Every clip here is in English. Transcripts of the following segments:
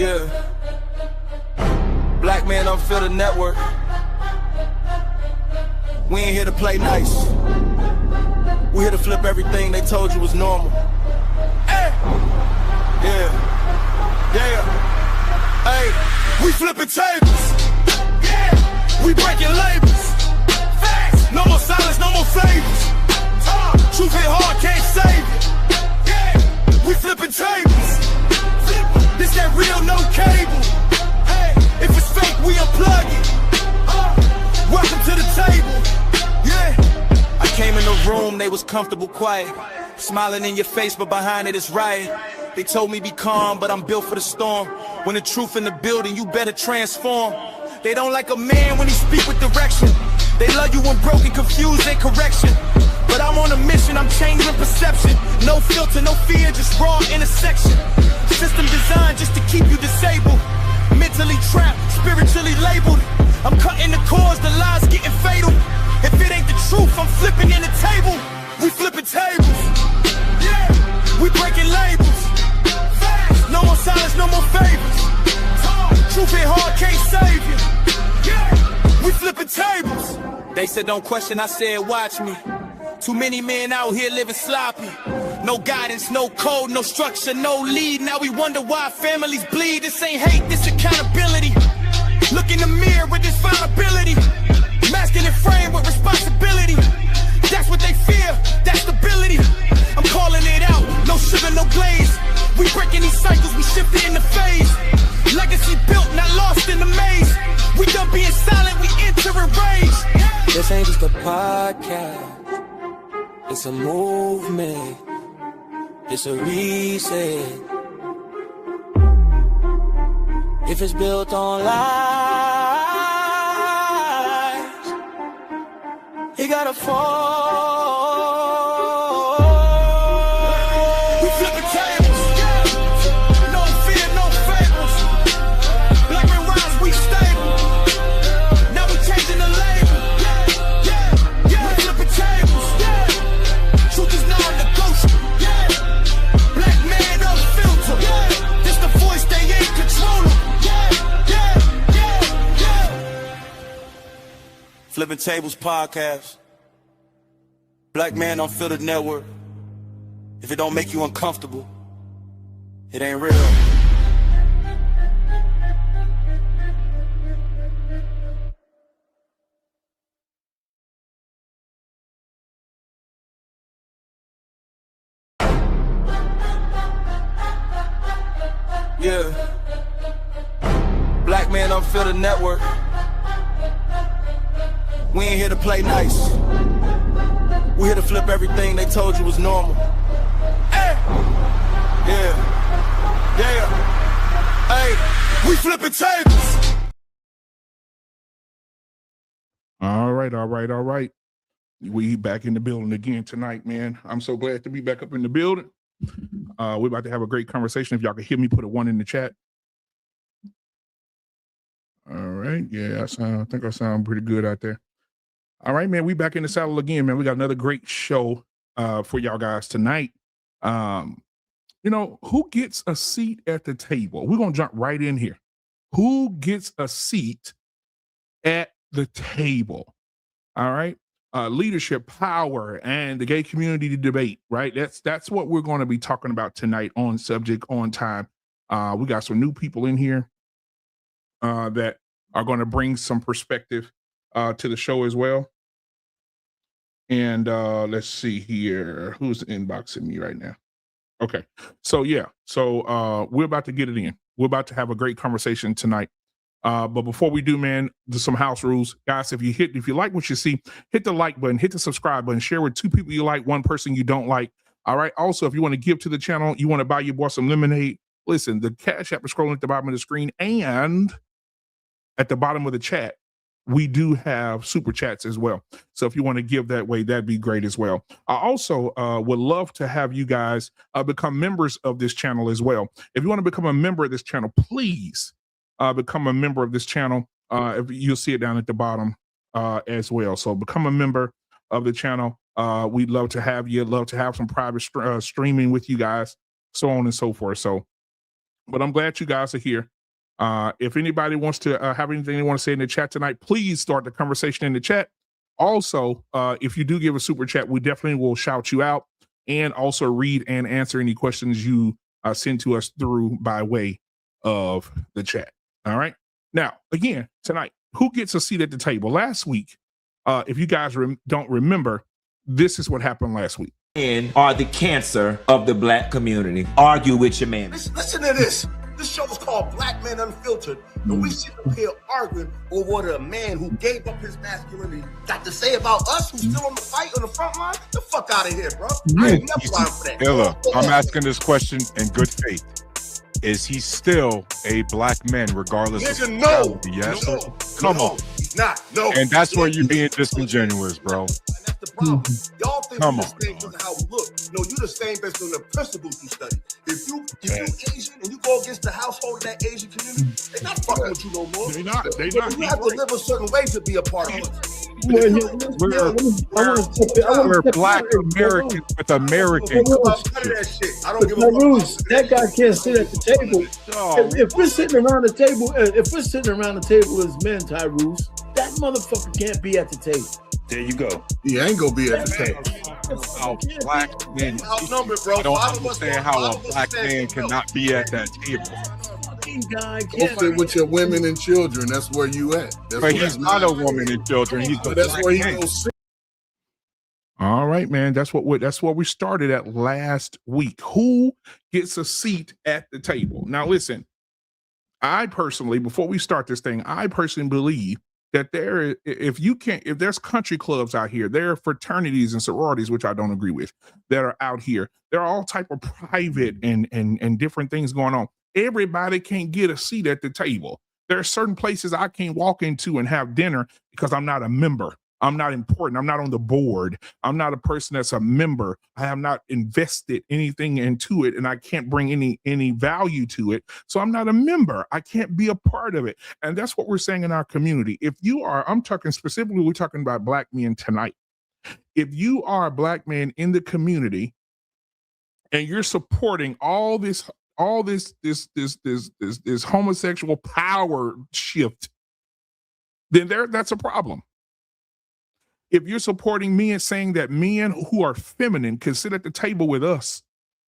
Yeah. Black man Unfiltered network. We ain't here to play nice. We here to flip everything they told you was normal. Hey! Yeah. Yeah. Hey, we flipping tables. Yeah. We breaking labels. Facts. No more silence, no more favors. Truth hit hard, can't save it. Yeah. We flipping tables. This that real, no cable. Hey, if it's fake, we unplug it. Welcome to the table. Yeah. I came in the room, they was comfortable, quiet. Smiling in your face, but behind it is riot. They told me be calm, but I'm built for the storm. When the truth in the building, you better transform. They don't like a man when he speak with direction. They love you when broken, confused, and correction. But I'm on a mission, I'm changing perception. No filter, no fear, just raw intersection. System designed just to keep you disabled. Mentally trapped, spiritually labeled. I'm cutting the cords, the lies getting fatal. If it ain't the truth, I'm flipping in the table. We flipping tables. Yeah, we breaking labels. Facts. No more silence, no more favors. Truth hit hard, can't save you. Yeah, we flipping tables. They said don't question, I said watch me. Too many men out here living sloppy. No guidance, no code, no structure, no lead. Now we wonder why families bleed. This ain't hate, this accountability. Look in the mirror with this vulnerability. Masculine frame with responsibility. That's what they fear, that's stability. I'm calling it out, no sugar, no glaze. We breaking these cycles, we shifting in the phase. Legacy built, not lost in the maze. We done being silent, we entering rage. This ain't just a podcast. It's a movement, it's a reset. If it's built on lies, it gotta fall. We flipping tables, no fear, no fables. Black and rise, we stable. Now we changing the label. We flipping tables. Truth is non-negotiable. Black man unfiltered. This the voice they ain't controlling. Flippin Tables Podcast. Black man Unfiltered network. If it don't make you uncomfortable, it ain't real. Yeah. Black man Unfiltered network. We ain't here to play nice. We here to flip everything they told you was normal. Hey! Yeah. Yeah. Hey, we flipping tables. All right. We back in the building again tonight, man. I'm so glad to be back up in the building. We're about to have a great conversation. If y'all can hear me, put a 1 in the chat. All right. Yeah, I think I sound pretty good out there. All right, man. We back in the saddle again, man. We got another great show for y'all guys tonight. Who gets a seat at the table? We're gonna jump right in here. Who gets a seat at the table? All right. Leadership, power, and the gay community debate, right? That's what we're going to be talking about tonight on Subject on Time. We got some new people in here that are going to bring some perspective to the show as well. And let's see here. Who's inboxing me right now? Okay. So we're about to get it in. We're about to have a great conversation tonight. But before we do, man, there's some house rules. Guys, if you like what you see, hit the like button, hit the subscribe button, share with 2 people you like, 1 person you don't like. All right. Also, if you want to give to the channel, you want to buy your boy some lemonade, listen, the Cash App is scrolling at the bottom of the screen, and at the bottom of the chat, we do have super chats as well. So if you want to give that way, that'd be great as well. I also would love to have you guys become members of this channel as well. If you want to become a member of this channel, please become a member of this channel. If you'll see it down at the bottom as well. So become a member of the channel. We'd love to have you. Love to have some private streaming with you guys, so on and so forth. So But I'm glad you guys are here. If anybody wants to have anything they want to say in the chat tonight, please start the conversation in the chat. Also, if you do give a super chat, we definitely will shout you out and also read and answer any questions you send to us through by way of the chat. All right. Now, again, tonight, who gets a seat at the table? Last week, if you guys don't remember, this is what happened last week. Men are the cancer of the black community. Argue with your man. Listen to this. This show is called Black Men Unfiltered, and we sit up here arguing over what a man who gave up his masculinity got to say about us who's still on the fight on the front line. Get the fuck out of here, bro. I ain't never lying for that. Illa, I'm asking this question in good faith. Is he still a black man regardless of no. Yes. No. Come on. He's not. No. And that's where you're being disingenuous, bro. The problem. Y'all think Come we're on. the same because of how we look. No, you're the same based on the principles you study. If you Asian and you go against the household of that Asian community, they're not fucking with you no more. They not. You have to live a certain way to be a part of it. We're black Americans with American culture. I don't give a fuck. That guy can't sit at the table. If we're sitting around the table, as men, Tyrus, that motherfucker can't be at the table. There you go. He ain't gonna be at the table. How black men, Outnumbered, bro. I don't understand how a black man cannot be at that table. Go sit with your women and children. That's where you at. But he's not a woman and children. He's a That's black where he man. goes sit. All right, man. That's what we started at last week. Who gets a seat at the table? Now, listen. I personally, before we start this thing, I personally believe that if there's country clubs out here, there are fraternities and sororities, which I don't agree with, that are out here. There are all type of private and different things going on. Everybody can't get a seat at the table. There are certain places I can't walk into and have dinner because I'm not a member. I'm not important. I'm not on the board. I'm not a person that's a member. I have not invested anything into it, and I can't bring any value to it. So I'm not a member. I can't be a part of it. And that's what we're saying in our community. If you are, I'm talking specifically, we're talking about black men tonight. If you are a black man in the community and you're supporting all this homosexual power shift, then that's a problem. If you're supporting me and saying that men who are feminine can sit at the table with us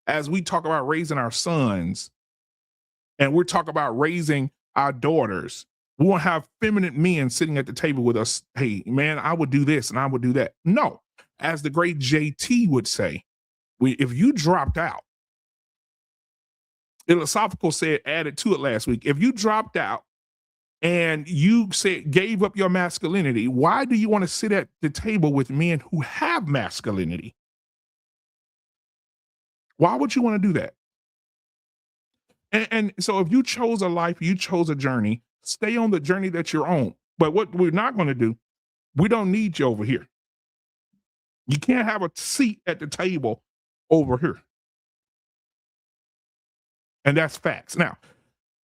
as we talk about raising our sons, and we're talking about raising our daughters, we won't have feminine men sitting at the table with us. Hey, man, I would do this and I would do that. No, as the great JT would say, if you dropped out, Philosophical said, added to it last week, if you dropped out, and you gave up your masculinity, why do you want to sit at the table with men who have masculinity? Why would you want to do that? And so if you chose a life, you chose a journey, stay on the journey that you're on. But what we're not going to do, we don't need you over here. You can't have a seat at the table over here. And that's facts. Now,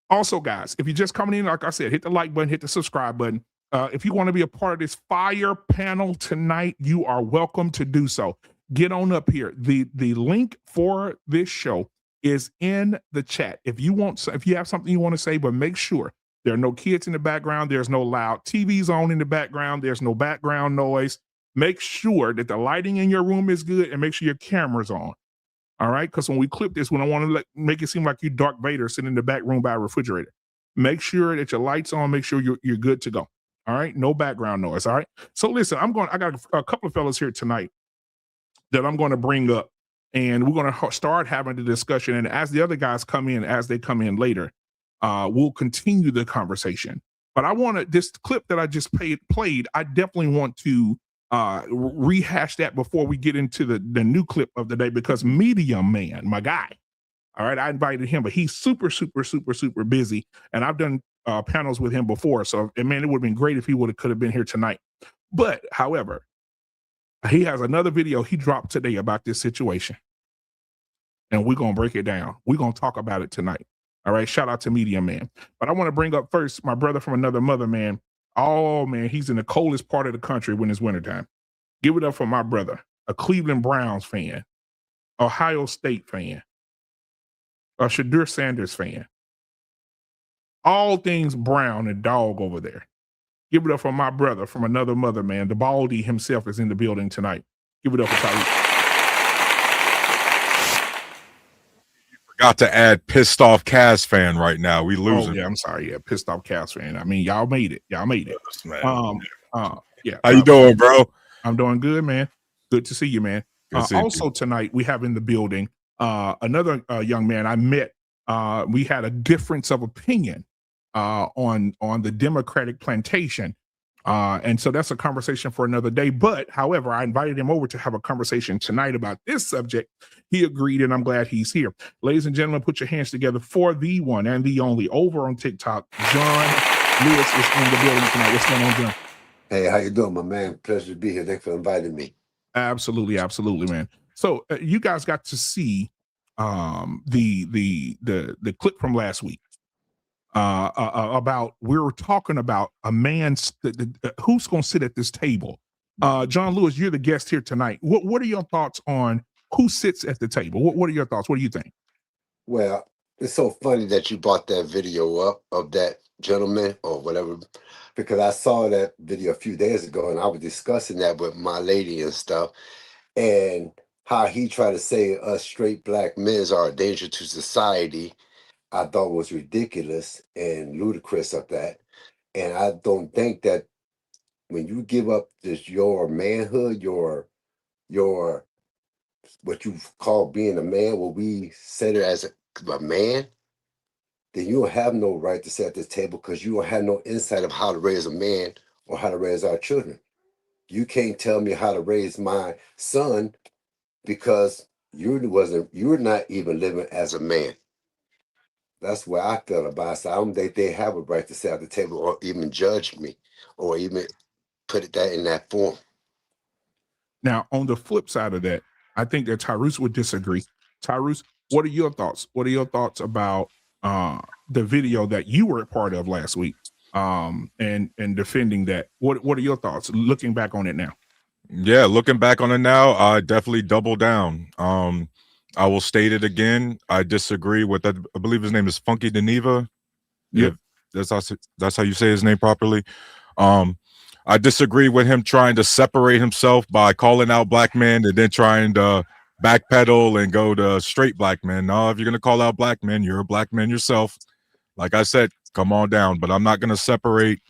also, guys, if you're just coming in, like I said, hit the like button, hit the subscribe button. If you want to be a part of this fire panel tonight, you are welcome to do so. Get on up here. The link for this show is in the chat. If you have something you want to say, but make sure there are no kids in the background. There's no loud TVs on in the background. There's no background noise. Make sure that the lighting in your room is good and make sure your camera's on. All right, because when we clip this, we don't want to make it seem like you Darth Vader sitting in the back room by a refrigerator. Make sure that your light's on. Make sure you're good to go. All right, no background noise. All right. So listen, I got a couple of fellas here tonight that I'm going to bring up, and we're going to start having the discussion. And as the other guys come in, as they come in later, we'll continue the conversation. But I want to this clip that I just played. I definitely want to rehash that before we get into the new clip of the day, because Medium Man, my guy, all right, I invited him, but he's super busy, and I've done panels with him before, so man, it would have been great if he could have been here tonight. But however, he has another video he dropped today about this situation, and we're gonna break it down. We're gonna talk about it tonight. All right, shout out to Medium Man. But I want to bring up first my brother from another mother, man. Oh, man, he's in the coldest part of the country when it's wintertime. Give it up for my brother, a Cleveland Browns fan, Ohio State fan, a Shadur Sanders fan, all things brown and dog over there. Give it up for my brother from another mother, man. The Baldy himself is in the building tonight. Give it up for Tyrese. Got to add pissed off Cavs fan right now. We losing. Oh, yeah, I'm sorry. Yeah, pissed off Cavs fan. I mean, y'all made it. Y'all made it. Man. Yeah. How you doing, bro? I'm doing good, man. Good to see you, man. Also tonight we have in the building another young man I met. We had a difference of opinion on the Democratic plantation. And so that's a conversation for another day. But however, I invited him over to have a conversation tonight about this subject. He agreed, and I'm glad he's here. Ladies and gentlemen, put your hands together for the one and the only over on TikTok. John Lewis is in the building tonight. What's going on, John? Hey, how you doing, my man? Pleasure to be here. Thanks for inviting me. Absolutely, man. So you guys got to see the clip from last week. About we were talking about a man who's going to sit at this table. John Lewis, you're the guest here tonight. What are your thoughts on who sits at the table? What are your thoughts? What do you think? Well, it's so funny that you brought that video up of that gentleman or whatever, because I saw that video a few days ago and I was discussing that with my lady and stuff, and how he tried to say us straight black men are a danger to society. I thought was ridiculous and ludicrous of that. And I don't think that when you give up this your manhood, your what you call being a man, what we set it as a man, then you don't have no right to sit at this table because you don't have no insight of how to raise a man or how to raise our children. You can't tell me how to raise my son because you're not even living as a man. That's where I felt about it. So I don't think they have a right to sit at the table or even judge me or even put it that in that form. Now, on the flip side of that, I think that Tyrese would disagree. Tyrese, what are your thoughts? What are your thoughts about the video that you were a part of last week and defending that? What are your thoughts looking back on it now? Yeah, looking back on it now, I definitely double down. I will state it again. I disagree with that. I believe his name is Funky Deneva. Yeah, that's how you say his name properly. I disagree with him trying to separate himself by calling out black men and then trying to backpedal and go to straight black men. No, if you're gonna call out black men, you're a black man yourself. Like I said, come on down. But I'm not gonna separate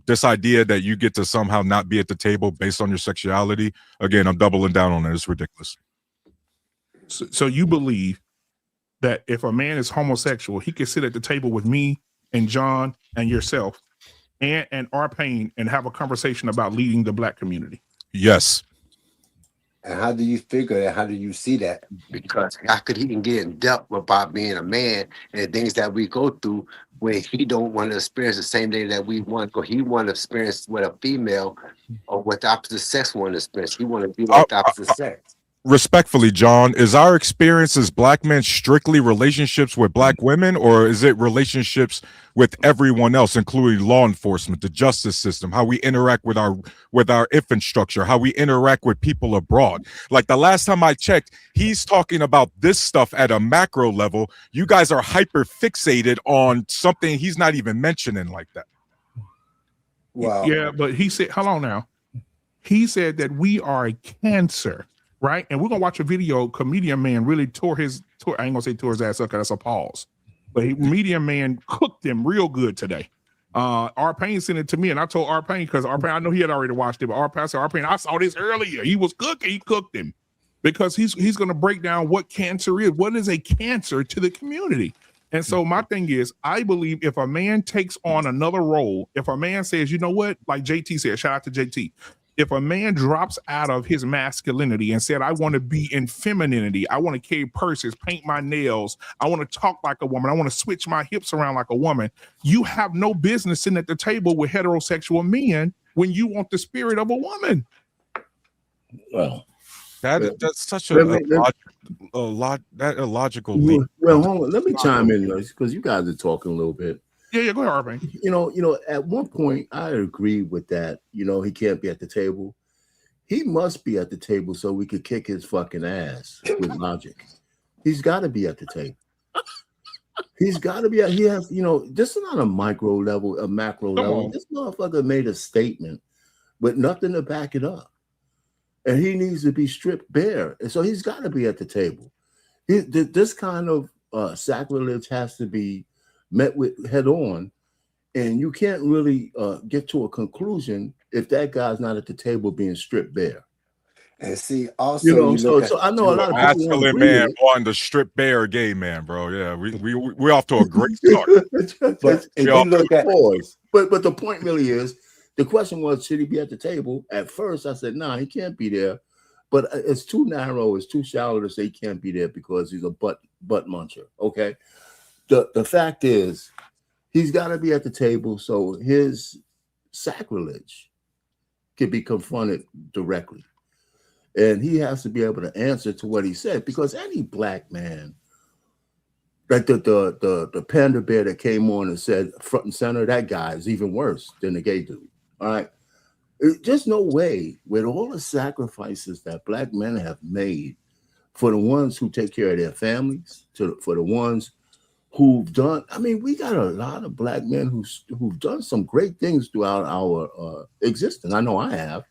this idea that you get to somehow not be at the table based on your sexuality. Again, I'm doubling down on it. It's ridiculous. So you believe that if a man is homosexual, he can sit at the table with me and John and yourself and our pain and have a conversation about leading the black community? Yes. And how do you figure that? How do you see that? Because how could he even get in depth about being a man and things that we go through when he don't want to experience the same thing that we want, or he want to experience what a female or what the opposite sex want to experience. He want to be like the opposite sex. Respectfully, John, is our experience as black men strictly relationships with black women, or is it relationships with everyone else, including law enforcement, the justice system, how we interact with our infrastructure, how we interact with people abroad? Like the last time I checked, he's talking about this stuff at a macro level. You guys are hyper fixated on something he's not even mentioning like that. Wow. Yeah, but he said, hold on now. He said that we are a cancer. Right, and we're gonna watch a video. Comedian Man really tore I ain't gonna say tore his ass up because that's a pause, but Comedian Man cooked him real good today. R Payne sent it to me, and I told R Payne because R Payne, I know he had already watched it, but R Payne, I saw this earlier. He was cooking. He cooked him because he's gonna break down what cancer is. What is a cancer to the community? And so my thing is, I believe if a man takes on another role, if a man says, you know what, like JT said, shout out to JT. If a man drops out of his masculinity and said, I want to be in femininity, I want to carry purses, paint my nails, I want to talk like a woman, I want to switch my hips around like a woman, you have no business sitting at the table with heterosexual men when you want the spirit of a woman. Well, that's such a illogical leap. Well, hold on. Let me chime in because you guys are talking a little bit. Yeah, go ahead, Arvin. You know, at one point I agree with that. You know, he can't be at the table. He must be at the table so we could kick his fucking ass with logic. He's got to be at the table. He's got to be. He has, this is not a micro level, a macro level. on. This motherfucker made a statement with nothing to back it up, and he needs to be stripped bare. And so he's got to be at the table. This kind of sacrilege has to be met with head on, and you can't really get to a conclusion if that guy's not at the table being stripped bare. And see, also, so I know a lot of people masculine man wanting to strip bare a gay man, bro. Yeah, we're off to a great start. But if you look at but the point really is, the question was, should he be at the table? At first, I said, nah, he can't be there. But it's too narrow, it's too shallow to say he can't be there because he's a butt muncher. Okay. The fact is, he's got to be at the table so his sacrilege can be confronted directly. And he has to be able to answer to what he said, because any black man, like the panda bear that came on and said front and center, that guy is even worse than the gay dude. All right. There's no way, with all the sacrifices that black men have made for the ones who take care of their families, for the ones who've done, I mean, we got a lot of black men who've done some great things throughout our existence. I know I have.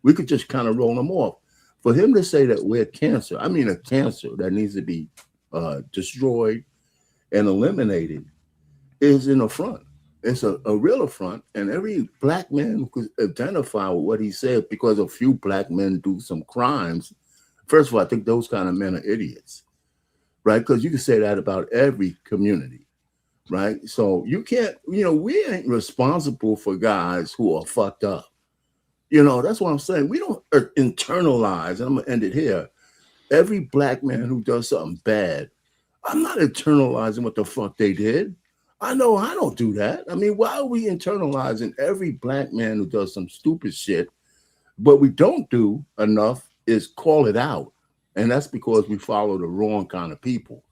We could just kind of roll them off. For him to say that we're cancer, I mean a cancer that needs to be destroyed and eliminated, is an affront. It's a real affront, and every black man who could identify with what he said, because a few black men do some crimes. First of all, I think those kind of men are idiots, right? Because you can say that about every community, right? So you can't, we ain't responsible for guys who are fucked up. That's what I'm saying. We don't internalize, and I'm going to end it here. Every black man who does something bad, I'm not internalizing what the fuck they did. I know I don't do that. I mean, why are we internalizing every black man who does some stupid shit? What we don't do enough is call it out. And that's because we follow the wrong kind of people.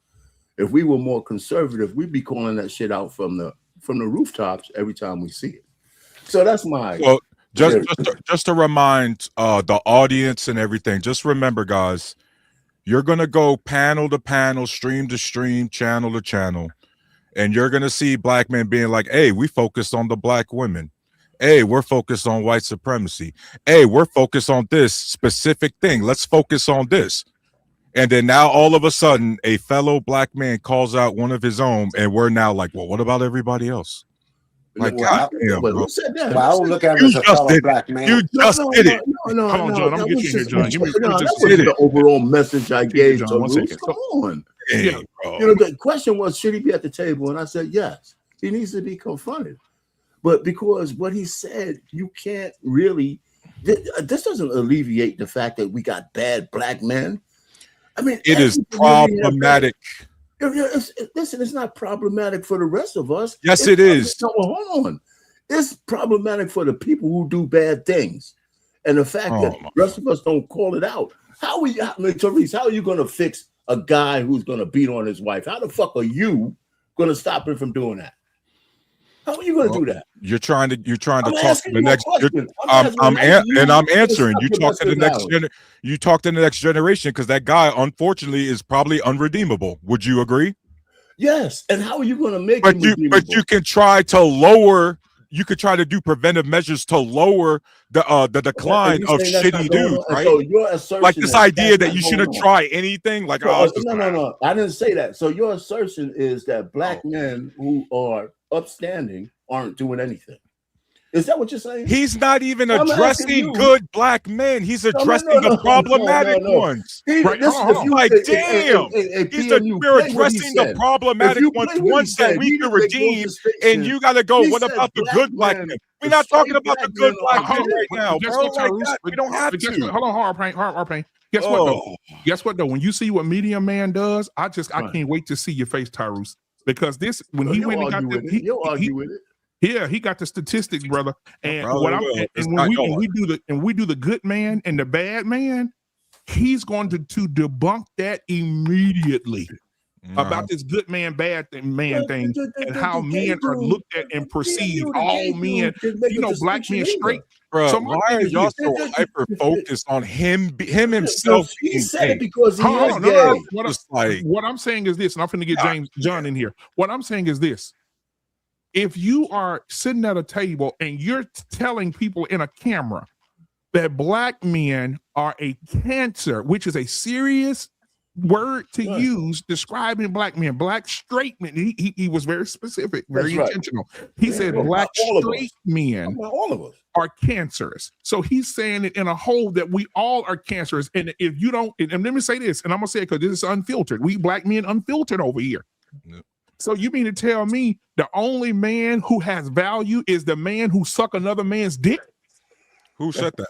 If we were more conservative, we'd be calling that shit out from the rooftops every time we see it. So that's my... Well, just to remind the audience and everything, just remember, guys, you're going to go panel to panel, stream to stream, channel to channel, and you're going to see black men being like, hey, we focused on the black women. Hey, we're focused on white supremacy. Hey, we're focused on this specific thing. Let's focus on this. And then now all of a sudden, a fellow black man calls out one of his own, and we're now like, well, what about everybody else? Like, goddamn, bro. Who said that? I don't look at him as a fellow black man. You just did it. No, come on, John. I'm gonna get you here, John. That wasn't the overall message I gave to Ruth. Come on. Damn, the question was, should he be at the table? And I said, yes, he needs to be confronted. But because what he said, you can't really. This doesn't alleviate the fact that we got bad black men. I mean, it is problematic. Listen, it's not problematic for the rest of us. Yes, it is. No, hold on. It's problematic for the people who do bad things. And the fact that the rest of us don't call it out. Therese, how are you going to fix a guy who's going to beat on his wife? How the fuck are you going to stop him from doing that? How are you going to do that? You're trying to talk to the next. I'm answering. You talk to the next. You talk to the next generation, because that guy, unfortunately, is probably unredeemable. Would you agree? Yes. And how are you going to make him redeemable? But you can try to lower. You could try to do preventive measures to lower the decline of shitty dudes, right? So your assertion, like this idea that you shouldn't try anything. Like, no, I didn't say that. So your assertion is that black men who are upstanding aren't doing anything. Is that what you're saying? He's not even addressing good black men. He's addressing the problematic ones. We're addressing the problematic ones. One said we can redeem, and you got to go, what about the good black men? We're not talking about the good black men right now, bro. We don't have to. Hold on, hard pain. Guess what, though? Guess what, though? When you see what Medium Man does, I can't wait to see your face, Tyrus. Because when he went and got you'll argue with it. Yeah, he got the statistics, brother. And when we do the good man and the bad man, he's going to debunk that immediately. about this good man, bad man thing, and how men are looked at and perceived. All men, black men straight. Bro, So why are y'all so hyper focused on him himself? He said it because he is gay. What I'm saying is this, and I'm going to get John in here. What I'm saying is this. If you are sitting at a table and you're telling people in a camera that black men are a cancer, which is a serious word to use describing black men, black straight men. He was very specific, very intentional. He said black straight men are cancerous. So he's saying it in a whole that we all are cancerous. And if you don't, and let me say this, and I'm gonna say it because this is unfiltered. We black men unfiltered over here. Yep. So you mean to tell me the only man who has value is the man who suck another man's dick? Who said that?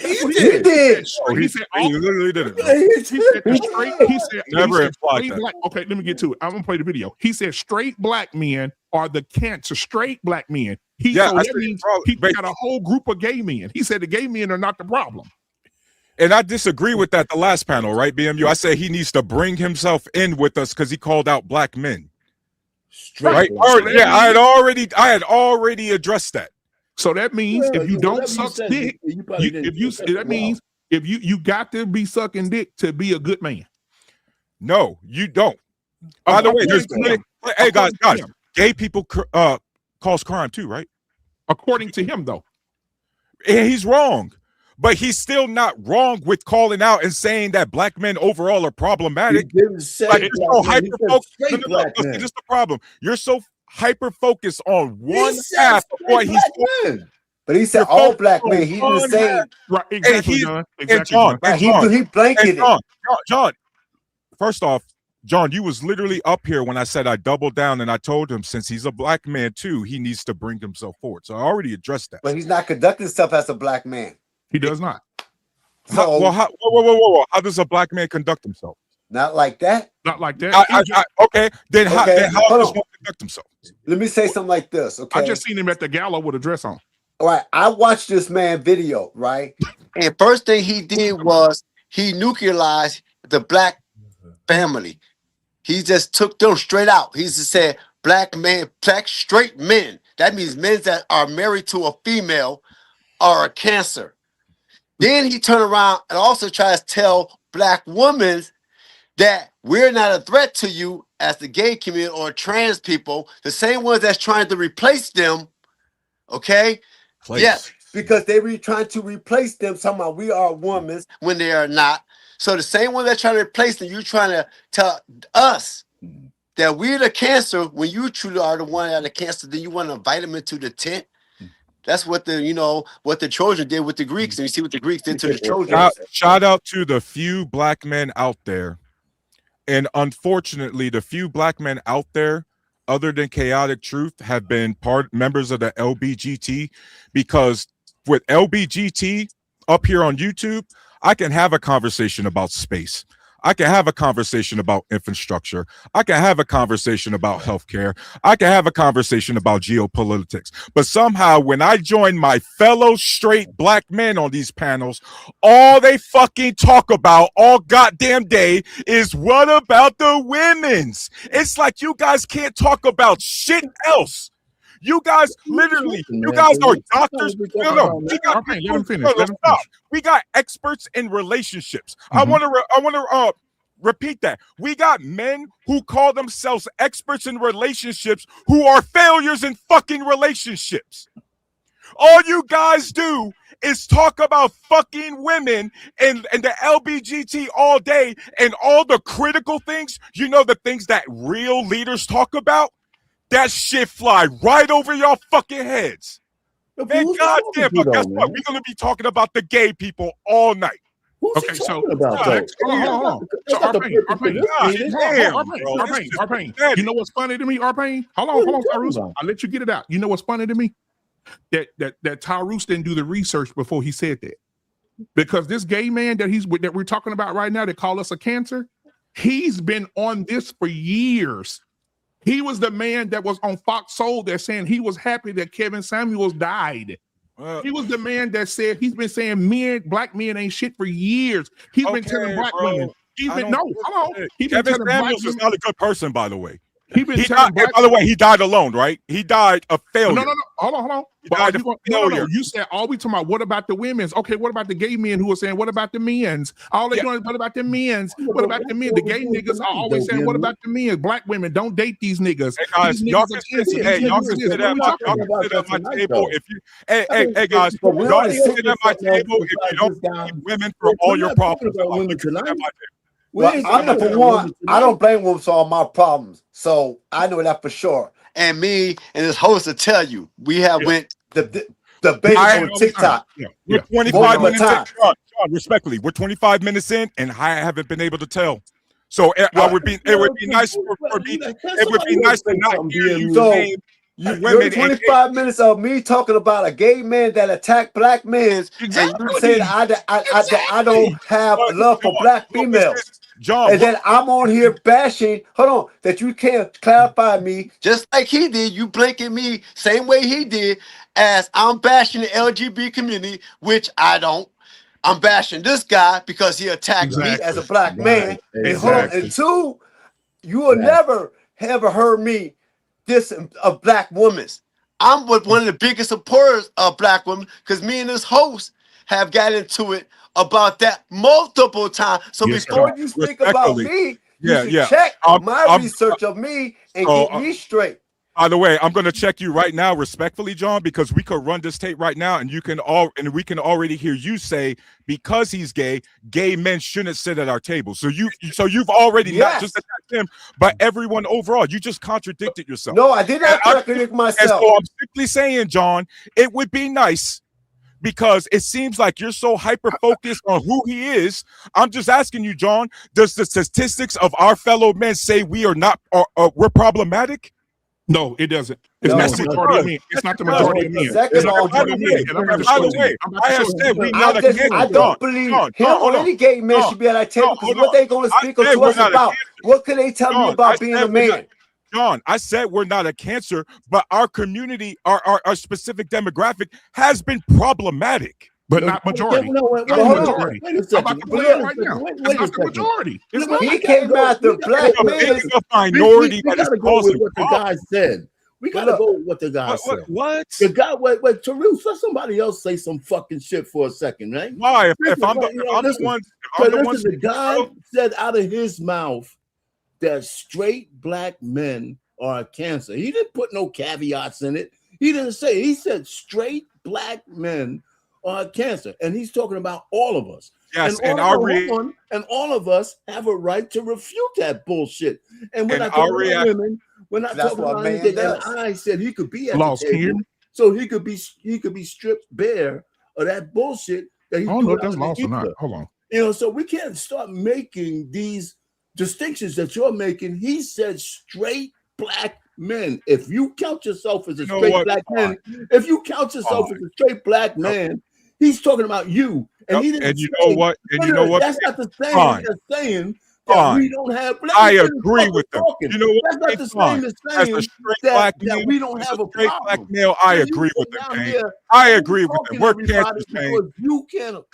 He did. He said, he literally did it. He said, never implied that. Black, okay, let me get to it. I'm gonna play the video. He said, straight black men are the cancer. Straight black men. That means he got a whole group of gay men. He said the gay men are not the problem. And I disagree with that. The last panel, right, BMU? I said he needs to bring himself in with us because he called out black men. Right? I had already addressed that. So that means if you don't suck dick, that means if you got to be sucking dick to be a good man. No, you don't. By the way, hey guys, gay people cause crime too, right? According to him, though. And he's wrong. But he's still not wrong with calling out and saying that black men overall are problematic. You're so hyper-focused. This is the problem. You're so hyper-focused on one half of what he's doing. But he said all black men. He didn't say right. Exactly, John. He blanketed it. John, first off, John, you was literally up here when I said I doubled down and I told him since he's a black man too, he needs to bring himself forward. So I already addressed that. But he's not conducting himself as a black man. He does not. Whoa. How does a black man conduct himself? Not like that. Not like that. Okay. Then how does one conduct himself? Let me say something like this. Okay. I just seen him at the gala with a dress on. All right. I watched this man video, right? And first thing he did was he nuclearized the black family. He just took them straight out. He just said black straight men. That means men that are married to a female are a cancer. Then he turned around and also tries to tell black women that we're not a threat to you as the gay community or trans people, the same ones that's trying to replace them. Okay? Yes, because they were trying to replace them. Somehow we are women when they are not. So the same one that's trying to replace them, you're trying to tell us that we're the cancer when you truly are the one that are the cancer. Then you want to invite them into the tent. That's what the Trojan did with the Greeks, and you see what the Greeks did to the Trojans. Shout out to the few black men out there, and unfortunately, the few black men out there, other than Chaotic Truth, have been members of the LBGT. Because with LBGT up here on YouTube, I can have a conversation about space. I can have a conversation about infrastructure. I can have a conversation about healthcare. I can have a conversation about geopolitics. But somehow when I join my fellow straight black men on these panels, all they fucking talk about all goddamn day is what about the women's? It's like you guys can't talk about shit else. You guys literally, you guys are doctors. We got experts in relationships. I want to repeat that. We got men who call themselves experts in relationships who are failures in fucking relationships. All you guys do is talk about fucking women and the LBGT all day and all the critical things, the things that real leaders talk about. That shit fly right over y'all fucking heads. Man, goddamn, but guess what? We're gonna be talking about the gay people all night. Okay, so hold on. So Arpain. You know what's funny to me, Arpain? Hold on, Tyrus. I'll let you get it out. You know what's funny to me? That Tyrus didn't do the research before he said that. Because this gay man that we're talking about right now that call us a cancer, he's been on this for years. He was the man that was on Fox Soul that saying he was happy that Kevin Samuels died. He was the man that said he's been saying black men ain't shit for years. He's been telling black women Kevin Samuels is not a good person, by the way. He died, by the way, he died alone, right? He died a failure. No. Hold on. You said, all we talking about, what about the women's? Okay, what about the gay men who are saying, what about the men's? All they doing is, what about the men's? What about the men? The gay niggas are always saying, what about the men? Black women, don't date these niggas. Hey guys, y'all can sit at my table if you. Hey guys, y'all can sit at my table if you don't need women for all your problems. Well, I'm number one. I don't blame women for all my problems, so I know that for sure. And me and this host will tell you, we have went the debate on TikTok. We're 25 minutes in. John, respectfully, we're 25 minutes in, and I haven't been able to tell. So it would be nice for me. It would be nice to not hear you saying. You're 25 minutes of me talking about a gay man that attacked black men, and you saying I don't have love for black females. John, and then I'm on here bashing. Hold on, that you can't clarify me just like he did. You blinking me same way he did, as I'm bashing the LGBT community, which I don't. I'm bashing this guy because he attacked me as a black man. And hold on, and two, you will never ever heard me diss of black women. I'm one of the biggest supporters of black women because me and this host have got into it about that multiple times. So before you speak about me, you should check my research of me and get me straight. By the way, I'm going to check you right now, respectfully, John, because we could run this tape right now, and we can already hear you say, because he's gay men shouldn't sit at our table. So you've already not just attacked him, but everyone overall. You just contradicted yourself. No, I did not contradict myself. And so I'm simply saying, John, it would be nice, because it seems like you're so hyper-focused on who he is. I'm just asking you, John, does the statistics of our fellow men say we are not, we're problematic? No, it doesn't. It's not the majority of men. It's not the majority of men. It's not the majority of men. By the way, I have said we not against. I don't believe him or any gay man should be at our table, because what they going to speak to us about? What can they tell me about being a man? John, I said we're not a cancer, but our community, our specific demographic has been problematic. But not majority. Wait a second. It's not the majority. He came after black men. Minority. We gotta go with what the guy said. We gotta go with what the guy said. What? The guy, wait, Terrell, let somebody else say some fucking shit for a second, right? Why? If I'm the one, the guy said out of his mouth that straight black men are a cancer. He didn't put no caveats in it. He didn't say. He said straight black men are a cancer, and he's talking about all of us. Yes, and all of us have a right to refute that bullshit. And when I talk about women, we're not talking about anything. And I said he could be at the table, so he could be stripped bare of that bullshit that he. I don't know if that's lost or not. Hold on. You know, so we can't start making these distinctions that you're making. He said straight black men. If you count yourself as a straight black man, if you count yourself as a straight black man, he's talking about you. And he didn't. And you know what? And you know what? That's not the same as saying that we don't have black. I agree with them. You know what? That's not the same as saying that we don't have a straight problem. black male. I agree with them, Kane. I agree with them. We're cancers, Kane.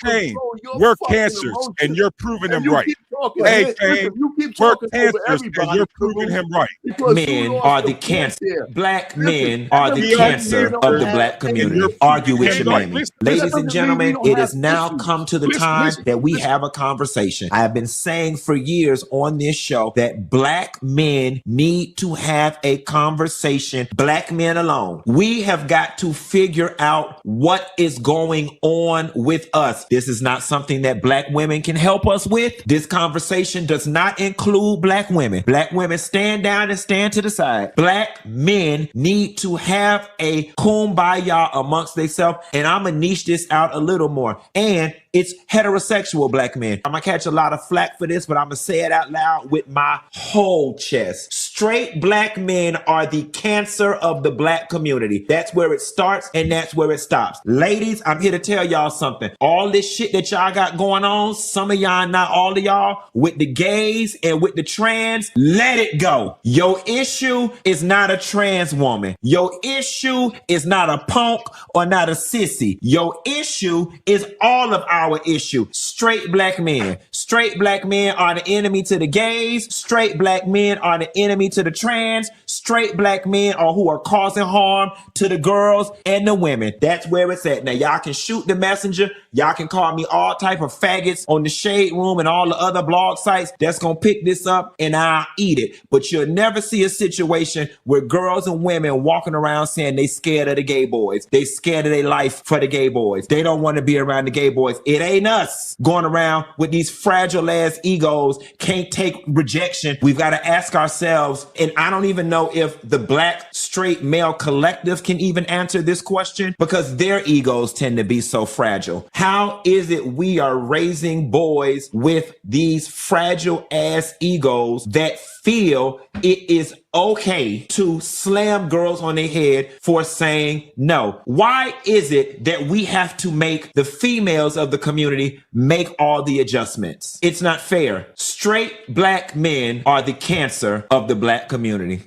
Kane, we're cancers, and you're proving them right. Hey, Kane, we're cancers, and you're proving him right. Men are the cancer. Black men are the cancer of the black community. Argue with your man. Ladies and gentlemen, it has now come to the time that we have a conversation. I have been saying for years on this show that black men need to have a conversation, black men alone. We have got to figure out what is going on with us. This is not something that black women can help us with. This conversation does not include black women. Black women, stand down and stand to the side. Black men need to have a kumbaya amongst themselves, and I'm gonna niche this out a little more. And it's heterosexual black men. I'm gonna catch a lot of flack for this, but I'm gonna say it out loud with my whole chest. Straight black men are the cancer of the black community. That's where it starts and that's where it stops. Ladies, I'm here to tell y'all something. All this shit that y'all got going on, some of y'all, not all of y'all, with the gays and with the trans, let it go. Your issue is not a trans woman. Your issue is not a punk or not a sissy. Your issue is all of our issue. Straight black men. Straight black men are the enemy to the gays. Straight black men are the enemy to the trans. Straight black men are who are causing harm to the girls and the women. That's where it's at. Now, y'all can shoot the messenger. Y'all can call me all type of faggots on the Shade Room and all the other blog sites that's going to pick this up and I'll eat it. But you'll never see a situation where girls and women walking around saying they scared of the gay boys. They scared of their life for the gay boys. They don't want to be around the gay boys. It ain't us going around with these fragile ass egos, can't take rejection. We've got to ask ourselves, and I don't even know if the black straight male collective can even answer this question because their egos tend to be so fragile. How is it we are raising boys with these fragile ass egos that feel it is okay to slam girls on their head for saying no? Why is it that we have to make the females of the community make all the adjustments? It's not fair. Straight black men are the cancer of the black community.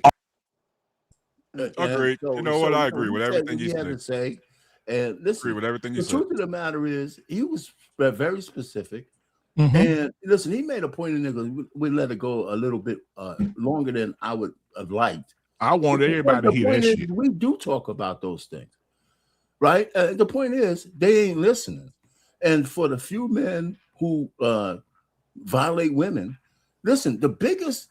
Agreed. You know what? I agree with everything you had to say. And listen, agree with everything you the said. truth of the matter is, he was very specific. Mhm. And listen, he made a point in niggas. We let it go a little bit longer than I would have liked. I want everybody to hear that shit. We do talk about those things, right? The point is, they ain't listening. And for the few men who violate women, listen, the biggest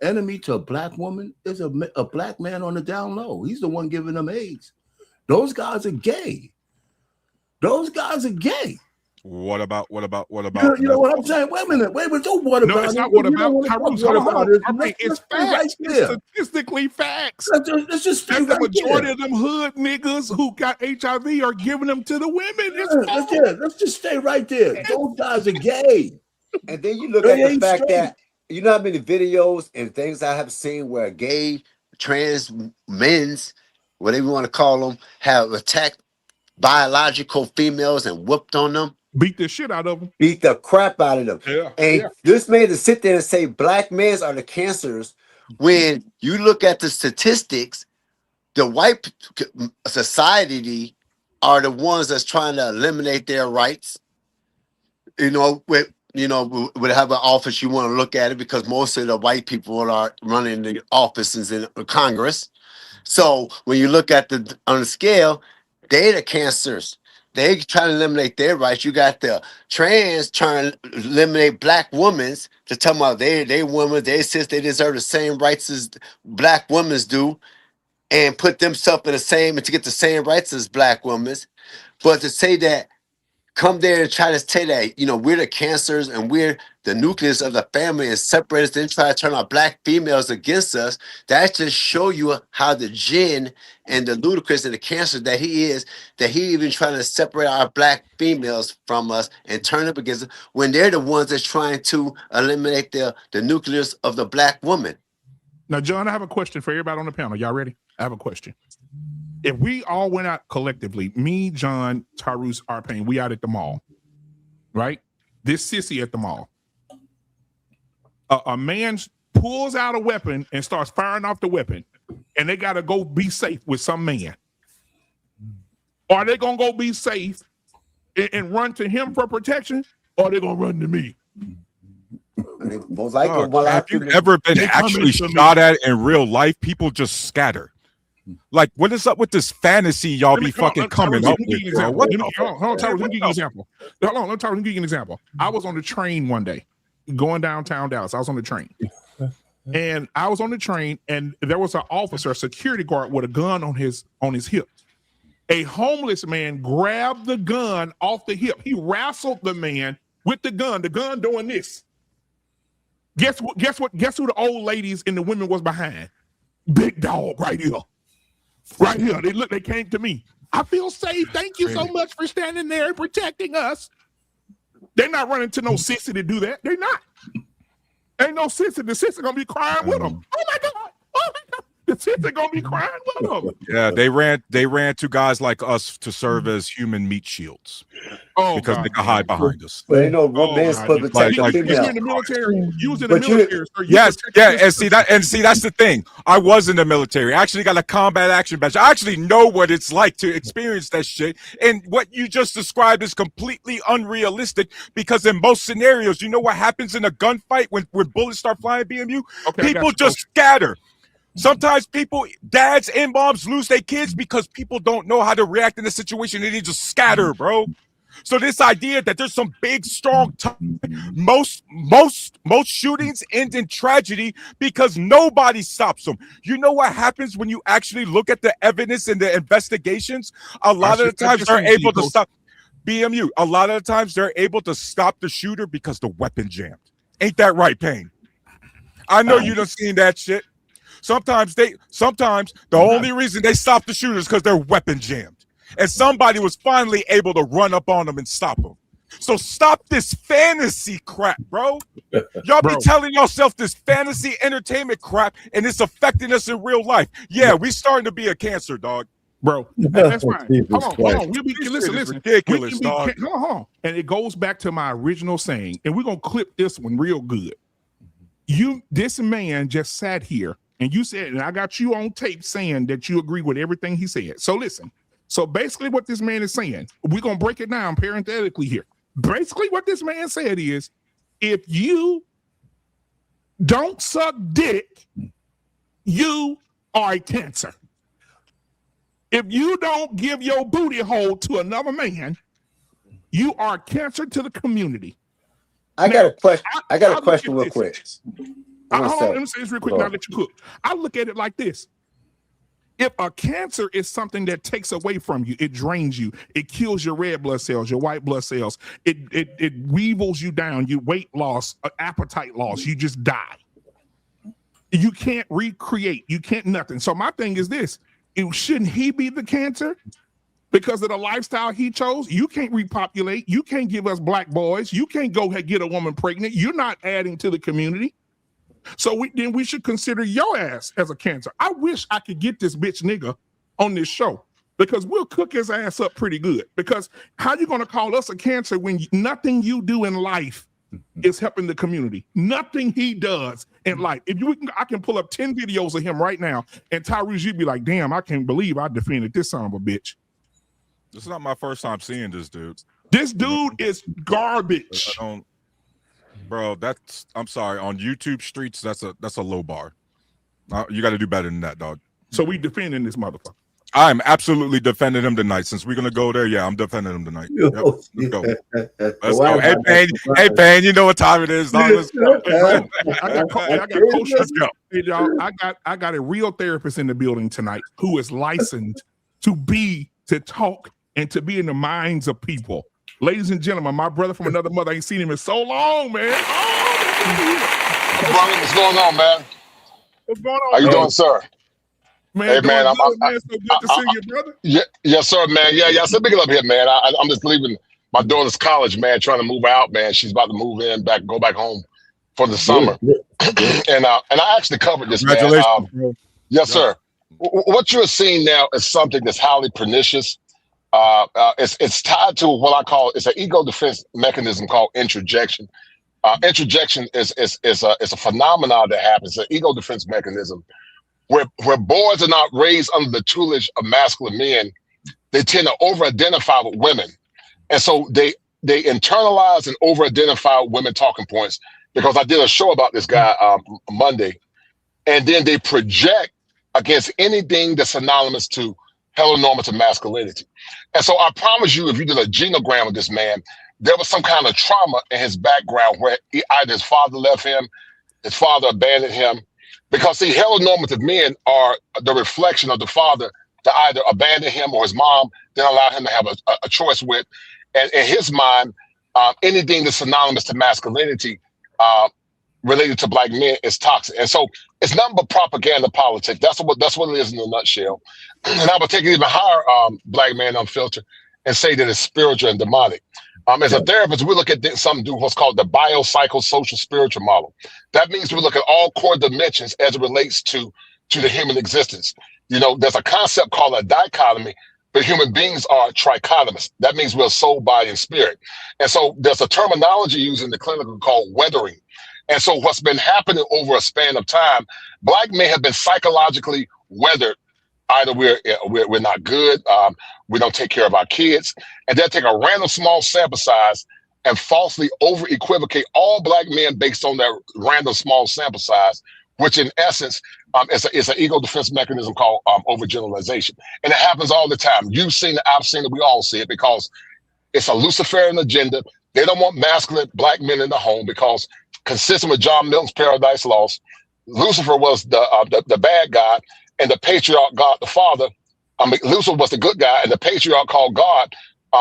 enemy to a black woman is a black man on the down low. He's the one giving them AIDS. Those guys are gay. Those guys are gay. What about? You know what I'm saying? Wait a minute. Don't what about? No, it's not what about. It's facts. It's statistically facts. Let's just stay the right majority there. of them hood niggas who got HIV are giving them to the women. Let's just stay right there. Those guys are gay. And then you look at the fact that you know how many videos and things I have seen where gay, trans men's, whatever you want to call them, have attacked biological females and whooped on them. Beat the shit out of them. Beat the crap out of them. Yeah. And this man to sit there and say black men are the cancers when you look at the statistics, the white society are the ones that's trying to eliminate their rights. Would have an office, you want to look at it because most of the white people are running the offices in Congress. So when you look at on the scale, they're the cancers. They trying to eliminate their rights. You got the trans trying to eliminate black women's to tell them about they women, they sis, they deserve the same rights as black women's do, and put themselves in the same and to get the same rights as black women's. But to say that, come there and try to say that, we're the cancers and we're the nucleus of the family and separate us, then try to turn our black females against us. That just show you how the gin and the ludicrous and the cancer that he is, that he even trying to separate our black females from us and turn up against us when they're the ones that's trying to eliminate the nucleus of the black woman. Now, John, I have a question for everybody on the panel. Y'all ready? I have a question. If we all went out collectively, me, John, Tyrus, Arpain, we out at the mall, right? This sissy at the mall. A man pulls out a weapon and starts firing off the weapon, and they got to go be safe with some man. Are they going to go be safe and run to him for protection, or are they going to run to me? Have you ever been actually shot at in real life? People just scatter. Like, what is up with this fantasy y'all be fucking coming up with, bro? What the fuck? Hold on, Tyrus, let me give you an example. Let me give you an example. I was on the train one day going downtown Dallas. I was on the train. And I was on the train, and there was an officer, a security guard with a gun on his hip. A homeless man grabbed the gun off the hip. He wrestled the man with the gun doing this. Guess who the old ladies and the women was behind? Big dog right here. Right here. They came to me. I feel safe. Thank you so much for standing there and protecting us. They're not running to no sissy to do that. They're not. Ain't no sister. The sister gonna be crying with him. Oh my God. Oh my God. The sister gonna be crying with him. Yeah, they ran to guys like us to serve as human meat shields. Because they can hide behind us. But ain't no man's supposed to protect the female. You in the military. You was in the military. Yes, and see that's the thing. I was in the military. I actually got a combat action badge. I actually know what it's like to experience that shit. And what you just described is completely unrealistic because in most scenarios, you know what happens in a gunfight when bullets start flying BMU? People just scatter. Sometimes dads and moms lose their kids because people don't know how to react in a situation and they just scatter, bro. So this idea that there's some big, strong most shootings end in tragedy because nobody stops them. You know what happens when you actually look at the evidence and the investigations? A lot of the times they're able to stop BMU. A lot of the times they're able to stop the shooter because the weapon jammed. Ain't that right, Payne? I know you done seen that shit. Sometimes the only reason they stop the shooters because their weapon jammed. And somebody was finally able to run up on them and stop them. So stop this fantasy crap, bro. Y'all be telling yourself this fantasy entertainment crap, and it's affecting us in real life. Yeah, we starting to be a cancer, dog. Bro, that's fine. Hold on. Listen. Ridiculous, dog. Hold on. And it goes back to my original saying, and we're going to clip this one real good. This man just sat here, and you said, and I got you on tape saying that you agree with everything he said. So listen. So basically what this man is saying, we're going to break it down parenthetically here. Basically what this man said is, if you don't suck dick, you are a cancer. If you don't give your booty hole to another man, you are a cancer to the community. I got a question. I got a question real quick. Let me say this real quick, now let you cook. I look at it like this. If a cancer is something that takes away from you, it drains you, it kills your red blood cells, your white blood cells, it weevils you down, you weight loss, appetite loss, you just die. You can't recreate, you can't nothing. So my thing is this, shouldn't he be the cancer? Because of the lifestyle he chose, you can't repopulate, you can't give us black boys, you can't go get a woman pregnant, you're not adding to the community. So we should consider your ass as a cancer. I wish I could get this bitch nigga on this show because we'll cook his ass up pretty good. Because how you going to call us a cancer when nothing you do in life is helping the community? Nothing he does in life. I can pull up 10 videos of him right now, and Tyrese, you'd be like, damn, I can't believe I defended this son of a bitch. This is not my first time seeing this dude. This dude is garbage. Bro, I'm sorry. On YouTube streets, that's a low bar. You got to do better than that, dog. So we defending this motherfucker. I'm absolutely defending him tonight. Since we're gonna go there, yeah, I'm defending him tonight. Yep, let's go. Let's go. Hey, Payne, you know what time it is, dog. Let's go. I got a real therapist in the building tonight who is licensed to talk and to be in the minds of people. Ladies and gentlemen, my brother from another mother, I ain't seen him in so long, man. What's going on, man? What's going on? How you doing, sir? Man, hey, man, so good to see you, brother. Yes, sir, man. Yeah, so big it up here, man. I'm just leaving my daughter's college, man, trying to move out, man. She's about to move in, go back home for the summer. And I actually covered this, man. Yes, sir. What you're seeing now is something that's highly pernicious. It's tied to what I call it's an ego defense mechanism called introjection. Introjection is a phenomenon that happens, an ego defense mechanism where boys are not raised under the tutelage of masculine men. They tend to over-identify with women, and so they internalize and over-identify with women talking points. Because I did a show about this guy Monday, and then they project against anything that's synonymous to heteronormative masculinity. And so I promise you, if you did a genogram of this man, there was some kind of trauma in his background where either his father left him, his father abandoned him. Because see, heteronormative men are the reflection of the father to either abandon him or his mom, then allow him to have a choice with. And in his mind, anything that's synonymous to masculinity related to black men is toxic. And so it's nothing but propaganda politics. That's what it is in a nutshell. And I would take it even higher, Black Man Unfiltered, and say that it's spiritual and demonic. As a therapist, we look at something do what's called the biopsychosocial spiritual model. That means we look at all core dimensions as it relates to the human existence. There's a concept called a dichotomy, but human beings are trichotomous. That means we're soul, body, and spirit. And so there's a terminology used in the clinical called weathering. And so what's been happening over a span of time, Black men have been psychologically weathered. Either we're not good, we don't take care of our kids, and they'll take a random small sample size and falsely over-equivocate all Black men based on that random small sample size, which in essence is an ego defense mechanism called overgeneralization. And it happens all the time. You've seen it, I've seen it, we all see it, because it's a Luciferian agenda. They don't want masculine Black men in the home because, consistent with John Milton's Paradise Lost, Lucifer was the bad guy, and the patriarch, God the Father, Lucifer was the good guy, and the patriarch called God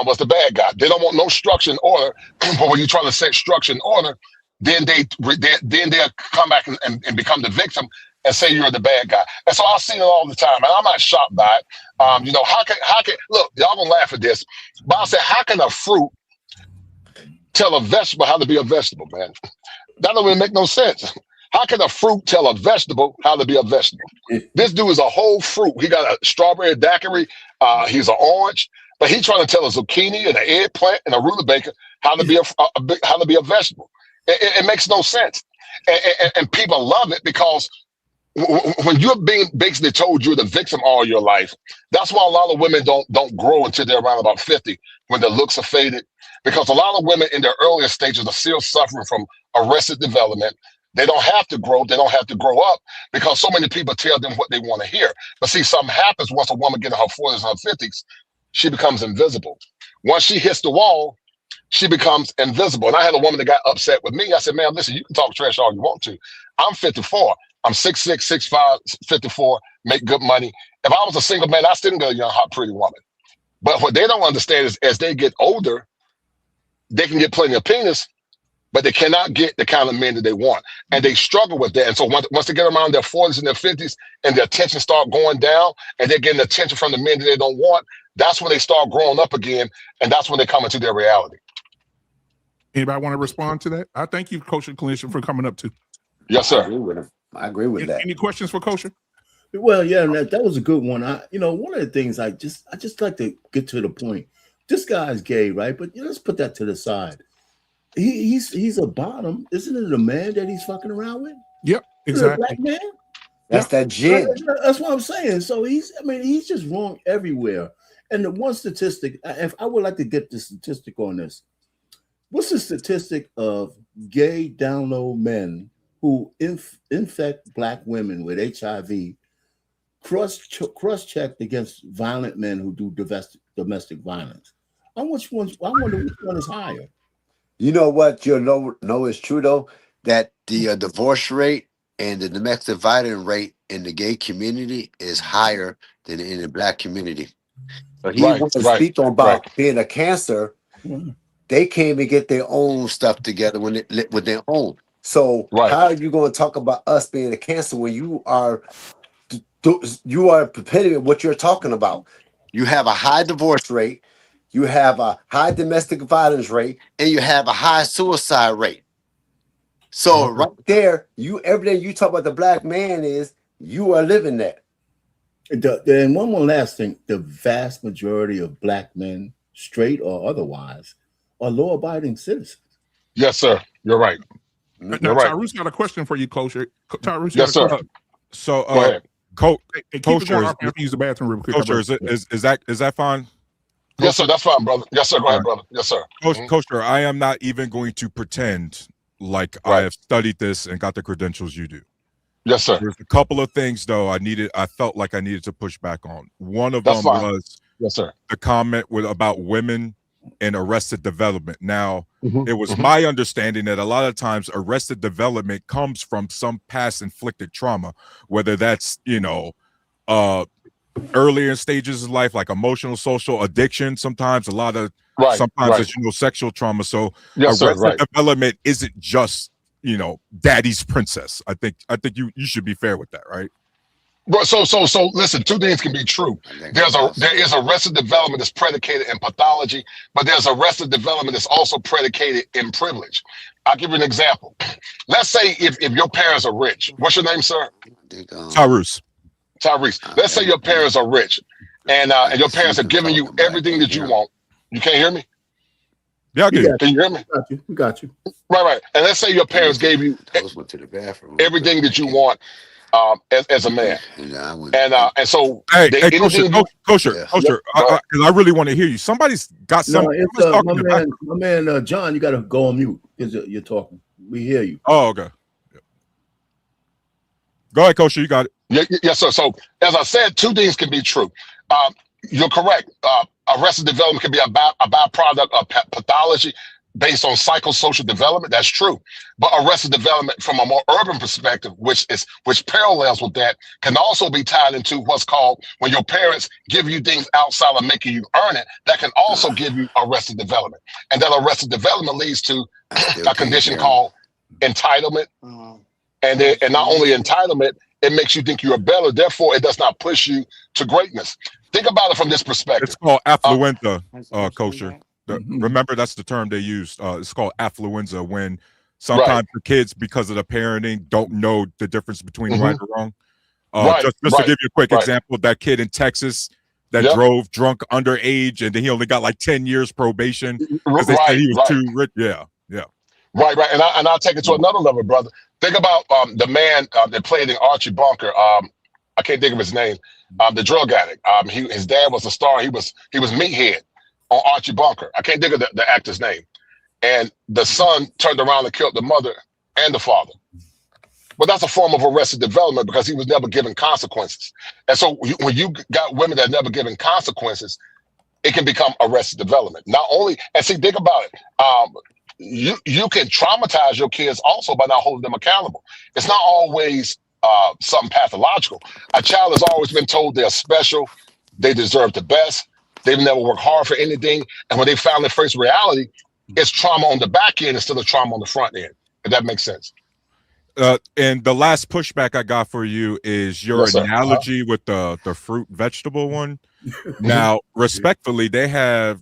was the bad guy. They don't want no structure and order, but when you're trying to set structure and order, then they'll come back and become the victim and say you're the bad guy. And so I've seen it all the time, and I'm not shocked by it. How can look, y'all gonna laugh at this, but I said, how can a fruit tell a vegetable how to be a vegetable, man? That don't really make no sense. How can a fruit tell a vegetable how to be a vegetable? This dude is a whole fruit. He got a strawberry daiquiri. He's an orange, but he's trying to tell a zucchini and an eggplant and a rutabaga how to be a vegetable. It makes no sense, and people love it because when you're being basically told you're the victim all your life, that's why a lot of women don't grow until they're around about 50 when their looks are faded, because a lot of women in their earlier stages are still suffering from arrested development. They don't have to grow. They don't have to grow up because so many people tell them what they want to hear. But see, something happens once a woman gets in her 40s and her 50s, she becomes invisible. Once she hits the wall, she becomes invisible. And I had a woman that got upset with me. I said, man, listen, you can talk trash all you want to. I'm 54. I'm 6'6", 6'5", 54, make good money. If I was a single man, I still get a young, hot, pretty woman. But what they don't understand is as they get older, they can get plenty of penis, but they cannot get the kind of men that they want. And they struggle with that. And so once they get around their 40s and their 50s and their attention start going down and they're getting attention from the men that they don't want, that's when they start growing up again. And that's when they come into their reality. Anybody want to respond to that? I thank you, Coach and Clinician, for coming up too. Yes, sir. I agree with that. Any questions for Coach? Well, yeah, that was a good one. One of the things I just like to get to the point. This guy's gay, right? But let's put that to the side. He's a bottom. Isn't it a man that he's fucking around with? Yep, exactly. Black man. That's that gin. That's what I'm saying. So he's just wrong everywhere. And the one statistic, if I would like to get the statistic on this, what's the statistic of gay down low men who infect Black women with HIV, cross-checked against violent men who do domestic violence? I wonder which one is higher. You know what? You'll know is true though, that the divorce rate and the domestic violence rate in the gay community is higher than in the Black community. So he wants to speak on about being a cancer. They can't even get their own stuff together with their own. So how are you going to talk about us being a cancer when you are preparing what you're talking about? You have a high divorce rate. You have a high domestic violence rate, and you have a high suicide rate. So right there, everything you talk about the Black man is you are living that. And one more last thing: the vast majority of Black men, straight or otherwise, are law-abiding citizens. Yes, sir. You're right. Now, Tyrus got a question for you, Coach. Tyrus, yes, sir. Coach, use the bathroom real quick. Coach, is that fine? Yes, sir. That's fine, brother. Yes, sir. Go ahead, brother. Yes, sir. Coach, I am not even going to pretend like I have studied this and got the credentials you do. Yes, sir. There's a couple of things though I felt like I needed to push back on. One of them was the comment about women and arrested development. Now, it was my understanding that a lot of times arrested development comes from some past inflicted trauma, whether that's, earlier stages of life, like emotional, social addiction. Sometimes it's sexual trauma. So arrested development isn't just daddy's princess. I think you should be fair with that, right? So listen, two things can be true. There is arrested development that's predicated in pathology, but there's arrested development that's also predicated in privilege. I'll give you an example. Let's say if your parents are rich. What's your name, sir? Tyrese. Let's say your parents are rich, and your parents are giving you everything that you want. You can't hear me? Yeah, I get you. Can you hear me? We got you. Right. And let's say your parents gave you everything that you want. As a man, and so hey, Kosher, because I really want to hear you. Somebody's got something. My man, John, you got to go on mute because you're talking. We hear you. Oh, okay. Yeah. Go ahead, Kosher. You got it. Yes, sir. So as I said, two things can be true. You're correct. Arrested development can be a byproduct of pathology based on psychosocial development. That's true. But arrested development from a more urban perspective, which parallels with that, can also be tied into what's called when your parents give you things outside of making you earn it, that can also give you arrested development. And that arrested development leads to a condition called entitlement. And not only entitlement, it makes you think you're better. Therefore, it does not push you to greatness. Think about it from this perspective. It's called affluenza, Kosher. Remember, that's the term they use. It's called affluenza, when sometimes the kids, because of the parenting, don't know the difference between right or wrong. Just to give you a quick example, that kid in Texas that drove drunk underage, and then he only got like 10 years probation because they said he was too rich. Yeah. Right. And I'll take it to another level, brother. Think about the man that played in Archie Bunker. I can't think of his name. The drug addict. His dad was a star. He was Meathead on Archie Bunker. I can't think of the actor's name. And the son turned around and killed the mother and the father. But that's a form of arrested development because he was never given consequences. And so when you got women that are never given consequences, it can become arrested development. Not only, and see, think about it. You can traumatize your kids also by not holding them accountable. It's not always something pathological. A child has always been told they're special, they deserve the best, they've never worked hard for anything, and when they finally face reality, it's trauma on the back end instead of trauma on the front end. If that makes sense. And the last pushback I got for you is your analogy with the fruit vegetable one. Now, respectfully, they have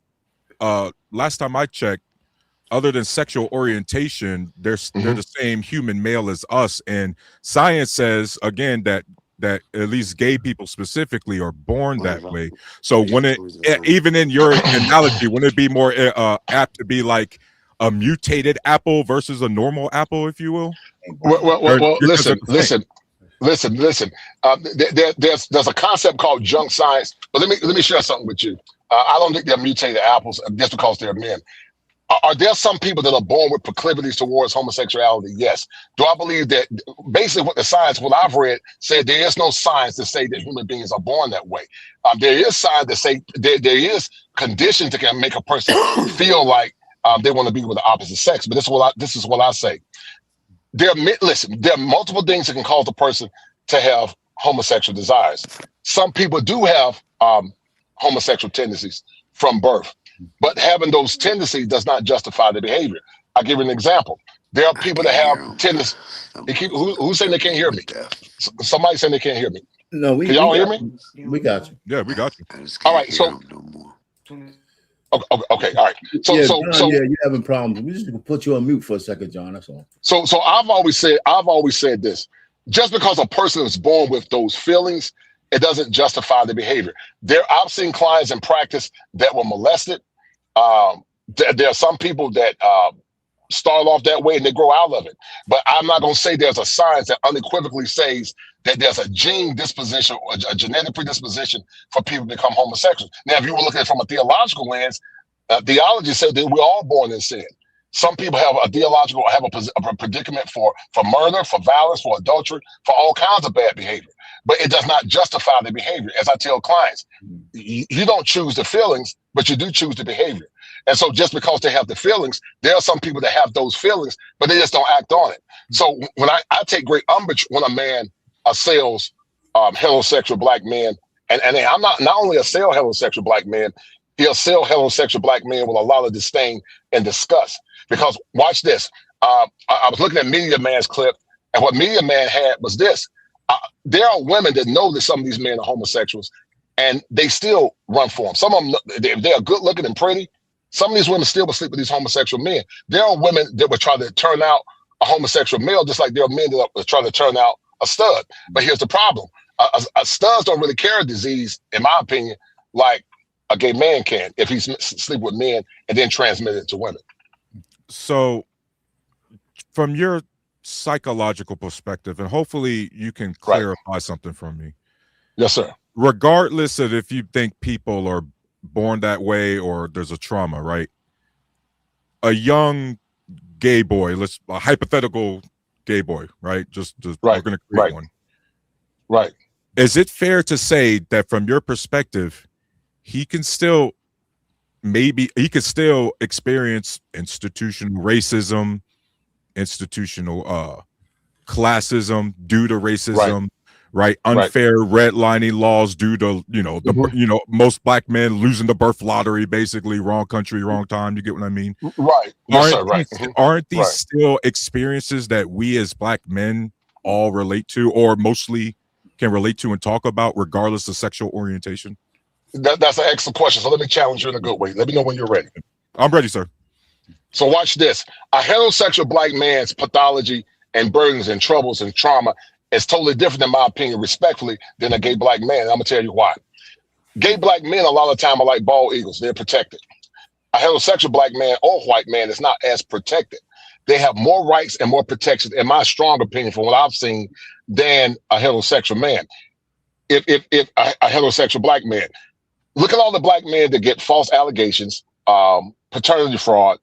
last time I checked, other than sexual orientation, they're the same human male as us. And science says, again, that at least gay people specifically are born that way. So when even in your analogy, wouldn't it be more apt to be like a mutated apple versus a normal apple, if you will? Well, listen. There's a concept called junk science. But let me share something with you. I don't think they're mutated apples just because they're men. Are there some people that are born with proclivities towards homosexuality? Yes. Do I believe that basically what I've read said there is no science to say that human beings are born that way. There is science to say there is conditions that can make a person feel like they want to be with the opposite sex. But this is what I say. There are multiple things that can cause a person to have homosexual desires. Some people do have homosexual tendencies from birth. But having those tendencies does not justify the behavior. I'll give you an example. There are people that have tendencies. Who's saying they can't hear me? Somebody saying they can't hear me. No, can y'all hear me? We got you. Yeah, we got you. All right. So. Okay. All right. So you're having problems. We just gonna put you on mute for a second, John. That's all. So I've always said this. Just because a person is born with those feelings, it doesn't justify the behavior. I've seen clients in practice that were molested. There are some people that start off that way and they grow out of it. But I'm not going to say there's a science that unequivocally says that there's a gene disposition or a genetic predisposition for people to become homosexual. Now, if you were looking at it from a theological lens, theology said that we're all born in sin. Some people have a predicament for murder, for violence, for adultery, for all kinds of bad behavior. But it does not justify the behavior. As I tell clients, you don't choose the feelings, but you do choose the behavior. And so just because they have the feelings, there are some people that have those feelings, but they just don't act on it. So when I take great umbrage when a man assails heterosexual black men, and I'm not only assail heterosexual black men, he'll assail heterosexual black men with a lot of disdain and disgust. Because watch this. I was looking at Media Man's clip, and what Media Man had was this. There are women that know that some of these men are homosexuals, and they still run for them. Some of them, they are good looking and pretty. Some of these women still will sleep with these homosexual men. There are women that would try to turn out a homosexual male, just like there are men that are trying to turn out a stud. But here's the problem. Studs don't really carry disease, in my opinion, like a gay man can if he's sleep with men and then transmit it to women. So from your psychological perspective, and hopefully you can clarify something from me. Yes, sir. Regardless of if you think people are born that way or there's a trauma, right? A young gay boy, a hypothetical gay boy, right? Just we're going to create one. Right. Is it fair to say that from your perspective, he could still experience institutional racism, institutional classism due to racism, right? Unfair redlining laws due to most black men losing the birth lottery, basically wrong country, wrong time. You get what I mean? Right. Aren't these still experiences that we as black men all relate to, or mostly can relate to and talk about, regardless of sexual orientation? That's an excellent question. So let me challenge you in a good way. Let me know when you're ready. I'm ready, sir. So watch this. A heterosexual black man's pathology and burdens and troubles and trauma is totally different, in my opinion, respectfully, than a gay black man. And I'm going to tell you why. Gay black men, a lot of the time, are like bald eagles. They're protected. A heterosexual black man or white man is not as protected. They have more rights and more protections, in my strong opinion, from what I've seen, than a heterosexual man. If a heterosexual black man, look at all the black men that get false allegations, paternity fraud,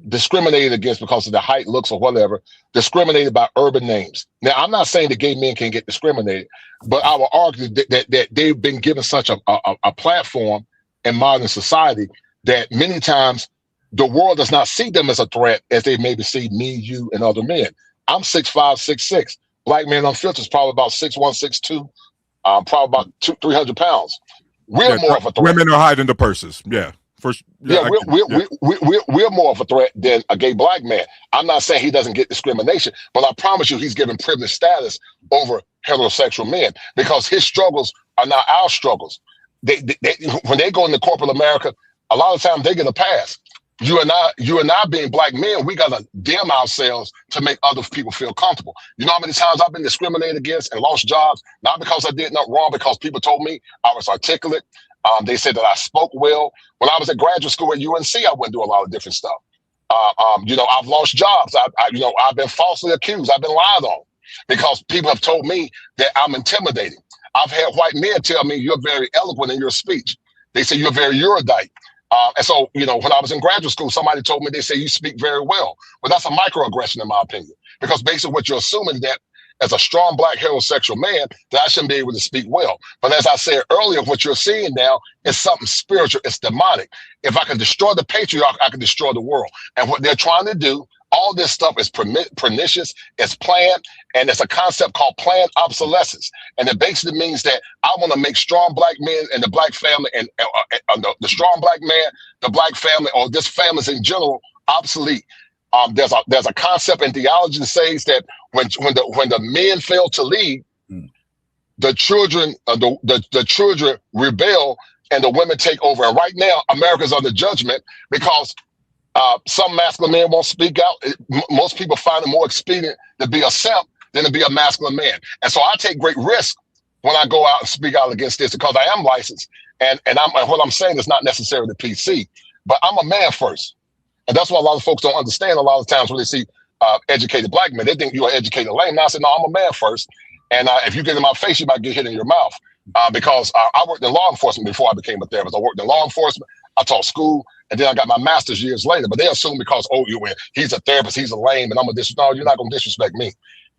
discriminated against because of their height, looks, or whatever, discriminated by urban names. Now, I'm not saying that gay men can get discriminated, but I will argue that they've been given such a platform in modern society that many times the world does not see them as a threat as they maybe see me, you, and other men. I'm 6'5", 6'6". Black man Unfiltered is probably about 6'1", 6'2", probably about 300 pounds. We're more of a threat. Women are hiding the purses. Yeah. We're more of a threat than a gay black man. I'm not saying he doesn't get discrimination, but I promise you he's given privileged status over heterosexual men because his struggles are not our struggles. They when they go into corporate America, a lot of times they get a pass. You and I being black men, we gotta dim ourselves to make other people feel comfortable. You know how many times I've been discriminated against and lost jobs, not because I did nothing wrong, because people told me I was articulate. They said that I spoke well. When I was at graduate school at UNC, I went through a lot of different stuff. I've lost jobs. I've been falsely accused. I've been lied on because people have told me that I'm intimidating. I've had white men tell me you're very eloquent in your speech. They say you're very erudite. And so, when I was in graduate school, somebody told me, they say you speak very well. Well, that's a microaggression in my opinion, because basically what you're assuming that as a strong black heterosexual man, that I shouldn't be able to speak well. But as I said earlier, what you're seeing now is something spiritual. It's demonic. If I can destroy the patriarch, I can destroy the world. And what they're trying to do, all this stuff is pernicious, it's planned, and it's a concept called planned obsolescence. And it basically means that I want to make strong black men and the black family and the strong black man, the black family, or just families in general, obsolete. There's a concept in theology that says that when the men fail to lead, the children the children rebel and the women take over. And right now, America's under judgment because some masculine men won't speak out. Most people find it more expedient to be a simp than to be a masculine man. And so I take great risk when I go out and speak out against this because I am licensed. And what I'm saying is not necessarily PC, but I'm a man first. And that's what a lot of folks don't understand a lot of times when they see educated black men. They think you're an educated lame. Now I said, no, I'm a man first. And if you get in my face, you might get hit in your mouth because I worked in law enforcement before I became a therapist. I worked in law enforcement. I taught school. And then I got my master's years later. But they assume because, he's a therapist, he's a lame, and I'm a disrespect. No, you're not going to disrespect me.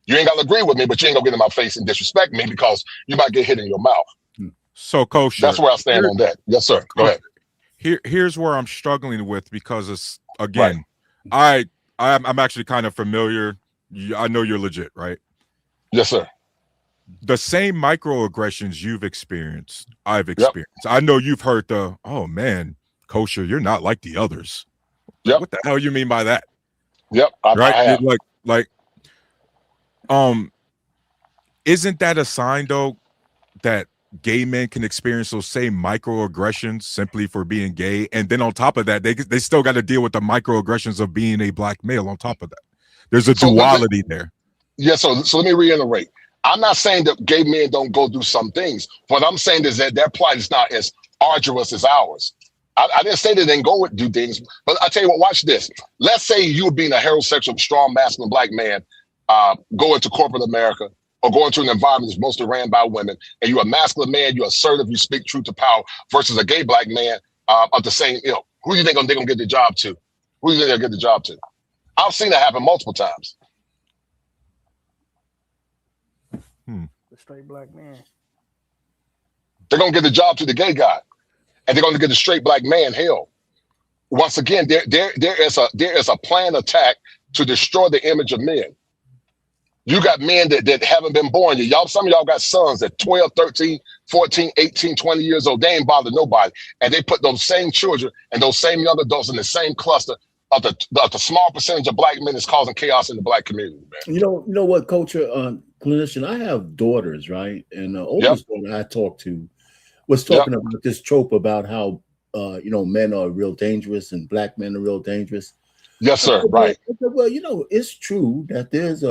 You ain't got to agree with me, but you ain't going to get in my face and disrespect me because you might get hit in your mouth. So, Kosher, that's where I stand on that. Yes, sir. Go ahead. Here's where I'm struggling with because it's, again, I'm actually kind of familiar. I know you're legit, right? Yes, sir. The same microaggressions you've experienced, I've experienced. Yep. I know you've heard oh man, Kosher, you're not like the others. Yep. What the hell you mean by that? Yep. Right? isn't that a sign though that gay men can experience those same microaggressions simply for being gay, and then on top of that, they still got to deal with the microaggressions of being a black male. On top of that, there's a duality there. Yeah. So let me reiterate. I'm not saying that gay men don't go do some things. What I'm saying is that their plight is not as arduous as ours. I didn't say they didn't go do things, but I tell you what, watch this. Let's say you being a heterosexual, strong, masculine black man, go into corporate America or go into an environment that's mostly ran by women, and you're a masculine man, you're assertive, you speak truth to power, versus a gay black man of the same ilk. Who do you think they're going to get the job to? Who do you think they'll get the job to? I've seen that happen multiple times. The straight black man. They're going to get the job to the gay guy, and they're going to get the straight black man held. Once again, there is a planned attack to destroy the image of men. You got men that haven't been born yet. Some of y'all got sons that 12, 13, 14, 18, 20 years old. They ain't bothered nobody. And they put those same children and those same young adults in the same cluster of the small percentage of black men that's causing chaos in the black community, man. You know what, culture clinician, I have daughters, right? And the oldest daughter I talked to was talking about this trope about how men are real dangerous and black men are real dangerous. Yes, sir. Right. Well, it's true that there's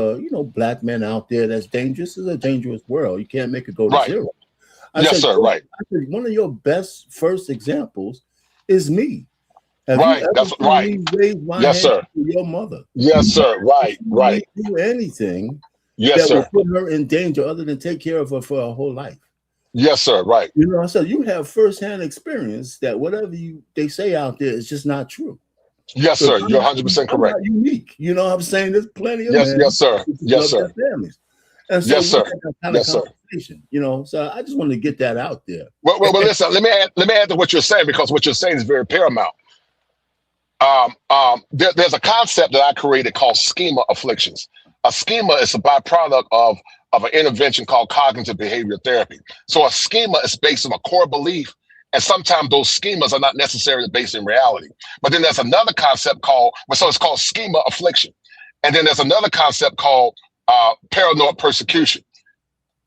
black men out there that's dangerous. It's a dangerous world. You can't make it go to zero. Yes, sir. Right. I said, one of your best first examples is me. Right. That's right. Yes, sir. To your mother. Yes, sir. Right. Right. Do anything that will put her in danger other than take care of her for her whole life. Yes, sir. Right. So you have firsthand experience that whatever they say out there is just not true. Yes, sir. You're 100% correct. Not unique. You know what I'm saying? There's plenty of men. Yes, sir. Yes, sir. Families. And so yes, sir. Yes, sir. So I just want to get that out there. Well, listen. Let me add to what you're saying, because what you're saying is very paramount. There's a concept that I created called schema afflictions. A schema is a byproduct of an intervention called cognitive behavioral therapy. So a schema is based on a core belief, and sometimes those schemas are not necessarily based in reality. But then there's another concept it's called schema affliction. And then there's another concept called paranoid persecution.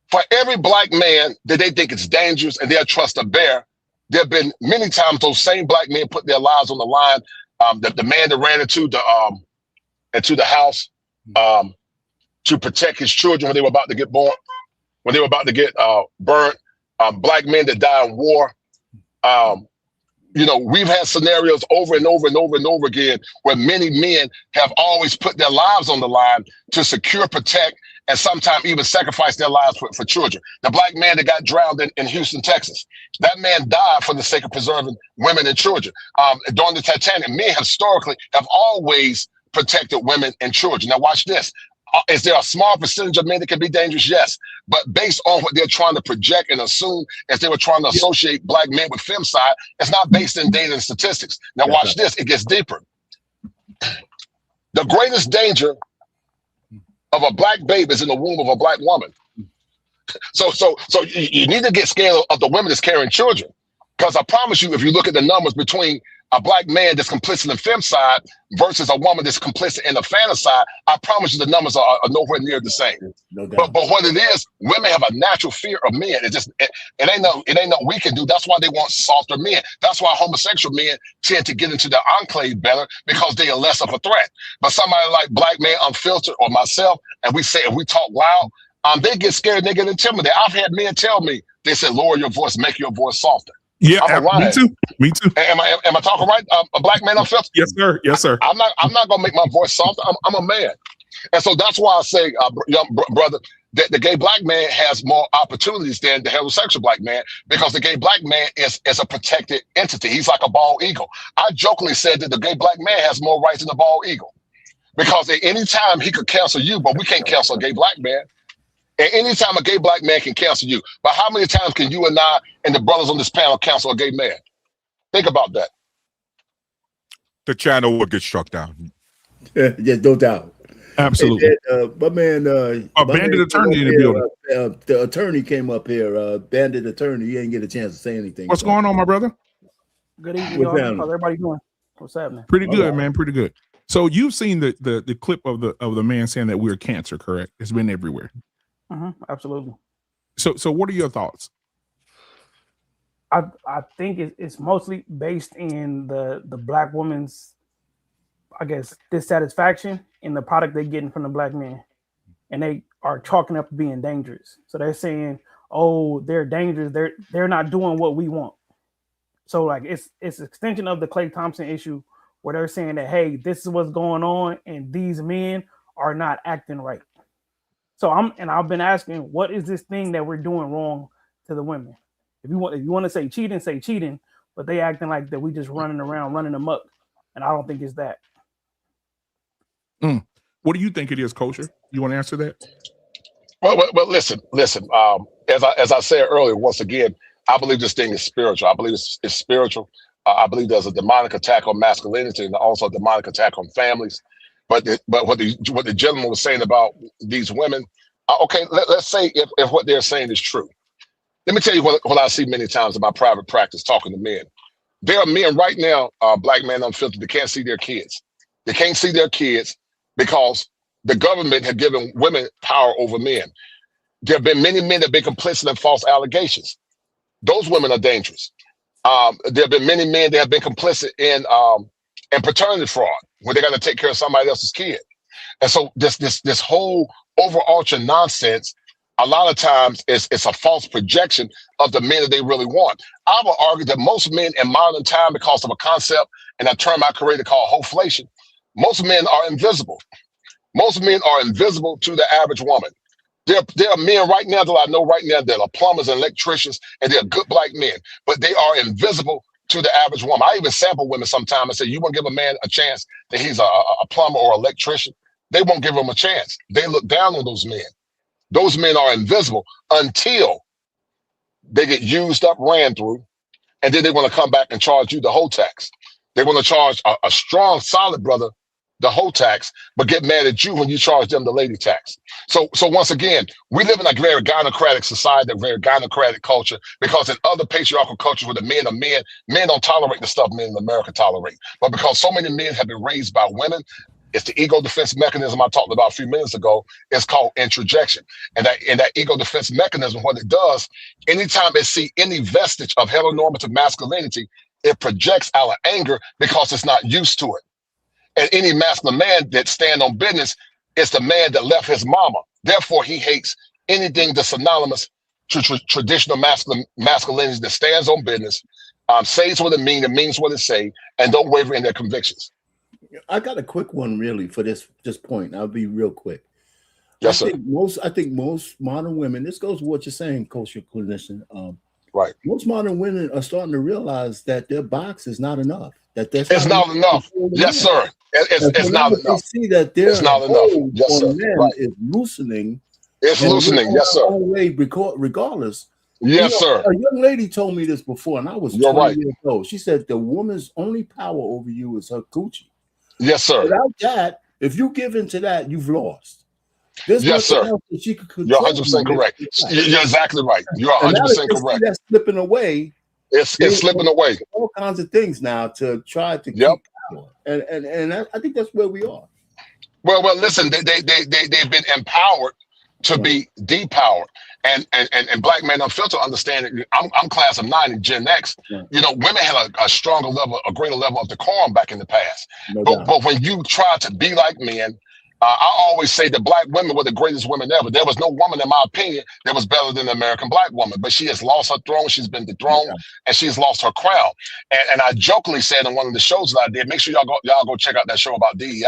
For every black man that they think is dangerous and they'll trust a bear, there have been many times those same black men put their lives on the line. The man that ran into the house to protect his children when they were about to get born, when they were about to get burnt, black men that die in war. We've had scenarios over and over and over and over again where many men have always put their lives on the line to secure, protect, and sometimes even sacrifice their lives for children. The black man that got drowned in Houston, Texas, that man died for the sake of preserving women and children. During the Titanic, men historically have always protected women and children. Now watch this. Is there a small percentage of men that can be dangerous? Yes. But based on what they're trying to project and assume, as they were trying to associate black men with femicide, it's not based in data and statistics. Now watch this. It gets deeper. The greatest danger of a black baby is in the womb of a black woman. So you need to get scared of the women that's carrying children. Because I promise you, if you look at the numbers between a black man that's complicit in femicide versus a woman that's complicit in the fanticide, I promise you the numbers are nowhere near the same. No doubt. But what it is, women have a natural fear of men. It ain't no we can do. That's why they want softer men. That's why homosexual men tend to get into the enclave better, because they are less of a threat. But somebody like Black Man Unfiltered or myself, and we talk loud, they get scared and they get intimidated. I've had men tell me, they said, lower your voice, make your voice softer. Yeah, me too. Am I talking right? A Black Man Unfiltered? Yes, sir. Yes, sir. I'm not gonna make my voice soft. I'm a man, and so that's why I say, young brother, that the gay black man has more opportunities than the heterosexual black man, because the gay black man is a protected entity. He's like a bald eagle. I jokingly said that the gay black man has more rights than the bald eagle, because at any time he could cancel you, but we can't cancel a gay black man. At any time, a gay black man can cancel you. But how many times can you and I and the brothers on this panel cancel a gay man? Think about that. The channel will get struck down. Yeah, no doubt. Absolutely. My man, Bandit Attorney in the building. The attorney came up here. Bandit Attorney, he ain't get a chance to say anything. What's going on, my brother? Good evening, y'all. How's everybody doing? What's happening? Pretty good, man. Pretty good. So you've seen the clip of the man saying that we're cancer, correct? It's been everywhere. Absolutely. So what are your thoughts? I think it's mostly based in the black woman's, I guess, dissatisfaction in the product they're getting from the black men, and they are chalking up being dangerous. So they're saying, "Oh, they're dangerous. They're not doing what we want." So like it's an extension of the Klay Thompson issue, where they're saying that, hey, this is what's going on, and these men are not acting right. So I've been asking, what is this thing that we're doing wrong to the women? If you want to say cheating, but they acting like that we just running around, running amok, and I don't think it's that. What do you think it is, Kosher? You want to answer that? Well, listen. As I said earlier, once again, I believe this thing is spiritual. I believe it's spiritual. I believe there's a demonic attack on masculinity and also a demonic attack on families. But what the gentleman was saying about these women, okay, let's say if what they're saying is true. Let me tell you what I see many times in my private practice talking to men. There are men right now, black men unfiltered, they can't see their kids. They can't see their kids because the government had given women power over men. There have been many men that have been complicit in false allegations. Those women are dangerous. There have been many men that have been complicit in paternity fraud, where they got to take care of somebody else's kid. And so this whole overarching nonsense, a lot of times it's a false projection of the men that they really want. I would argue that most men in modern time, because of a concept and a term I created called hoflation, most men are invisible. Most men are invisible to the average woman. There are men right now that I know right now that are plumbers and electricians, and they're good black men, but they are invisible to the average woman. I even sample women sometimes and say, you want to give a man a chance that he's a plumber or electrician? They won't give him a chance. They look down on those men. Those men are invisible until they get used up, ran through, and then they want to come back and charge you the whole tax. They want to charge a strong, solid brother the whole tax, but get mad at you when you charge them the lady tax. So once again, we live in a very gynocratic society, a very gynocratic culture, because in other patriarchal cultures where the men are men don't tolerate the stuff men in America tolerate. But because so many men have been raised by women, it's the ego defense mechanism I talked about a few minutes ago. It's called introjection. And that ego defense mechanism, what it does, anytime it see any vestige of heteronormative masculinity, it projects out of anger because it's not used to it. And any masculine man that stand on business is the man that left his mama. Therefore, he hates anything that's synonymous to traditional masculinity that stands on business, says what it means what it say, and don't waver in their convictions. I got a quick one really for this point. I'll be real quick. Yes, sir. I think most modern women, this goes with what you're saying, Coach, your clinician. Right. Most modern women are starting to realize that their box is not enough. It's not enough. Yes, sir. It's not enough. They see that their hold yes, on men is loosening. It's loosening. Yes, sir. Way regardless. Yes, sir. A young lady told me this before, and I was 20 years old. She said the woman's only power over you is her coochie. Yes, sir. Without that, if you give into that, you've lost. Yes, sir. She could You're 100% correct. You're exactly right. You're 100% correct. That's slipping away. It's slipping away. All kinds of things now to try to keep power, and I think that's where we are. Well, listen. They've been empowered to be depowered, and black men unfiltered understand. I'm class of '90, Gen X. You know, women had a stronger level, a greater level of decorum back in the past. But when you try to be like men, I always say that black women were the greatest women ever. There was no woman, in my opinion, that was better than the American black woman. But she has lost her throne. She's been dethroned, and she's lost her crown. And I jokingly said in one of the shows that I did, make sure y'all go check out that show about DEI.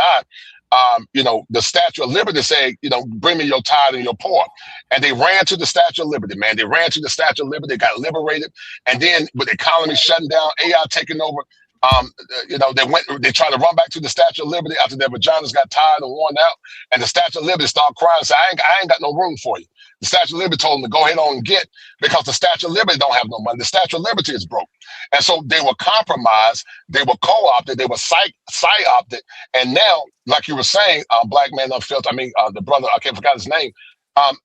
You know, the Statue of Liberty said, you know, bring me your tithe and your poor. And they ran to the Statue of Liberty, man. They ran to the Statue of Liberty. They got liberated. And then with the economy shutting down, AI taking over, you know, they tried to run back to the Statue of Liberty after their vaginas got tired and worn out. And the Statue of Liberty started crying and said, I ain't got no room for you. The Statue of Liberty told them to go ahead on and get, because the Statue of Liberty don't have no money. The Statue of Liberty is broke. And so they were compromised, they were co-opted, they were psy-opted. And now, like you were saying, black man unfiltered, the brother, I can't forget his name,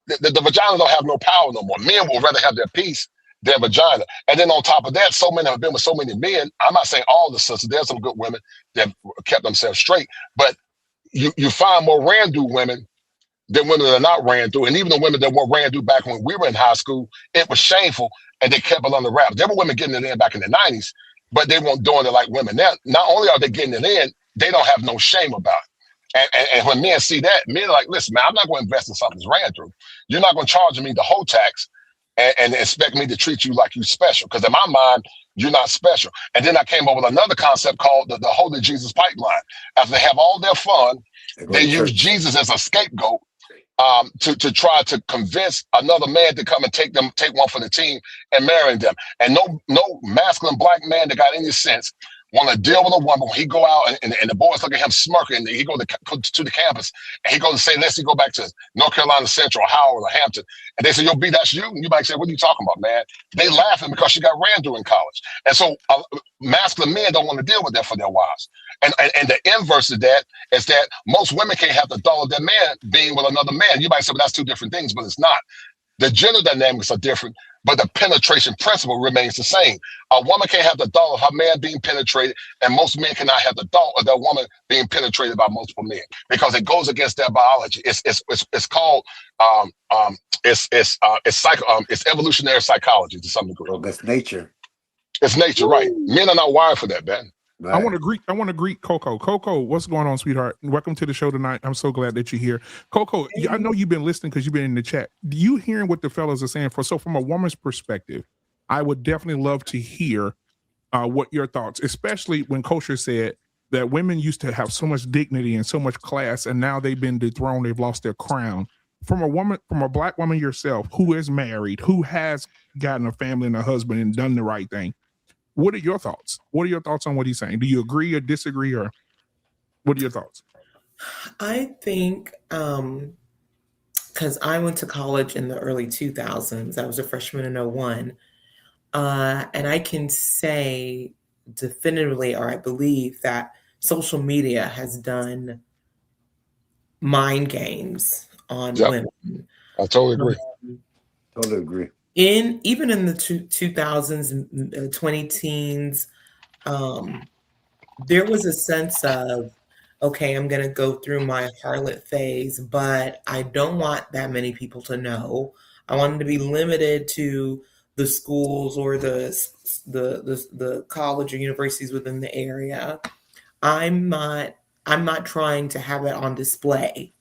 the vagina don't have no power no more. Men will rather have their peace, their vagina. And then on top of that, so many have been with so many men. I'm not saying all the sisters, there's some good women that kept themselves straight, but you find more Randu women than women that are not ran through. And even the women that were ran through back when we were in high school, it was shameful, and they kept it under wraps. There were women getting it in back in the 90s, but they weren't doing it like women. Now, not only are they getting it in, they don't have no shame about it. And when men see that, men are like, listen, man, I'm not going to invest in something that's ran through. You're not going to charge me the whole tax and expect me to treat you like you special. Because in my mind, you're not special. And then I came up with another concept called the Holy Jesus Pipeline. After they have all their fun, they use Jesus as a scapegoat to try to convince another man to come and take one for the team and marry them. And no masculine black man that got any sense want to deal with a woman when he go out and the boys look at him smirking, and he go to the campus and he goes to say, let's go back to North Carolina Central or Howard or Hampton. And they say, yo, B, that's you? And you might say, what are you talking about, man? They laughing because she got ran through in college. And so masculine men don't want to deal with that for their wives. And the inverse of that is that most women can't have the thought of their man being with another man. You might say, well, that's two different things, but it's not. The gender dynamics are different, but the penetration principle remains the same. A woman can't have the thought of her man being penetrated, and most men cannot have the thought of their woman being penetrated by multiple men because it goes against their biology. It's called it's evolutionary psychology to some degree. Well, that's nature. It's nature, right? Men are not wired for that, man. Right. I want to greet Coco. Coco, what's going on, sweetheart? Welcome to the show tonight. I'm so glad that you're here. Coco, I know you've been listening because you've been in the chat. Do you hearing what the fellas are saying? So from a woman's perspective, I would definitely love to hear what your thoughts, especially when Kosher said that women used to have so much dignity and so much class, and now they've been dethroned. They've lost their crown. From a black woman yourself who is married, who has gotten a family and a husband and done the right thing. What are your thoughts? What are your thoughts on what he's saying? Do you agree or disagree, or what are your thoughts? I think because I went to college in the early 2000s. I was a freshman in 01. And I can say definitively, or I believe, that social media has done mind games on women. I totally agree. Totally agree. Even in the 2000s, 20 teens, there was a sense of, okay, I'm going to go through my harlot phase, but I don't want that many people to know. I want them to be limited to the schools or the college or universities within the area. I'm not trying to have it on display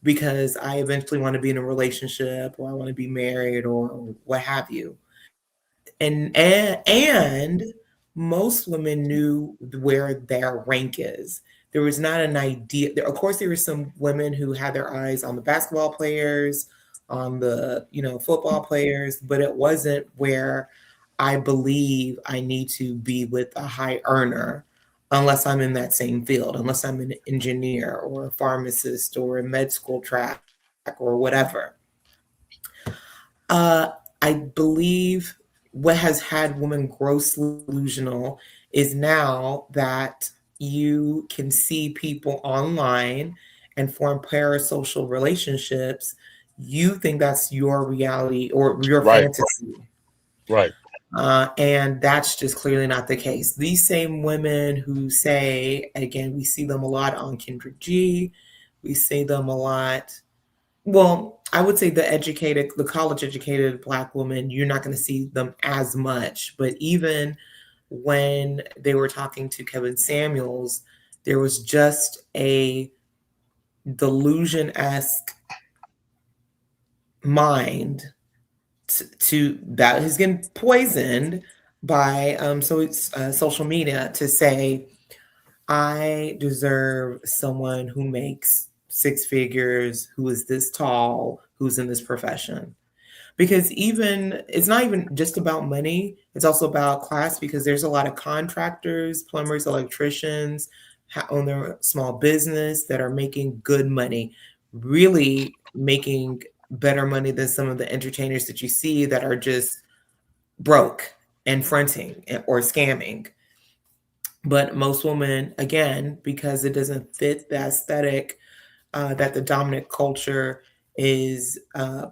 because I eventually want to be in a relationship, or I want to be married, or what have you. And most women knew where their rank is. There was not an idea. Of course, there were some women who had their eyes on the basketball players, on the football players, but it wasn't where I believe I need to be with a high earner unless I'm in that same field, unless I'm an engineer or a pharmacist or a med school track or whatever. I believe what has had women grossly delusional is now that you can see people online and form parasocial relationships. You think that's your reality or your fantasy. Right. And that's just clearly not the case. These same women who say, again, we see them a lot on Kendrick G. We see them a lot. Well, I would say the college educated Black woman, you're not going to see them as much. But even when they were talking to Kevin Samuels, there was just a delusion-esque mind to that is getting poisoned by social media to say, I deserve someone who makes six figures, who is this tall, who's in this profession. Because it's not even just about money, it's also about class, because there's a lot of contractors, plumbers, electricians, own their small business that are making good money, really making better money than some of the entertainers that you see that are just broke and fronting or scamming. But most women, again, because it doesn't fit the aesthetic that the dominant culture is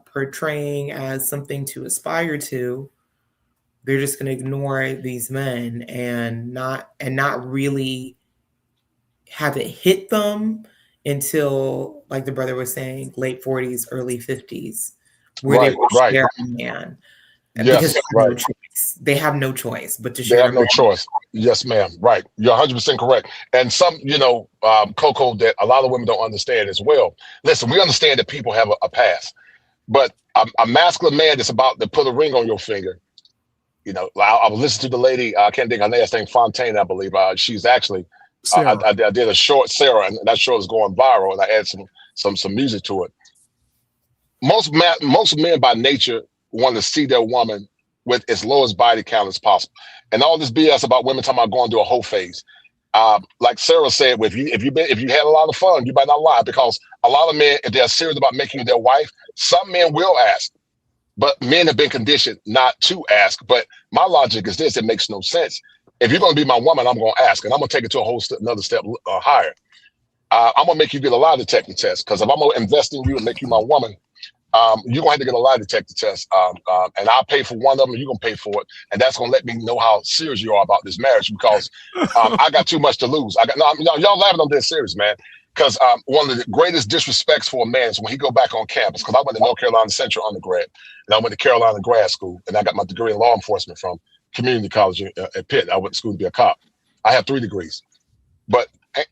portraying as something to aspire to, they're just going to ignore these men and not really have it hit them until, like the brother was saying, late 40s, early 50s, where they will share a man. Because they have no choice but to share. They have no choice. Yes, ma'am. Right. You're 100% correct. And some, Coco, that a lot of women don't understand as well. Listen, we understand that people have a past, but a masculine man that's about to put a ring on your finger. I was listening to the lady. I can't think her name. I think Fontaine, I believe. She's actually. I did a short Sarah, and that show is going viral, and I added some music to it. Most men by nature want to see their woman with as low as body count as possible, and all this BS about women talking about going through a whole phase. Like Sarah said, if you had a lot of fun, you might not lie, because a lot of men, if they're serious about making you their wife, some men will ask, but men have been conditioned not to ask. But my logic is this: it makes no sense. If you're going to be my woman, I'm going to ask, and I'm going to take it to another step higher. I'm going to make you get a lie detector test, because if I'm going to invest in you and make you my woman, you're going to have to get a lie detector test. And I'll pay for one of them, and you're going to pay for it. And that's going to let me know how serious you are about this marriage, because I got too much to lose. Y'all laughing, I'm dead serious, man. Because one of the greatest disrespects for a man is when he go back on campus, because I went to North Carolina Central undergrad, and I went to Carolina grad school, and I got my degree in law enforcement from community college at Pitt. I went to school to be a cop. I have 3 degrees. But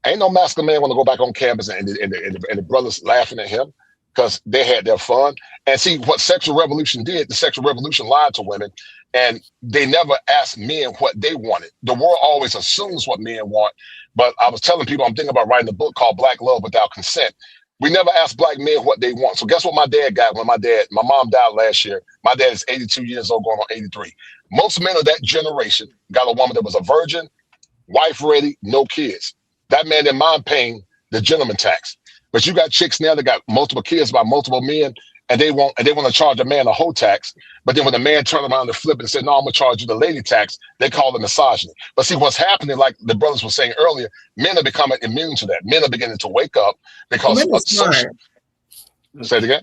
ain't no masculine man want to go back on campus and the brothers laughing at him, because they had their fun. And see what sexual revolution did, the sexual revolution lied to women, and they never asked men what they wanted. The world always assumes what men want. But I was telling people, I'm thinking about writing a book called Black Love Without Consent. We never asked black men what they want. So guess what my dad got when my mom died last year. My dad is 82 years old, going on 83. Most men of that generation got a woman that was a virgin, wife ready, no kids. That man didn't mind paying the gentleman tax. But you got chicks now that got multiple kids by multiple men, and they want to charge a man a whole tax. But then when the man turned around and flipped and said, "No, I'm gonna charge you the lady tax," they call it misogyny. But see, what's happening, like the brothers were saying earlier, men are becoming immune to that. Men are beginning to wake up because of social. Say it again.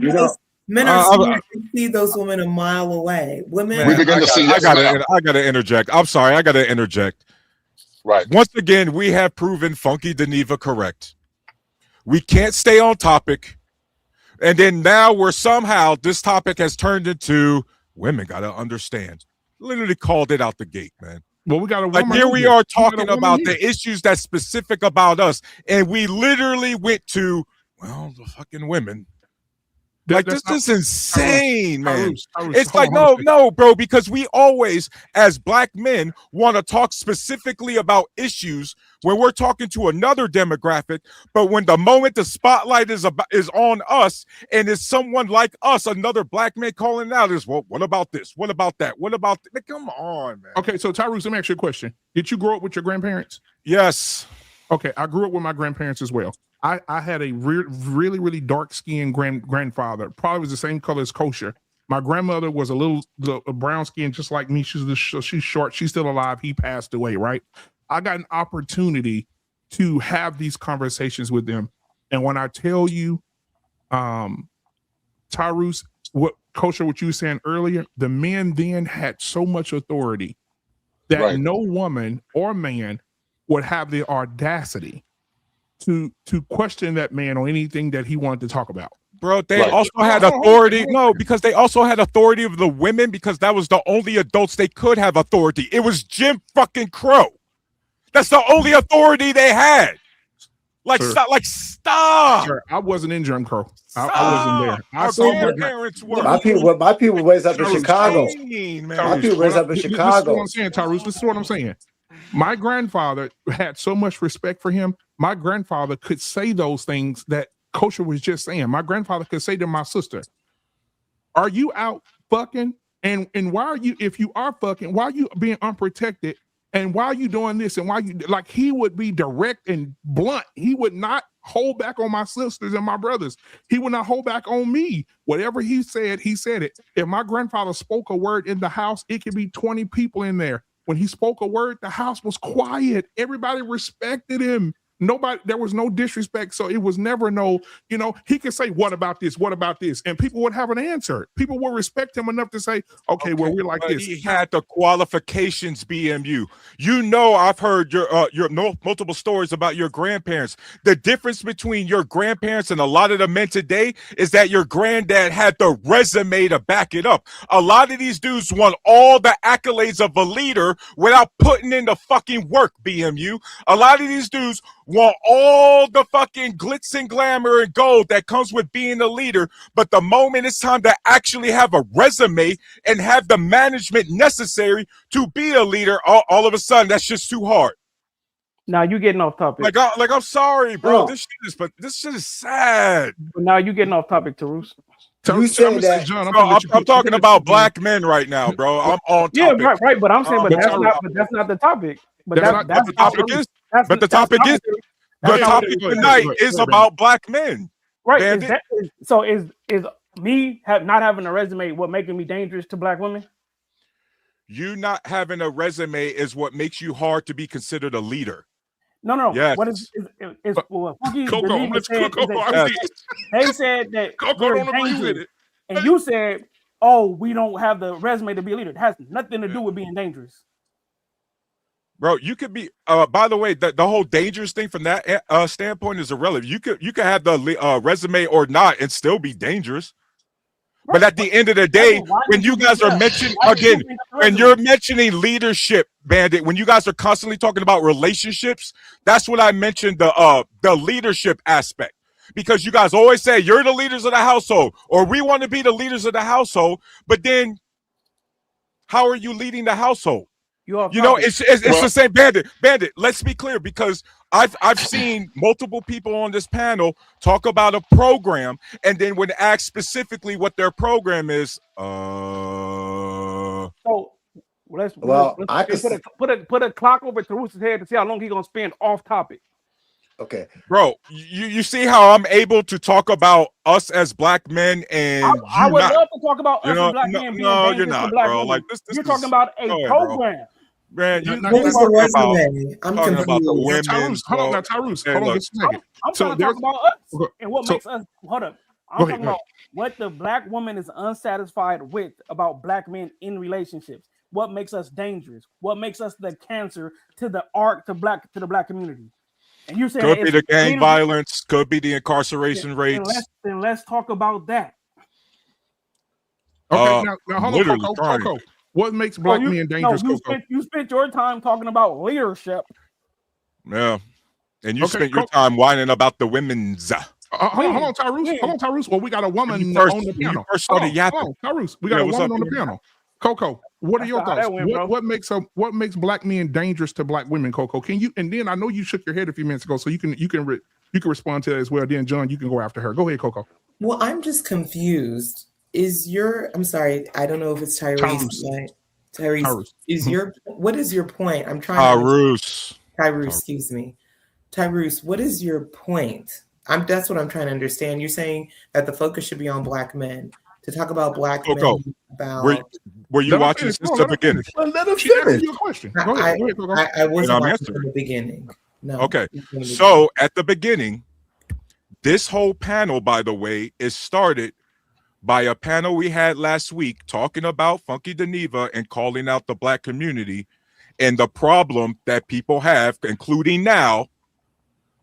Men are smart to see those women a mile away. Women. We begin to see. I gotta interject. I'm sorry. I gotta interject. Right. Once again, we have proven Funky Geneva correct. We can't stay on topic. And then now this topic has turned into women got to understand. Literally called it out the gate, man. Well, we got to like here we are talking about the issues that's specific about us. And we literally went to, well, the fucking women. Like this is insane, man. It's like, no, bro, because we always, as black men, want to talk specifically about issues when we're talking to another demographic. But when the moment the spotlight is on us, and it's someone like us, another black man calling out is, well, what about this? What about that? What about that? Come on, man. Okay, so Tyrus, let me ask you a question. Did you grow up with your grandparents? Yes. Okay, I grew up with my grandparents as well. I had a really, really dark-skinned grandfather. Probably was the same color as Kosher. My grandmother was a little brown skin, just like me. She's short. She's still alive. He passed away, right? I got an opportunity to have these conversations with them. And when I tell you, Tyrus, what you were saying earlier, the men then had so much authority that no woman or man would have the audacity to question that man on anything that he wanted to talk about. Bro, they also had authority. No, because they also had authority of the women, because that was the only adults they could have authority. It was Jim fucking Crow. That's the only authority they had. Like, stop. Sir, I wasn't in Jim Crow. I wasn't there. I saw my parents were. My people raised up in Chicago. My people raised up in Chicago. This is what I'm saying, Tyrus. This is what I'm saying. My grandfather had so much respect for him. My grandfather could say those things that Kosher was just saying. My grandfather could say to my sister, "Are you out fucking? And why are you? If you are fucking, why are you being unprotected? And why are you doing this? And why you like?" He would be direct and blunt. He would not hold back on my sisters and my brothers. He would not hold back on me. Whatever he said it. If my grandfather spoke a word in the house, it could be 20 people in there. When he spoke a word, the house was quiet. Everybody respected him. there was no disrespect. So it was never no, he could say, what about this? What about this? And people would have an answer. People would respect him enough to say, okay, well, we're like this. He had the qualifications, BMU. I've heard your multiple stories about your grandparents. The difference between your grandparents and a lot of the men today is that your granddad had the resume to back it up. A lot of these dudes want all the accolades of a leader without putting in the fucking work, BMU. A lot of these dudes want all the fucking glitz and glamour and gold that comes with being a leader, but the moment it's time to actually have a resume and have the management necessary to be a leader, all of a sudden that's just too hard. Now you getting off topic. Like I'm sorry, bro. This shit is sad. But now you getting off topic, Tarus. I'm talking about black men right now, bro. I'm on topic. Yeah, right. But I'm saying, that's not the topic. But that's the topic is. But the topic tonight is about black men. Right. Is me not having a resume what making me dangerous to black women? You not having a resume is what makes you hard to be considered a leader. No. Yes. What is Coco? They said that we're dangerous, and you said, "Oh, we don't have the resume to be a leader." It has nothing to do with being dangerous. Bro, you could be. By the way, the whole dangerous thing from that standpoint is irrelevant. You could have the resume or not and still be dangerous. Right. But at the end of the day, when you guys are mentioning again, when you're mentioning leadership, Bandit, when you guys are constantly talking about relationships, that's what I mentioned the leadership aspect. Because you guys always say you're the leaders of the household, or we want to be the leaders of the household, but then how are you leading the household? It's the same. Bandit, let's be clear, because I've seen multiple people on this panel talk about a program, and then when asked specifically what their program is, so let's put a clock over Tarus's head to see how long he's gonna spend off topic. Okay, bro, you see how I'm able to talk about us as black men, and I would love to talk about us as black men. No, you're not, bro. Like this you're talking about a program. Bro. Man, I'm confused. About the women. Hold on, Tyrus. Hold on just a second. I'm trying to talk about us and what makes us. Hold up. I'm talking about what the black woman is unsatisfied with about black men in relationships. What makes us dangerous? What makes us the cancer to the the black community? And you said could be the gang violence, could be the incarceration rates. Then let's talk about that. Okay, now hold on, Coco. What makes black men dangerous? You spent your time talking about leadership. Yeah, and you spent your time whining about the women's. Hold on, Tyrus. Hold on, Tyrus. Well, we got a woman on the piano. Hold on, Tyrus. We got a woman on the piano. Coco, what are your thoughts? What makes black men dangerous to black women, Coco? Can you? And then I know you shook your head a few minutes ago, so you can respond to that as well. Then John, you can go after her. Go ahead, Coco. Well, I'm just confused. I'm sorry, I don't know if it's Tyrese. Tyrese, what is your point? I'm trying Tyrese, excuse me. Tyrese, what is your point? That's what I'm trying to understand. You're saying that the focus should be on black men. To talk about black men were you watching since the beginning? Let him finish your question. Go ahead, I wasn't watching from the beginning. No. Okay. So at the beginning, this whole panel, by the way, is started by a panel we had last week talking about Funky Deneva and calling out the black community and the problem that people have, including now,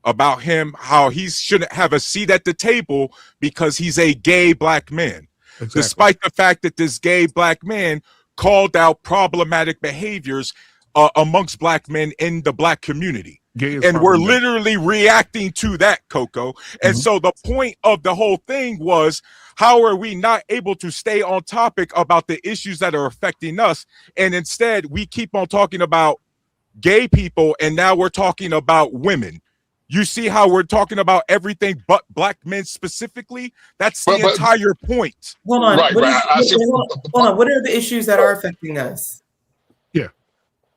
about him, how he shouldn't have a seat at the table because he's a gay black man. Exactly. Despite the fact that this gay black man called out problematic behaviors amongst black men in the black community. And we're literally reacting to that, Coco. And so the point of the whole thing was, how are we not able to stay on topic about the issues that are affecting us? And instead, we keep on talking about gay people, and now we're talking about women. You see how we're talking about everything but black men specifically? That's the entire point. Hold on. Hold on. What are the issues that are affecting us? Yeah.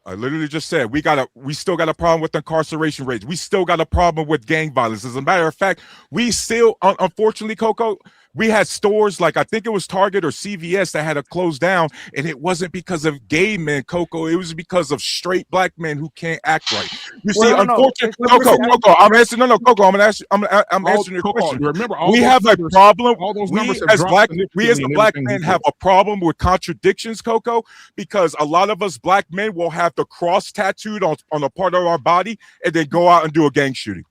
I literally just said we still got a problem with incarceration rates. We still got a problem with gang violence. As a matter of fact, we still, unfortunately, Coco, We had stores like, I think it was Target or CVS that had to close down, and it wasn't because of gay men, Coco. It was because of straight black men who can't act right. You see, unfortunately, Coco, I'm answering. No, Coco, I'm answering your question. Remember, we have a problem. We as black men have a problem with contradictions, Coco, because a lot of us black men will have the cross tattooed on a part of our body and then go out and do a gang shooting.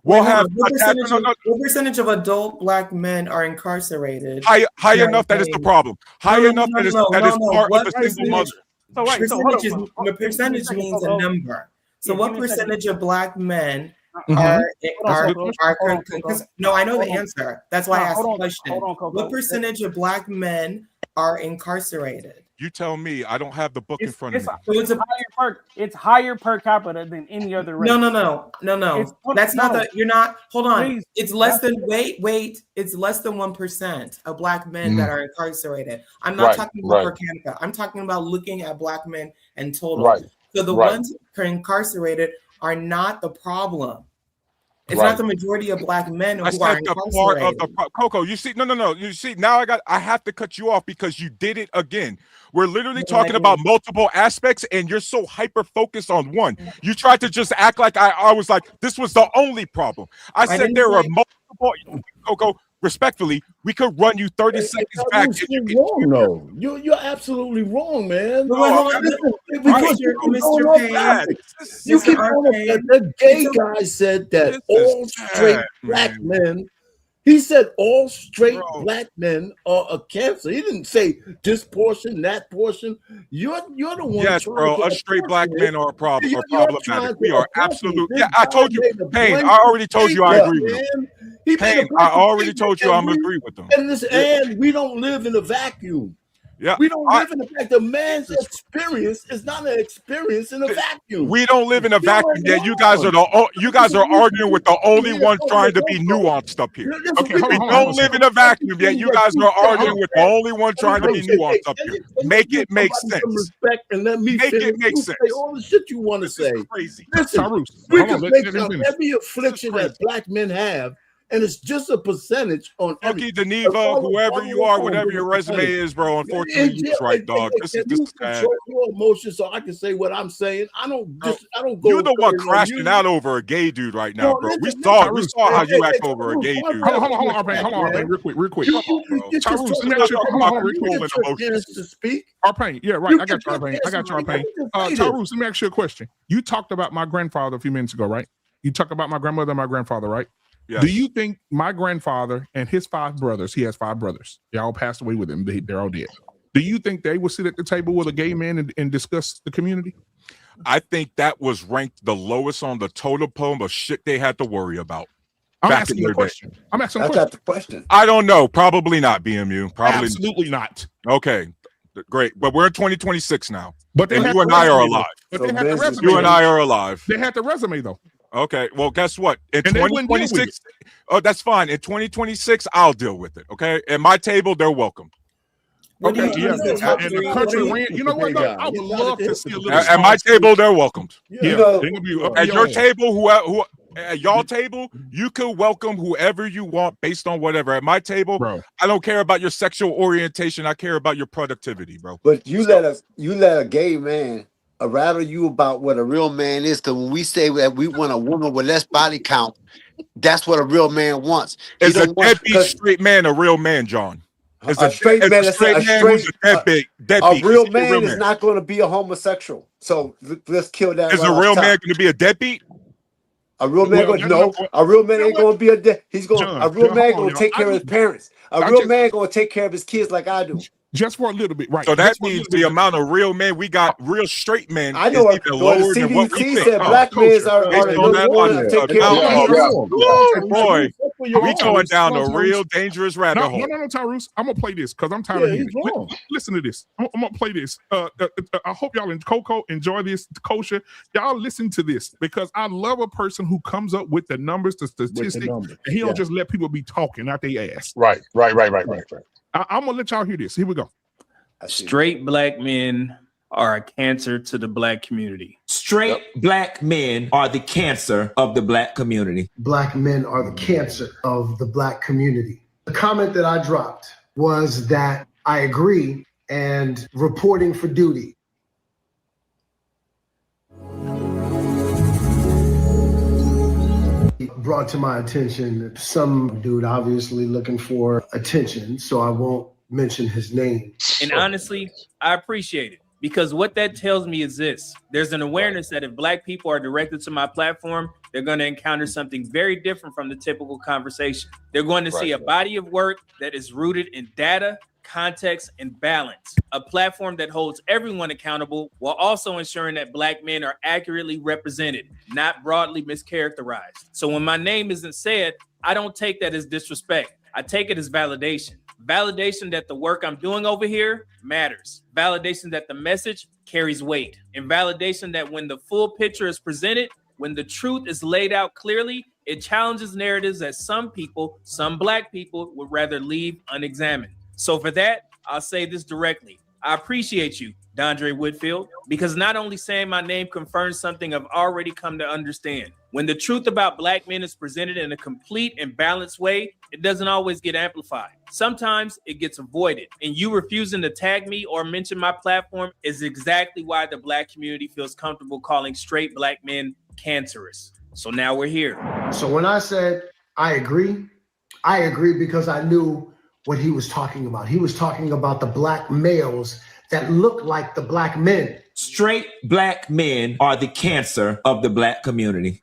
We'll have what percentage of adult black men are incarcerated? High enough that is the problem. High enough that is part of a single mother. The percentage means a number. So what percentage of black men are no, I know the answer. That's why I asked the question. What percentage of black men are incarcerated? You tell me. I don't have the book in front of me. It's higher per capita than any other race. No. That's not the. You're not. Hold on. Please. It's less than. Wait. It's less than 1% of black men that are incarcerated. I'm not talking about per capita. I'm talking about looking at black men and total. Right. So the ones who are incarcerated are not the problem. It's not the majority of black men who are incarcerated. Coco, you see, no. You see, now I have to cut you off because you did it again. We're literally talking about multiple aspects, and you're so hyper focused on one. You tried to just act like I was like this was the only problem. I said there are multiple. Coco, respectfully, we could run you 30 seconds back. You're wrong, no. You're absolutely wrong, man. Because you're Mr. Payne. You keep on that gay guy said that all straight black men. He said all straight black men are a cancer. He didn't say this portion, that portion. You're the one. Yes, bro. Us straight black men are a problem. Are problematic. We are absolutely. Yeah, I told you, Payne. I already told you I agree with him. Payne, I already told you I'm agree with them. And we don't live in a vacuum. Yeah, we don't live in the fact that man's experience is not an experience in a vacuum. We don't live in a vacuum. Yet you guys are arguing with the only one trying to be nuanced up here. Okay, we don't live in a vacuum. Yet you guys are arguing with the only one trying to be nuanced up here. Make it make sense. Respect and let me make it make sense. Say all the shit you want to say. Crazy. Listen, we can make up every affliction that black men have. And it's just a percentage on Funky Deneva, whoever you are, whatever your resume is, bro. Unfortunately, you're right, dog. This is control your emotions so I can say what I'm saying. I don't go. You're the one crashing out over a gay dude right now, bro. We saw how you act over a gay dude. Hold on, real quick. Tyrus, let me ask you a question. To speak. Arpain, yeah, right. I got you, Arpain. Tyrus, let me ask you a question. You talked about my grandfather a few minutes ago, right? You talked about my grandmother and my grandfather, right? Yes. Do you think my grandfather and his 5 brothers, he has 5 brothers, they all passed away with him, they're all dead. Do you think they would sit at the table with a gay man and discuss the community? I think that was ranked the lowest on the totem pole of shit they had to worry about. I'm asking the question. That's not the question. I don't know. Probably not, BMU. Probably absolutely not. Okay, great. But we're in 2026 now. But you and I are alive. You and I are alive. They had the resume though. Okay, well, guess what? In 2026, that's fine. In 2026, I'll deal with it. Okay, at my table, they're welcome. Okay, yeah. And the country ran. You know what? Though? I would love to see a little. At my table, they're welcomed. Yeah. At your table, at y'all table, you can welcome whoever you want based on whatever. At my table, bro, I don't care about your sexual orientation. I care about your productivity, bro. But you let a gay man rattle you about what a real man is, because when we say that we want a woman with less body count, that's what a real man wants. Is a deadbeat straight man a real man, John? Is a straight man who's a deadbeat? A real man is not going to be a homosexual. So let's kill that. Is a real man going to be a deadbeat? A real man a real man ain't going to be a real man going to take care of his parents. A real man going to take care of his kids like I do. Just for a little bit, right? So that means the amount of real men we got, real straight men, I know. Is even lower than what we think. Said black men are the ones to take care of. Boy, we going down a real dangerous rabbit hole. No, Tyrus. I'm gonna play this because I'm tired of hearing it. Listen to this. I'm gonna play this. I hope y'all in Coco enjoy this. Kosher, y'all listen to this because I love a person who comes up with the numbers, the statistics, and he don't just let people be talking out their ass. Right. I'm gonna let y'all hear this. Here we go. Straight black men are a cancer to the black community. Straight black men are the cancer of the black community. Black men are the cancer of the black community. The comment that I dropped was that I agree and reporting for duty. Brought to my attention some dude obviously looking for attention, so I won't mention his name. And honestly, I appreciate it, because what that tells me is this: there's an awareness that if Black people are directed to my platform, they're going to encounter something very different from the typical conversation. They're going to see a body of work that is rooted in data, context, and balance. A platform that holds everyone accountable while also ensuring that Black men are accurately represented, not broadly mischaracterized. So when my name isn't said, I don't take that as disrespect. I take it as validation. Validation that the work I'm doing over here matters. Validation that the message carries weight. And validation that when the full picture is presented, when the truth is laid out clearly, it challenges narratives that some people, some Black people, would rather leave unexamined. So for that, I'll say this directly. I appreciate you, Dondre Whitfield, because not only saying my name confirms something I've already come to understand. When the truth about Black men is presented in a complete and balanced way, it doesn't always get amplified. Sometimes it gets avoided. And you refusing to tag me or mention my platform is exactly why the Black community feels comfortable calling straight Black men cancerous. So now we're here. So when I said I agree because I knew what he was talking about. He was talking about the Black males that look like the Black men. Straight Black men are the cancer of the Black community.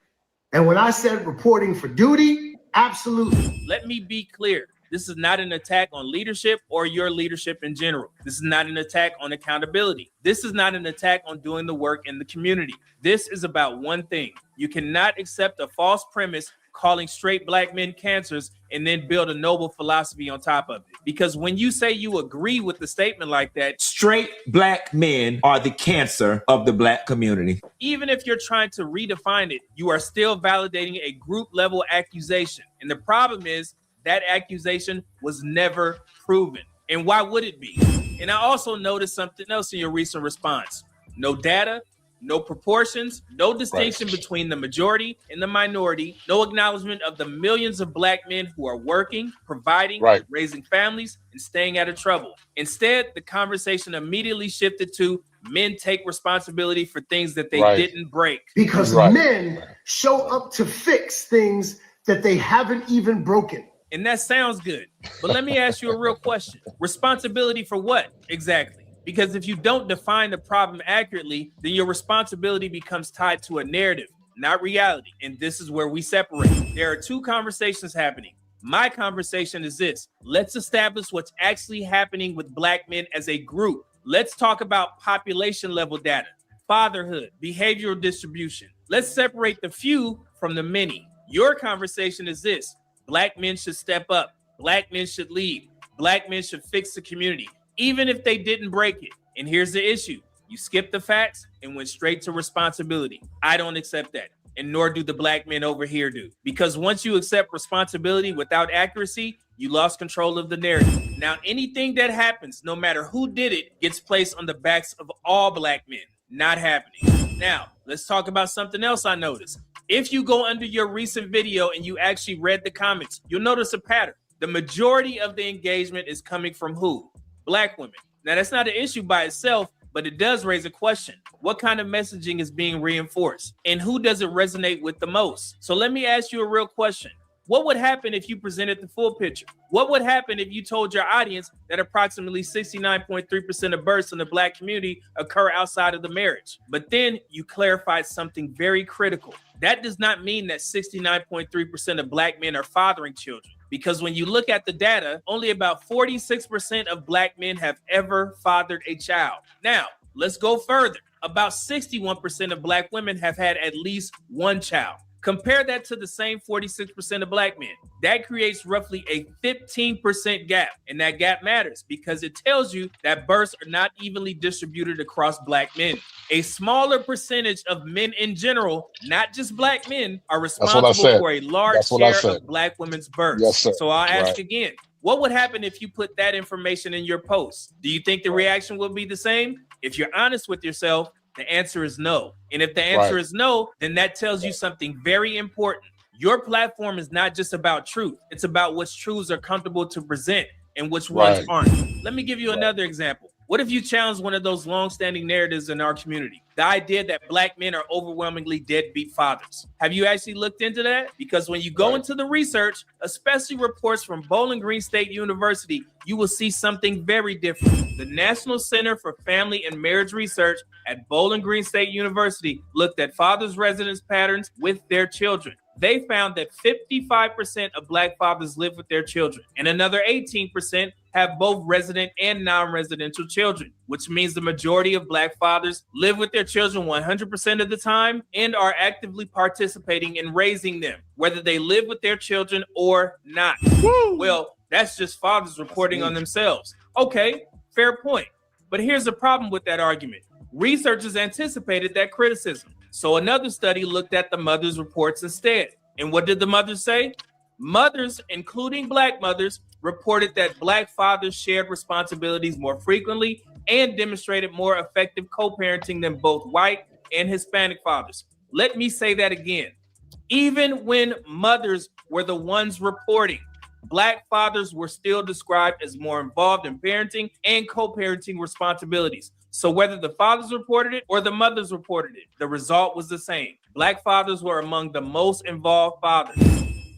And when I said reporting for duty, absolutely. Let me be clear. This is not an attack on leadership or your leadership in general. This is not an attack on accountability. This is not an attack on doing the work in the community. This is about one thing. You cannot accept a false premise calling straight Black men cancers and then build a noble philosophy on top of it. Because when you say you agree with the statement like that, straight Black men are the cancer of the Black community. Even if you're trying to redefine it, you are still validating a group level accusation. And the problem is that accusation was never proven. And why would it be? And I also noticed something else in your recent response. No data, no proportions, no distinction between the majority and the minority, no acknowledgement of the millions of Black men who are working, providing, raising families, and staying out of trouble. Instead, the conversation immediately shifted to men take responsibility for things that they didn't break. Because men show up to fix things that they haven't even broken. And that sounds good. But let me ask you a real question. Responsibility for what exactly? Because if you don't define the problem accurately, then your responsibility becomes tied to a narrative, not reality. And this is where we separate. There are two conversations happening. My conversation is this: let's establish what's actually happening with Black men as a group. Let's talk about population level data, fatherhood, behavioral distribution. Let's separate the few from the many. Your conversation is this: Black men should step up. Black men should lead. Black men should fix the community, even if they didn't break it. And here's the issue. You skipped the facts and went straight to responsibility. I don't accept that, and nor do the Black men over here do. Because once you accept responsibility without accuracy, you lost control of the narrative. Now, anything that happens, no matter who did it, gets placed on the backs of all Black men. Not happening. Now, let's talk about something else I noticed. If you go under your recent video and you actually read the comments, you'll notice a pattern. The majority of the engagement is coming from who? Black women. Now, that's not an issue by itself, but it does raise a question. What kind of messaging is being reinforced? And who does it resonate with the most? So let me ask you a real question. What would happen if you presented the full picture? What would happen if you told your audience that approximately 69.3% of births in the Black community occur outside of the marriage? But then you clarified something very critical. That does not mean that 69.3% of Black men are fathering children. Because when you look at the data, only about 46% of Black men have ever fathered a child. Now, let's go further. About 61% of Black women have had at least one child. Compare that to the same 46% of Black men. That creates roughly a 15% gap. And that gap matters because it tells you that births are not evenly distributed across Black men. A smaller percentage of men in general, not just Black men, are responsible for a large share of Black women's births. Yes, sir. So I'll ask again, what would happen if you put that information in your post? Do you think the reaction will be the same? If you're honest with yourself, the answer is no. And if the answer is no, then that tells you something very important. Your platform is not just about truth. It's about which truths are comfortable to present and which ones aren't. Let me give you another example. What if you challenge one of those long-standing narratives in our community? The idea that Black men are overwhelmingly deadbeat fathers. Have you actually looked into that? Because when you go into the research, especially reports from Bowling Green State University, you will see something very different. The National Center for Family and Marriage Research at Bowling Green State University looked at fathers' residence patterns with their children. They found that 55% of Black fathers live with their children, and another 18% have both resident and non-residential children, which means the majority of Black fathers live with their children 100% of the time and are actively participating in raising them, whether they live with their children or not. Woo! Well, that's just fathers reporting on themselves. Okay, fair point. But here's the problem with that argument. Researchers anticipated that criticism. So another study looked at the mothers' reports instead. And what did the mothers say? Mothers, including Black mothers, reported that Black fathers shared responsibilities more frequently and demonstrated more effective co-parenting than both white and Hispanic fathers. Let me say that again. Even when mothers were the ones reporting, Black fathers were still described as more involved in parenting and co-parenting responsibilities. So whether the fathers reported it or the mothers reported it, the result was the same. Black fathers were among the most involved fathers.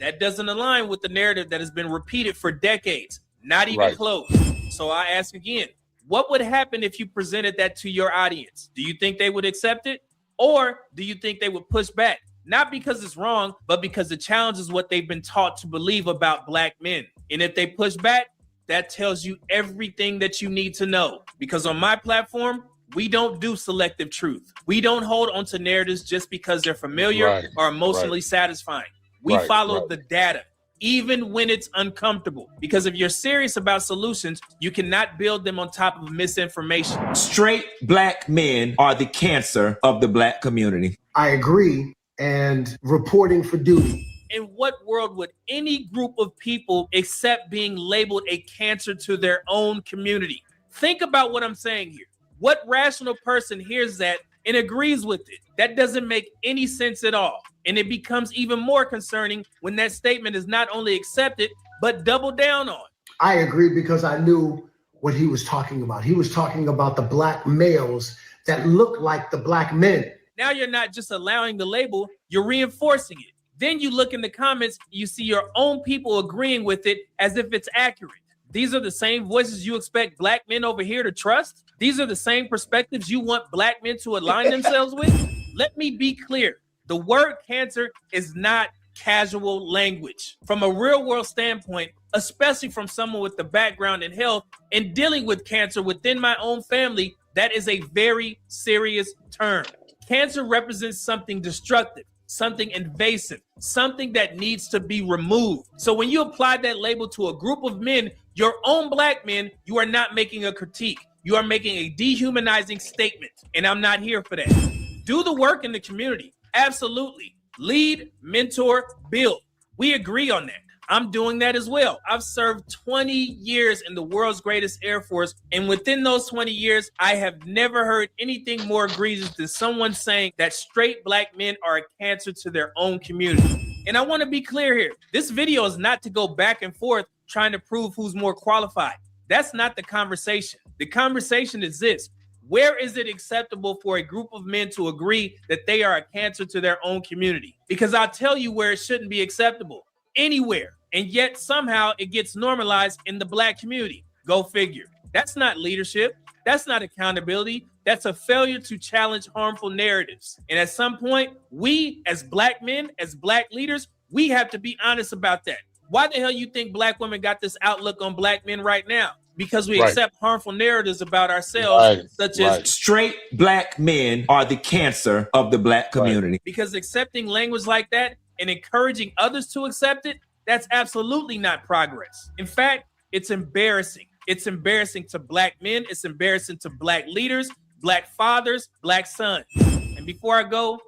That doesn't align with the narrative that has been repeated for decades, not even close. So I ask again, what would happen if you presented that to your audience? Do you think they would accept it? Or do you think they would push back? Not because it's wrong, but because it challenges what they've been taught to believe about Black men. And if they push back, that tells you everything that you need to know. Because on my platform, we don't do selective truth. We don't hold on to narratives just because they're familiar or emotionally satisfying. We follow the data, even when it's uncomfortable. Because if you're serious about solutions, you cannot build them on top of misinformation. Straight Black men are the cancer of the Black community. I agree. And reporting for duty. In what world would any group of people accept being labeled a cancer to their own community? Think about what I'm saying here. What rational person hears that and agrees with it? That doesn't make any sense at all. And it becomes even more concerning when that statement is not only accepted, but doubled down on. I agree because I knew what he was talking about. He was talking about the Black males that look like the Black men. Now you're not just allowing the label, you're reinforcing it. Then you look in the comments, you see your own people agreeing with it as if it's accurate. These are the same voices you expect Black men over here to trust? These are the same perspectives you want Black men to align themselves with? Let me be clear. The word cancer is not casual language. From a real world standpoint, especially from someone with the background in health and dealing with cancer within my own family, that is a very serious term. Cancer represents something destructive, something invasive, something that needs to be removed. So when you apply that label to a group of men, your own Black men, you are not making a critique. You are making a dehumanizing statement, and I'm not here for that. Do the work in the community. Absolutely. Lead, mentor, build. We agree on that. I'm doing that as well. I've served 20 years in the world's greatest Air Force, and within those 20 years, I have never heard anything more egregious than someone saying that straight Black men are a cancer to their own community. And I want to be clear here. This video is not to go back and forth trying to prove who's more qualified. That's not the conversation. The conversation is this. Where is it acceptable for a group of men to agree that they are a cancer to their own community? Because I'll tell you where it shouldn't be acceptable. Anywhere. And yet somehow it gets normalized in the Black community. Go figure. That's not leadership. That's not accountability. That's a failure to challenge harmful narratives. And at some point, we as Black men, as Black leaders, we have to be honest about that. Why the hell you think Black women got this outlook on Black men right now? Because we accept harmful narratives about ourselves, such as straight Black men are the cancer of the Black community. Because accepting language like that and encouraging others to accept it, that's absolutely not progress. In fact, it's embarrassing. It's embarrassing to Black men. It's embarrassing to Black leaders, Black fathers, Black sons. And before I go,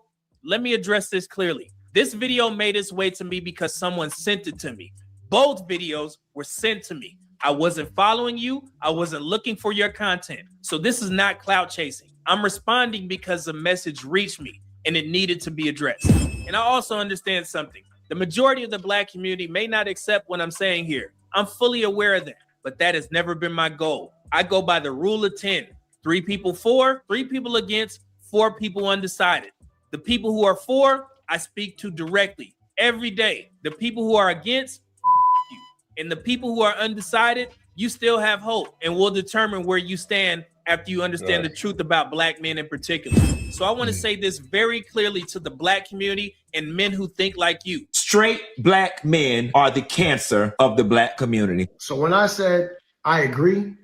let me address this clearly. This video made its way to me because someone sent it to me. Both videos were sent to me. I wasn't following you. I wasn't looking for your content. So this is not clout chasing. I'm responding because the message reached me and it needed to be addressed. And I also understand something. The majority of the black community may not accept what I'm saying here. I'm fully aware of that, but that has never been my goal. I go by the rule of 10. 3 people for, 3 people against, 4 people undecided. The people who are for, I speak to directly every day. The people who are against, you. And the people who are undecided, you still have hope, and we'll determine where you stand after you understand the truth about black men in particular. So I want to say this very clearly to the black community and men who think like you. Straight black men are the cancer of the black community. So when I said I agree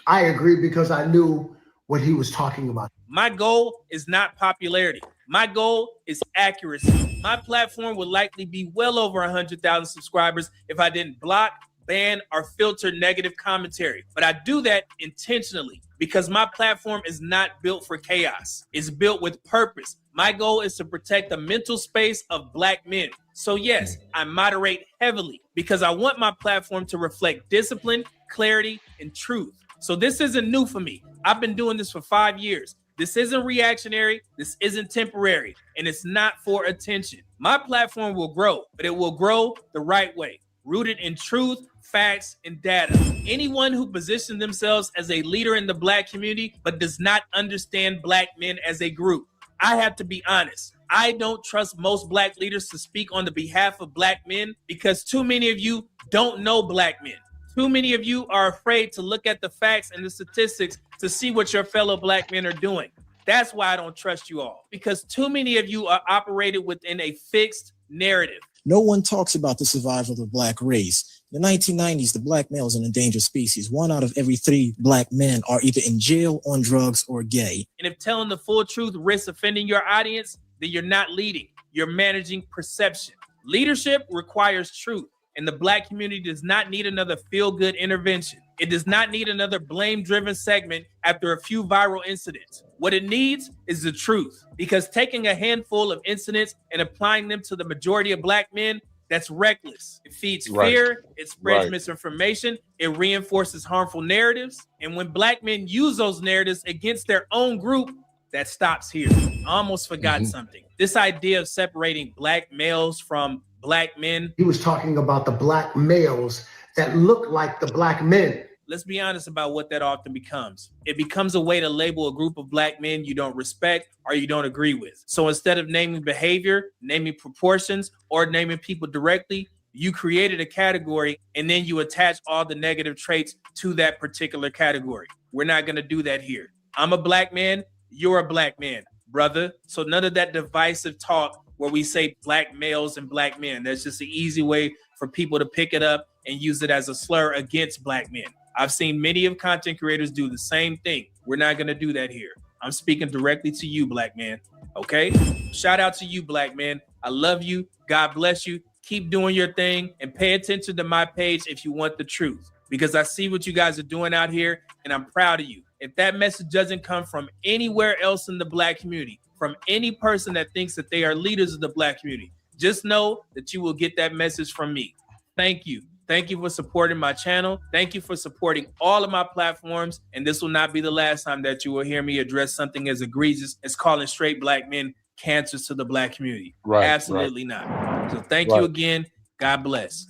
because I knew what he was talking about. My goal is not popularity. My goal is accuracy. My platform would likely be well over 100,000 subscribers if I didn't block, ban, or filter negative commentary. But I do that intentionally because my platform is not built for chaos. It's built with purpose. My goal is to protect the mental space of black men. So yes, I moderate heavily because I want my platform to reflect discipline, clarity, and truth. So this isn't new for me. I've been doing this for 5 years. This isn't reactionary. This isn't temporary. And it's not for attention. My platform will grow, but it will grow the right way, rooted in truth, facts, and data. Anyone who positions themselves as a leader in the black community but does not understand black men as a group, I have to be honest. I don't trust most black leaders to speak on the behalf of black men because too many of you don't know black men. Too many of you are afraid to look at the facts and the statistics to see what your fellow black men are doing. That's why I don't trust you all, because too many of you are operated within a fixed narrative. No one talks about the survival of the black race. In the 1990s, the black male is an endangered species. 1 out of every 3 black men are either in jail, on drugs, or gay. And if telling the full truth risks offending your audience, then you're not leading. You're managing perception. Leadership requires truth. And the black community does not need another feel-good intervention. It does not need another blame-driven segment after a few viral incidents. What it needs is the truth, because taking a handful of incidents and applying them to the majority of black men, that's reckless. It feeds fear, it spreads misinformation, it reinforces harmful narratives. And when black men use those narratives against their own group, that stops here. I almost forgot something. This idea of separating black males from black men. He was talking about the black males that look like the black men. Let's be honest about what that often becomes. It becomes a way to label a group of black men you don't respect or you don't agree with. So instead of naming behavior, naming proportions, or naming people directly, you created a category and then you attach all the negative traits to that particular category. We're not going to do that here. I'm a black man. You're a black man, brother. So none of that divisive talk where we say black males and black men. That's just an easy way for people to pick it up and use it as a slur against black men. I've seen many of content creators do the same thing. We're not going to do that here. I'm speaking directly to you, black man. Okay? Shout out to you, black man. I love you. God bless you. Keep doing your thing and pay attention to my page if you want the truth, because I see what you guys are doing out here and I'm proud of you. If that message doesn't come from anywhere else in the black community, from any person that thinks that they are leaders of the black community, just know that you will get that message from me. Thank you. Thank you for supporting my channel. Thank you for supporting all of my platforms. And this will not be the last time that you will hear me address something as egregious as calling straight black men cancers to the black community. Absolutely not. So thank you again. God bless.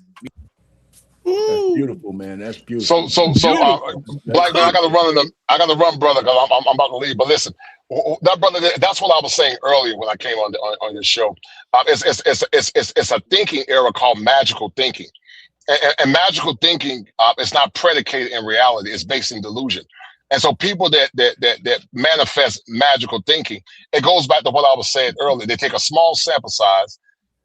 That's beautiful, man. That's beautiful. So, black man, I gotta run, brother, because I'm about to leave. But listen, that brother, that's what I was saying earlier when I came on your show. It's a thinking era called magical thinking, and magical thinking is not predicated in reality. It's based in delusion. And so people that manifest magical thinking, it goes back to what I was saying earlier. They take a small sample size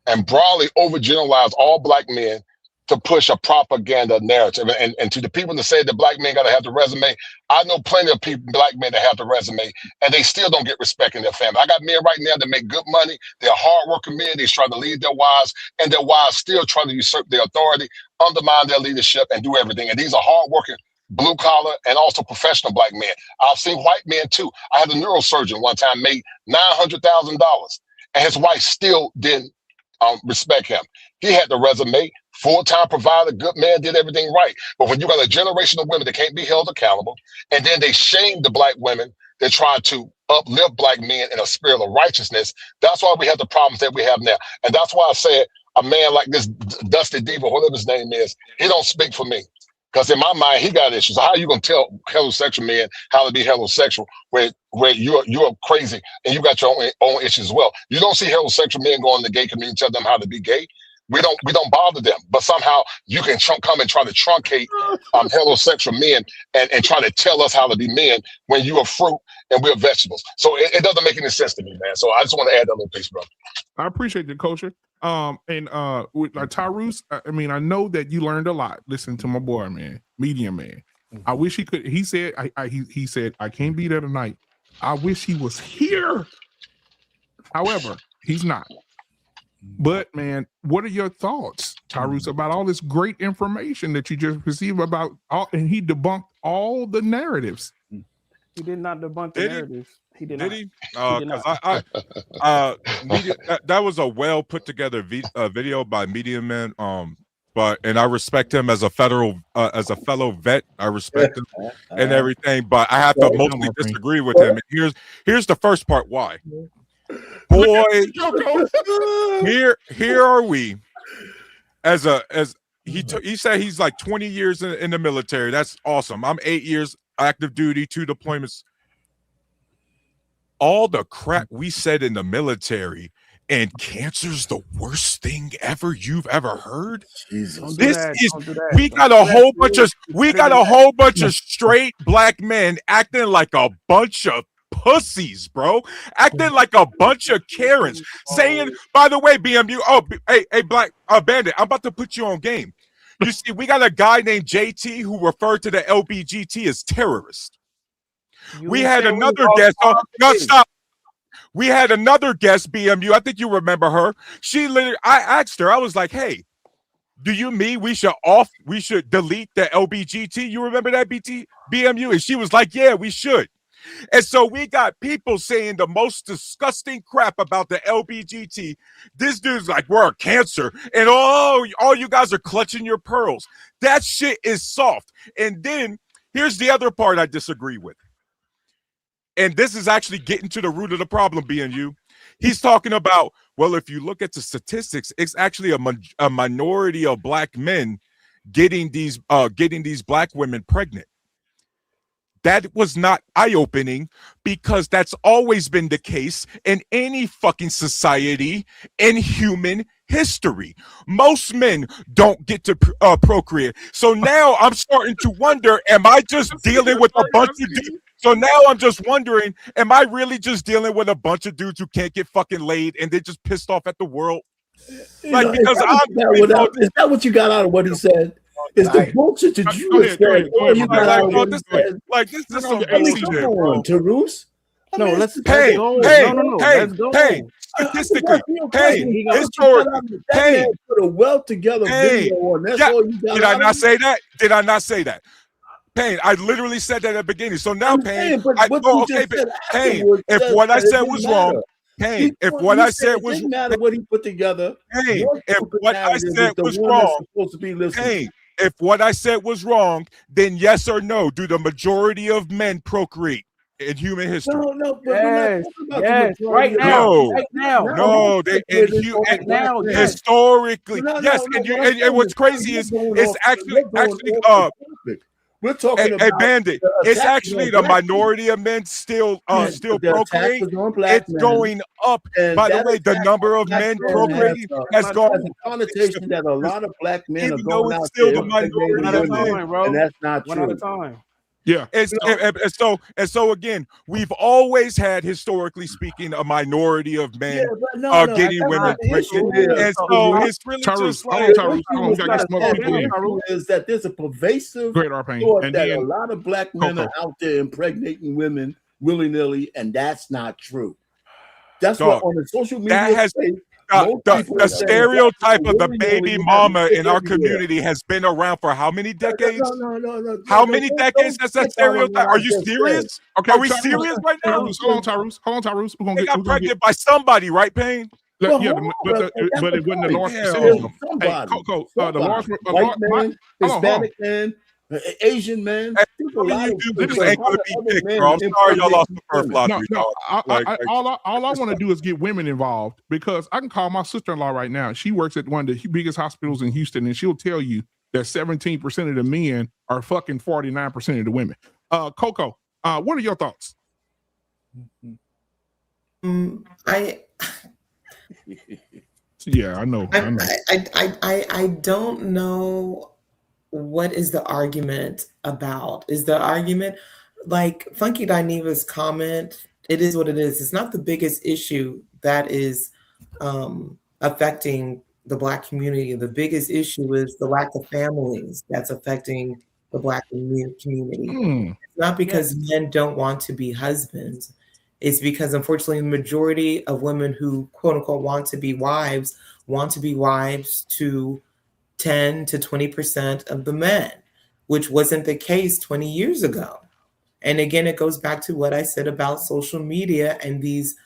and broadly overgeneralize all black men to push a propaganda narrative. And to the people that say that black men gotta have the resume, I know plenty of people, black men that have the resume, and they still don't get respect in their family. I got men right now that make good money. They're hardworking men. They try to lead their wives, and their wives still try to usurp their authority, undermine their leadership, and do everything. And these are hardworking, blue collar, and also professional black men. I've seen white men too. I had a neurosurgeon one time made $900,000, and his wife still didn't respect him. He had the resume, full-time provider, good man, did everything right. But when you got a generation of women that can't be held accountable, and then they shame the black women that try to uplift black men in a spirit of righteousness, that's why we have the problems that we have now. And that's why I said a man like this Dusty Diva, whatever his name is, he don't speak for me. Because in my mind, he got issues. So how are you gonna tell heterosexual men how to be heterosexual where you're crazy and you got your own issues as well? You don't see heterosexual men go in the gay community and tell them how to be gay. We don't bother them, but somehow you can come and try to truncate heterosexual men and try to tell us how to be men when you are fruit and we're vegetables. So it doesn't make any sense to me, man. So I just want to add that little piece, bro. I appreciate the culture. With Tyrus, I mean, I know that you learned a lot. Listen to my boy, man, Medium Man. I wish he could. He said, he said, I can't be there tonight. I wish he was here. However, he's not. But man, what are your thoughts, Tyrus, about all this great information that you just received about all? And he debunked all the narratives. He did not debunk the narratives. He did not. Did he? That was a well put together video by Medium Man. And I respect him as a fellow vet. I respect him and everything, but I have to mostly disagree with him. And here's the first part why. Boy, here are we as he said he's like 20 years in the military. That's awesome. I'm 8 years active duty, 2 deployments. All the crap we said in the military, and cancer's the worst thing ever you've ever heard. Jesus. We got a whole bunch of straight black men acting like a bunch of pussies, bro, acting like a bunch of Karens, saying, by the way, BMU, hey, Black Bandit, I'm about to put you on game. You see, we got a guy named JT who referred to the LBGT as terrorist. We had another guest. No, stop. We had another guest, BMU. I think you remember her. I asked her, I was like, hey, do you mean we should delete the LBGT? You remember that BMU? And she was like, yeah, we should. And so we got people saying the most disgusting crap about the LBGT. This dude's like, we're a cancer. And all you guys are clutching your pearls. That shit is soft. And then here's the other part I disagree with. And this is actually getting to the root of the problem, BNU. He's talking about, well, if you look at the statistics, it's actually a minority of black men getting these black women pregnant. That was not eye-opening because that's always been the case in any fucking society in human history. Most men don't get to procreate. So now I'm starting to wonder, am I just dealing with a bunch of dudes? So now I'm just wondering, am I really just dealing with a bunch of dudes who can't get fucking laid and they're just pissed off at the world? Like, because is that what you got out of what he said? Is the bullshit that you said? Like this is some bullshit, bro. Tarus? No, let's statistically, historically, put a well together video on. That's all you got. Did I not say that? Did I not say that? Payne, I literally said that at the beginning. So now, Payne, Payne, if what I said was wrong, Payne, if what I said was wrong, matter what he put together. Payne, if what I said was wrong, Payne, if what I said was wrong, then yes or no, do the majority of men procreate in human history? No, yes, right now, no, historically, yes, and what's crazy is it's actually we're talking about a bandit. It's actually the minority of men still procreate. It's going up. By the way, the number of men procreating has gone. Has a connotation that a lot of black men are going out still there, the minority, and that's not true. One at a time. Yeah. And so again, we've always had, historically speaking, a minority of men getting women pregnant. And so it's really just like is that there's a pervasive thought that a lot of black men are out there impregnating women willy-nilly, and that's not true. That's what on the social media the stereotype of the baby mama in our community has been around for how many decades? No. How many decades has that stereotype? Are you serious? Okay, are we serious right now? Hold on, Tyrus. They got pregnant by somebody, right, Payne? But it wasn't the large percentage. White man, Hispanic man, Asian man. All you dudes ain't gonna be picked, bro. I'm sorry y'all lost the first lottery. No. All I want to do is get women involved, because I can call my sister-in-law right now. She works at one of the biggest hospitals in Houston, and she'll tell you that 17% of the men are fucking 49% of the women. Coco, what are your thoughts? Yeah, I know. I don't know what is the argument about. Is the argument like Funky Dineva's comment? It is what it is. It's not the biggest issue that is affecting the Black community. The biggest issue is the lack of families that's affecting the Black community. It's not because men don't want to be husbands. It's because, unfortunately, the majority of women who, quote unquote, want to be wives to 10 to 20% of the men, which wasn't the case 20 years ago. And again, it goes back to what I said about social media and these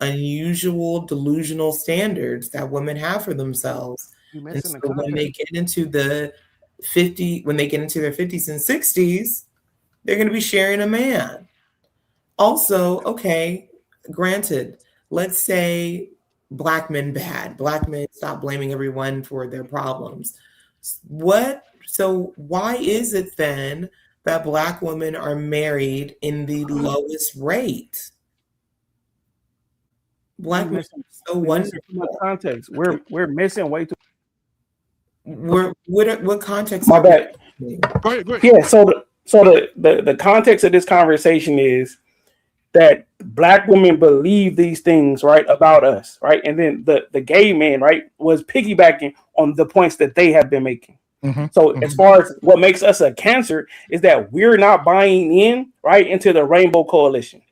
unusual delusional standards that women have for themselves. And so when they get into their 50s and 60s, they're going to be sharing a man. Also, okay, granted, let's say Black men bad. Black men stop blaming everyone for their problems. So why is it then that Black women are married in the lowest rate? Black men are so wonderful. Context. We're missing way too. What context? My bad. Go ahead. Yeah. So the context of this conversation is that Black women believe these things, right, about us, right? And then the gay man, right, was piggybacking on the points that they have been making. So as far as what makes us a cancer is that we're not buying in, right, into the Rainbow Coalition.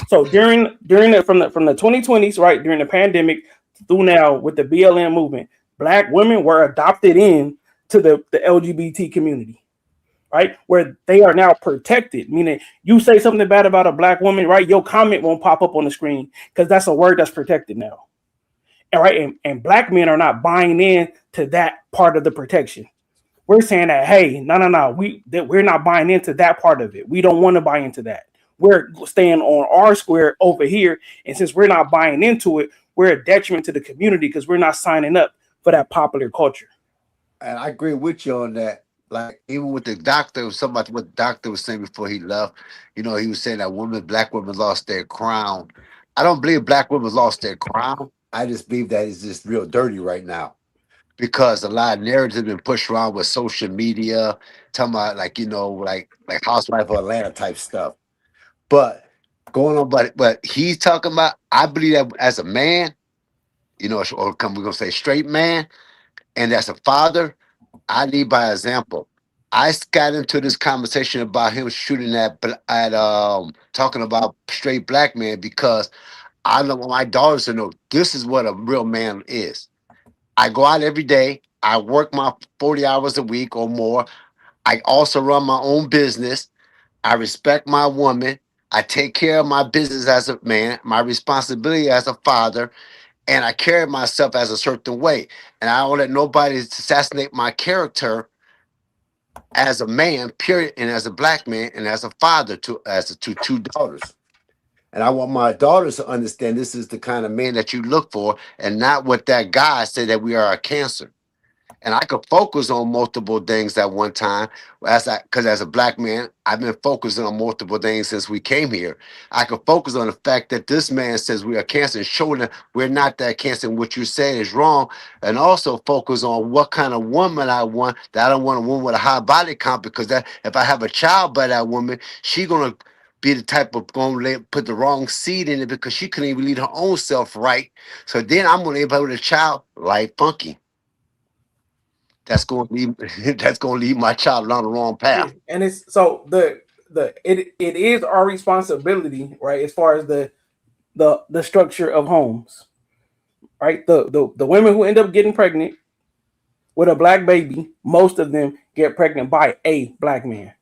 So during from the 2020s, right, during the pandemic through now with the BLM movement, Black women were adopted in to the LGBT community. Right, where they are now protected, meaning you say something bad about a Black woman, right? Your comment won't pop up on the screen because that's a word that's protected now. And right, and Black men are not buying in to that part of the protection. We're saying that, hey, no, we're not buying into that part of it. We don't want to buy into that. We're staying on our square over here, and since we're not buying into it, we're a detriment to the community because we're not signing up for that popular culture. And I agree with you on that. Like even with the doctor, what the doctor was saying before he left, he was saying that Black women lost their crown. I don't believe Black women lost their crown. I just believe that it's just real dirty right now because a lot of narratives have been pushed around with social media, talking about like Housewife of Atlanta type stuff. But going on, but he's talking about, I believe that as a man, or we're gonna say straight man, and as a father, I lead by example. I got into this conversation about him shooting at talking about straight Black men because I want my daughters to know this is what a real man is. I go out every day. I work my 40 hours a week or more. I also run my own business. I respect my woman. I take care of my business as a man, my responsibility as a father, and I carry myself as a certain way. And I don't let nobody assassinate my character as a man, period, and as a Black man, and as a father to two daughters. And I want my daughters to understand this is the kind of man that you look for, and not what that guy said that we are a cancer. And I could focus on multiple things at one time. Because as a Black man, I've been focusing on multiple things since we came here. I could focus on the fact that this man says we are cancer and show them we're not that cancer and what you say is wrong. And also focus on what kind of woman I want. That I don't want a woman with a high body count because that if I have a child by that woman, she's going to be the type of going to put the wrong seed in it because she couldn't even lead her own self right. So then I'm going to end up with a child like Funky. That's going to lead my child on the wrong path. And it's so it is our responsibility, right? As far as the structure of homes, right? The women who end up getting pregnant with a Black baby, most of them get pregnant by a Black man.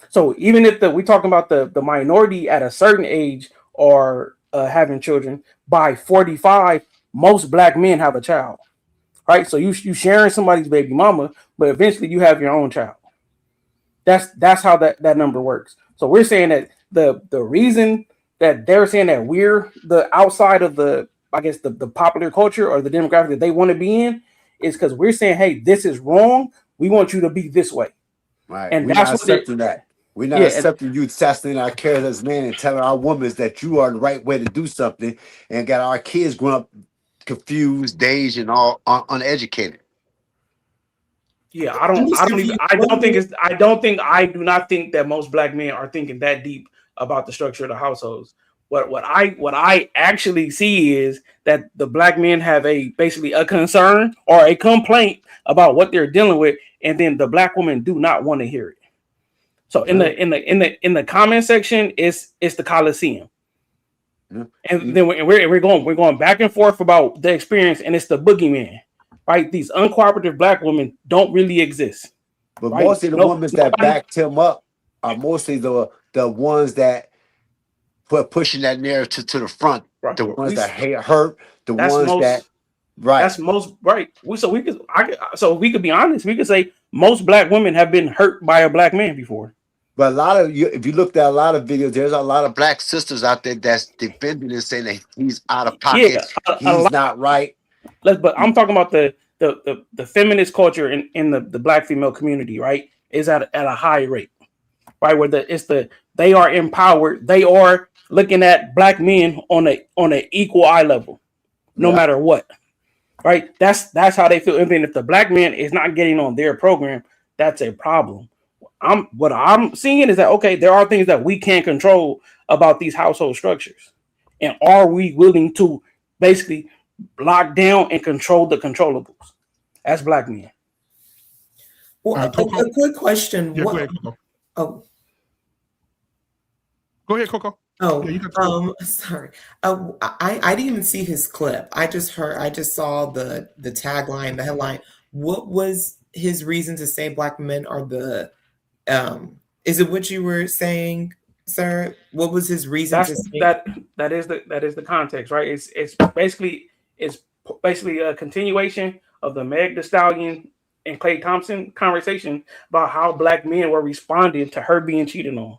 So even if we talking about the minority at a certain age are having children, by 45, most Black men have a child. right? So you sharing somebody's baby mama, but eventually you have your own child. That's how that number works. So we're saying that the reason that they're saying that we're the outside of the, I guess, the popular culture or the demographic that they want to be in is because we're saying, hey, this is wrong. We want you to be this way. Right. And we're that's not accepting that. We're not accepting you assassinating our characters, man, and telling our women that you are the right way to do something, and got our kids growing up confused, dazed, and all uneducated. Yeah, I do not think that most black men are thinking that deep about the structure of the households. What I actually see is that the black men have basically a concern or a complaint about what they're dealing with, and then the black women do not want to hear it. So in the comment section, it's the Coliseum, and then we're going back and forth about the experience, and it's the boogeyman, right? These uncooperative black women don't really exist. But right? mostly the women that backed him up are mostly the ones that pushing that narrative to the front. Right. The ones that hurt, the ones that right. That's most right. We could be honest. We could say most black women have been hurt by a black man before. But a lot of you, if you looked at a lot of videos, there's a lot of black sisters out there that's defending and saying that he's out of pocket, he's not right. But I'm talking about the feminist culture in the black female community, right? Is at a high rate, right? Where they are empowered, they are looking at black men on an equal eye level, no matter what, right? That's how they feel. Even if the black man is not getting on their program, that's a problem. What I'm seeing is that, okay, there are things that we can't control about these household structures. And are we willing to basically lock down and control the controllables as black men? Well, a quick question. Yeah, go ahead, Coco. Go ahead, Coco. Sorry. I didn't even see his clip. I just saw the tagline, the headline. What was his reason to say black men are the is it what you were saying, sir? What was his reason to say that is the context, right? It's basically a continuation of the Meg Thee Stallion and Klay Thompson conversation about how black men were responding to her being cheated on,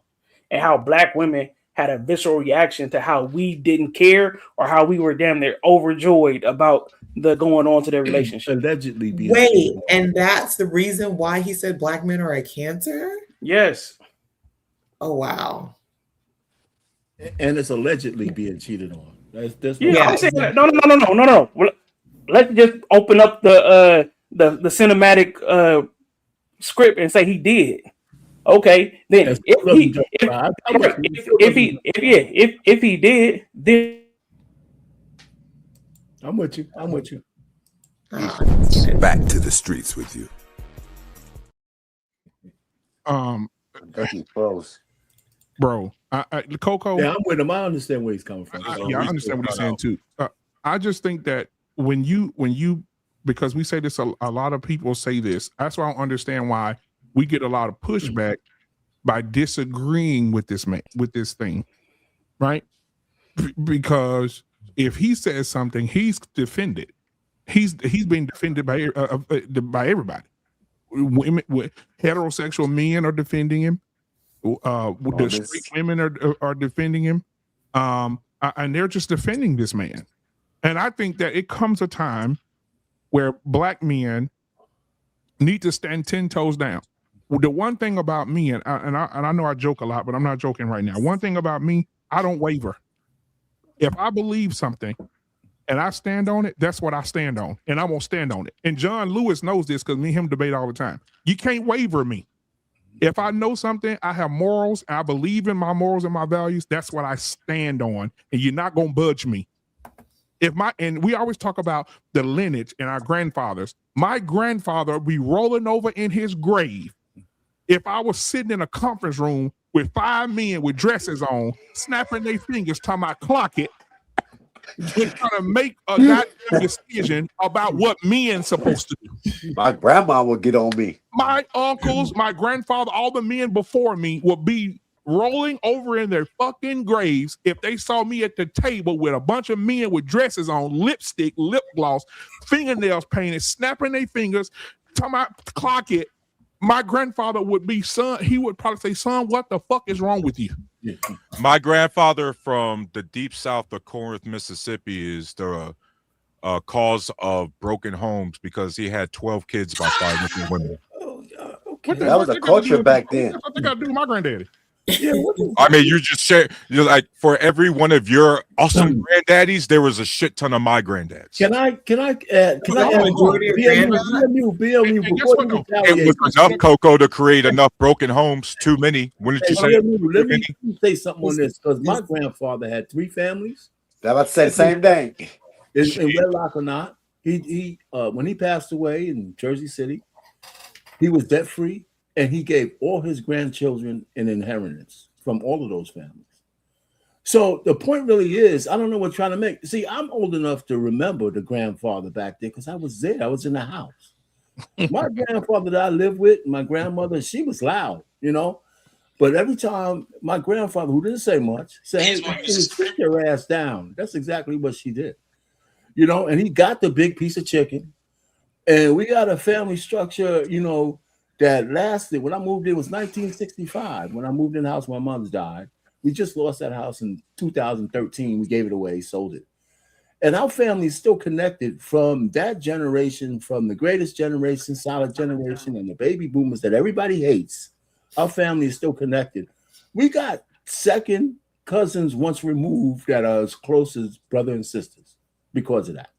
and how black women had a visceral reaction to how we didn't care or how we were damn near overjoyed about the going on to their relationship. Allegedly being wait, and that's the reason why he said black men are a cancer? Yes. Oh wow. And it's allegedly being cheated on. That's I'm saying that. No. Well, let's just open up the cinematic script and say he did. Okay, then if he did, then I'm with you. Back to the streets with you. That's close. Bro, Coco. Yeah, I'm with him. I understand where he's coming from. I understand what he's saying too. I just think that when you because we say this, a lot of people say this. That's why I don't understand why we get a lot of pushback by disagreeing with this thing, right? Because if he says something, he's defended. He's being defended by everybody. Women, heterosexual men are defending him. The straight women are defending him, and they're just defending this man. And I think that it comes a time where black men need to stand 10 toes down. The one thing about me, and I know I joke a lot, but I'm not joking right now. One thing about me, I don't waver. If I believe something and I stand on it, that's what I stand on, and I won't stand on it. And John Lewis knows this because me and him debate all the time. You can't waver me. If I know something, I have morals, I believe in my morals and my values, that's what I stand on, and you're not going to budge me. And we always talk about the lineage and our grandfathers. My grandfather would be rolling over in his grave if I was sitting in a conference room with 5 men with dresses on, snapping their fingers, talking about clock it, trying to make a goddamn decision about what men supposed to do. My grandma would get on me. My uncles, my grandfather, all the men before me would be rolling over in their fucking graves if they saw me at the table with a bunch of men with dresses on, lipstick, lip gloss, fingernails painted, snapping their fingers, talking about clock it. My grandfather would be, son, he would probably say, son, what the fuck is wrong with you? My grandfather from the deep south of Corinth, Mississippi is the cause of broken homes because he had 12 kids by 5 different women. That was a culture back then. What the got to do with my granddaddy? I mean, you just share. You're like, for every one of your awesome granddaddies, there was a shit ton of my granddads. Can I add it was enough, Coco, to create enough broken homes. Too many. Wouldn't you say? Let me say something on this, because my grandfather had 3 families. I was about to say the same thing. In wedlock or not, he when he passed away in Jersey City, he was debt free. And he gave all his grandchildren an inheritance from all of those families. So the point really is, I don't know what trying to make. See, I'm old enough to remember the grandfather back there because I was there. I was in the house. My grandfather that I lived with, my grandmother, she was loud, you know. But every time my grandfather, who didn't say much, said, hey, sit your ass down. That's exactly what she did. You know, and he got the big piece of chicken. And we got a family structure, you know, that lasted. When I moved in, it was 1965. When I moved in the house, my mother died. We just lost that house in 2013. We gave it away, sold it. And our family is still connected from that generation, from the greatest generation, solid generation, and the baby boomers that everybody hates. Our family is still connected. We got second cousins once removed that are as close as brother and sisters because of that.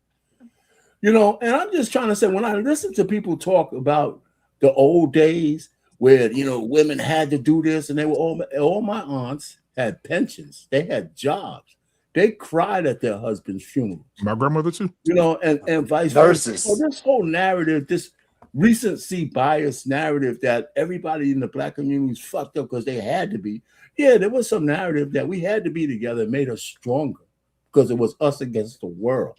You know, and I'm just trying to say, when I listen to people talk about the old days where, you know, women had to do this, and they were all my aunts had pensions. They had jobs. They cried at their husband's funeral. My grandmother too. You know, and vice versa. So this whole narrative, this recency bias narrative that everybody in the Black community is fucked up because they had to be. Yeah, there was some narrative that we had to be together and made us stronger because it was us against the world.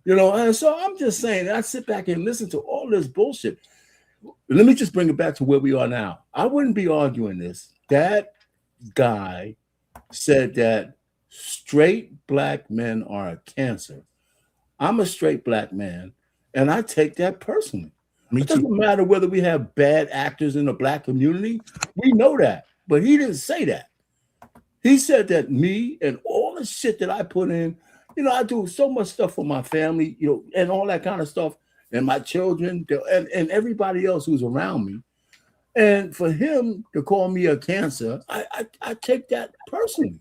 You know, and so I'm just saying, I sit back and listen to all this bullshit. Let me just bring it back to where we are now. I wouldn't be arguing this. That guy said that straight Black men are a cancer. I'm a straight Black man, and I take that personally. It doesn't matter whether we have bad actors in the Black community. We know that, but he didn't say that. He said that me and all the shit that I put in, you know, I do so much stuff for my family, you know, and all that kind of stuff. And my children, and everybody else who's around me. And for him to call me a cancer, I take that personally.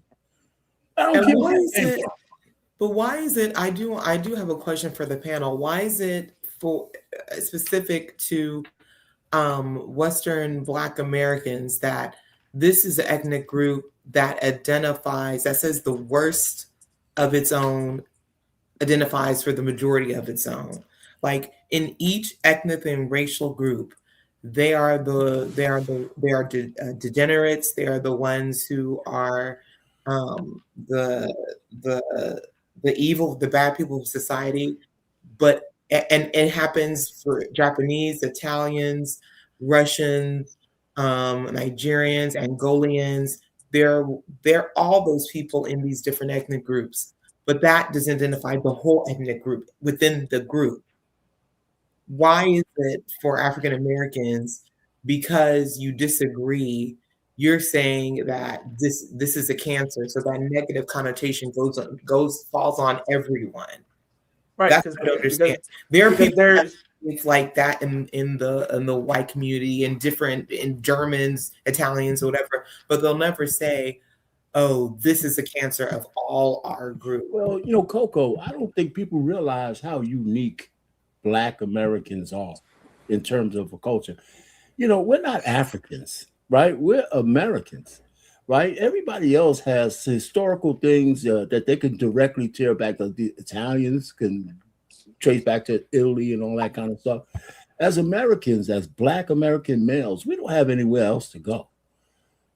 I don't care what it. But why is it? I do have a question for the panel. Why is it for specific to Western Black Americans that this is an ethnic group that says the worst of its own, identifies for the majority of its own? Like in each ethnic and racial group, they are degenerates. They are the ones who are the evil, the bad people of society. But and it happens for Japanese, Italians, Russians, Nigerians, Angolians. They're all those people in these different ethnic groups. But that doesn't identify the whole ethnic group within the group. Why is it for African Americans, because you disagree, you're saying that this is a cancer, so that negative connotation falls on everyone? Right. That's what I understand. There are people it's like that in the white community, in Germans, Italians, or whatever, but they'll never say, oh, this is a cancer of all our group. Well, you know, Coco, I don't think people realize how unique Black Americans are in terms of a culture. You know, we're not Africans, right? We're Americans, right? Everybody else has historical things that they can directly tear back. The Italians can trace back to Italy and all that kind of stuff. As Americans, as Black American males, we don't have anywhere else to go.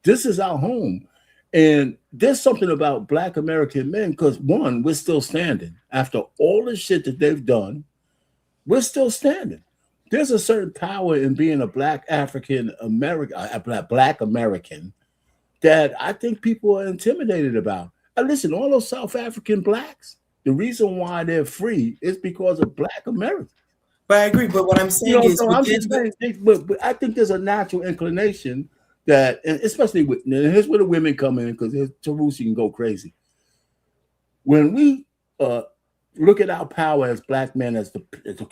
This is our home. And there's something about Black American men, because one, we're still standing. After all the shit that they've done, we're still standing. There's a certain power in being a Black African American, Black American, that I think people are intimidated about. And listen, all those South African blacks, the reason why they're free is because of Black Americans. But I agree. But what I'm saying is, so I'm just saying, but I think there's a natural inclination that, and especially with, and here's where the women come in, because Tarusi can go crazy. When we look at our power as Black men, as the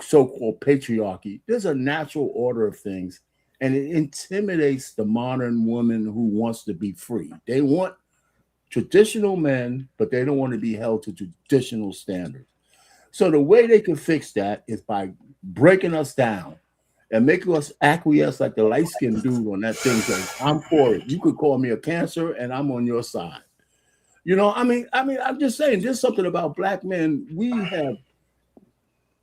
so-called patriarchy, there's a natural order of things, and it intimidates the modern woman who wants to be free. They want traditional men, but they don't want to be held to traditional standards. So the way they can fix that is by breaking us down and making us acquiesce like the light-skinned dude on that thing says, I'm for it. You could call me a cancer and I'm on your side. You know, I mean, I'm just saying, there's something about Black men. We have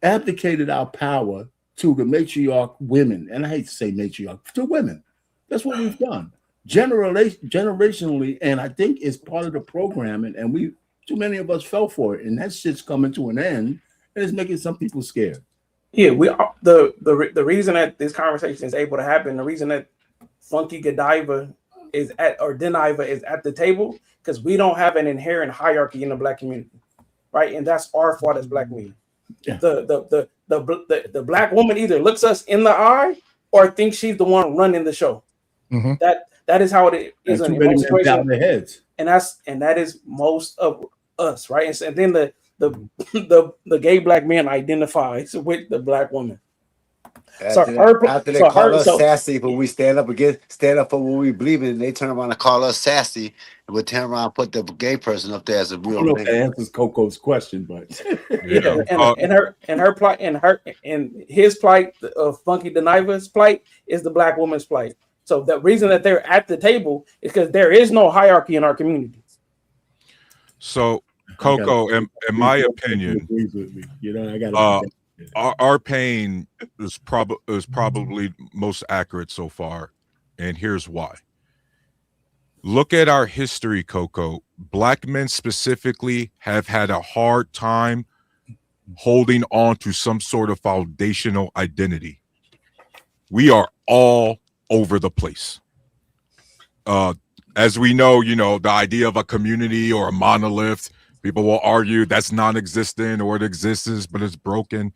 abdicated our power to the matriarch women. And I hate to say matriarch, to women. That's what we've done. Generationally, and I think it's part of the programming, and too many of us fell for it, and that shit's coming to an end, and it's making some people scared. Yeah, we are the reason that this conversation is able to happen, the reason that Funky Godiva is at the table, because we don't have an inherent hierarchy in the Black community, right? And that's our fault as Black men. Yeah. The Black woman either looks us in the eye or thinks she's the one running the show. Mm-hmm. That is how it is in most situations. And that is most of us, right? And then the gay Black man identifies with the Black woman. After they call us sassy, but we stand up for what we believe in, they turn around and call us sassy, and we turn around and put the gay person up there as a real. I don't know if that answers Coco's question, but and his plight, Funky Deniva's plight, is the Black woman's plight. So the reason that they're at the table is because there is no hierarchy in our community. So, Coco, in my opinion, our pain is probably most accurate so far, and here's why. Look at our history, Coco. Black men specifically have had a hard time holding on to some sort of foundational identity. We are all over the place. As we know, the idea of a community or a monolith, people will argue that's non-existent or it exists, but it's broken.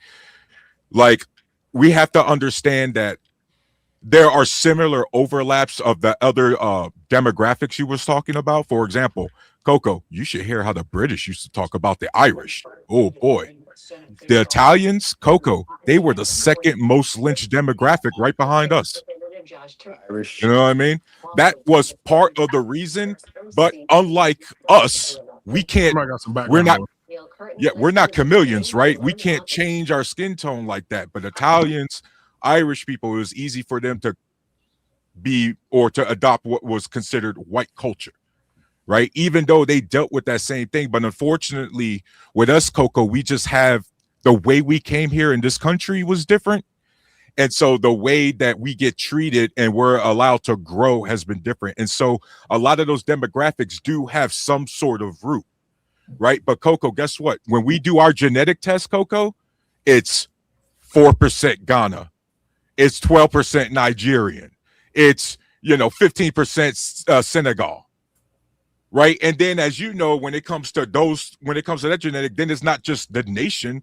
Like, we have to understand that there are similar overlaps of the other demographics you was talking about. For example, Coco, you should hear how the British used to talk about the Irish. Oh boy. The Italians, Coco, they were the second most lynched demographic right behind us. Irish. You know what I mean? That was part of the reason, but unlike us, we're not chameleons, right? We can't change our skin tone like that. But Italians, Irish people, it was easy for them to be or to adopt what was considered white culture, right? Even though they dealt with that same thing. But unfortunately, with us, Coco, we just have the way we came here in this country was different. And so the way that we get treated and we're allowed to grow has been different. And so a lot of those demographics do have some sort of root, right? But Coco, guess what? When we do our genetic test, Coco, it's 4% Ghana. It's 12% Nigerian. It's, 15% Senegal. Right. And then, as you know, when it comes to that genetic, then it's not just the nation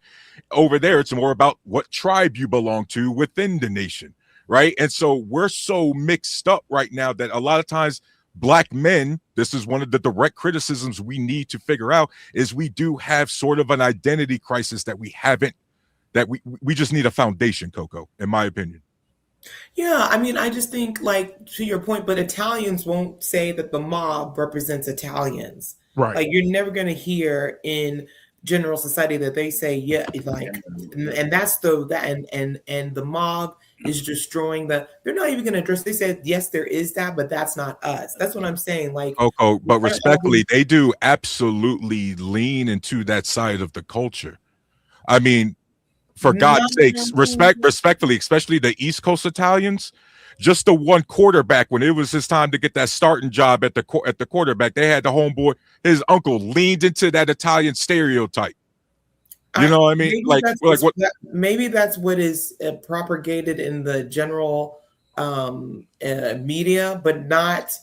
over there. It's more about what tribe you belong to within the nation. Right. And so we're so mixed up right now that a lot of times Black men, this is one of the direct criticisms we need to figure out, is we do have sort of an identity crisis that we haven't, that we just need a foundation, Coco, in my opinion. Yeah, I mean, I just think, like, to your point, but Italians won't say that the mob represents Italians. Right. Like, you're never going to hear in general society that they say, yeah, like, and that's and the mob is destroying they're not even going to address. They said, yes, there is that, but that's not us. That's what I'm saying. Like, but respectfully, they do absolutely lean into that side of the culture. I mean, for God's sakes, respectfully, especially the East Coast Italians, just the one quarterback, when it was his time to get that starting job at the quarterback, they had the homeboy, his uncle leaned into that Italian stereotype. You know what I mean? Maybe that's what is propagated in the general media, but not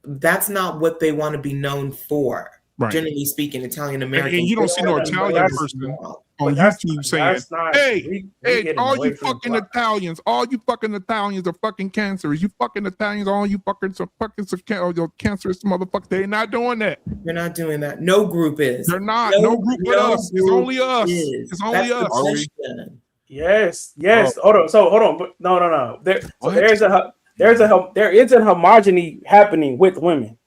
that's not what they want to be known for. Right. Generally speaking, Italian Americans. And you don't see no Italian person on YouTube saying, hey, all you fucking Italians, all you fucking Italians are fucking cancerous. You fucking Italians, all you fuckers are fucking cancerous motherfuckers. They're not doing that. They're not doing that. No group is. They're not. No group but us. It's only us. It's only us. Yes. Hold on. But no. There is a homogeny happening with women,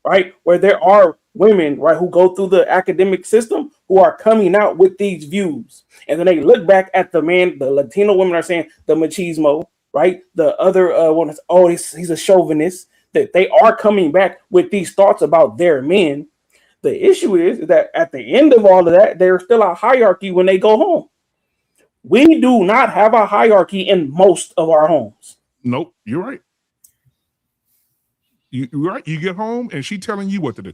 right? Where there are women, right, who go through the academic system who are coming out with these views, and then they look back at the man. The Latino women are saying the machismo, right? The other one is, he's a chauvinist. That they are coming back with these thoughts about their men. The issue is that at the end of all of that, there's still a hierarchy when they go home. We do not have a hierarchy in most of our homes. Nope, you're right. You're right. You get home and she telling you what to do.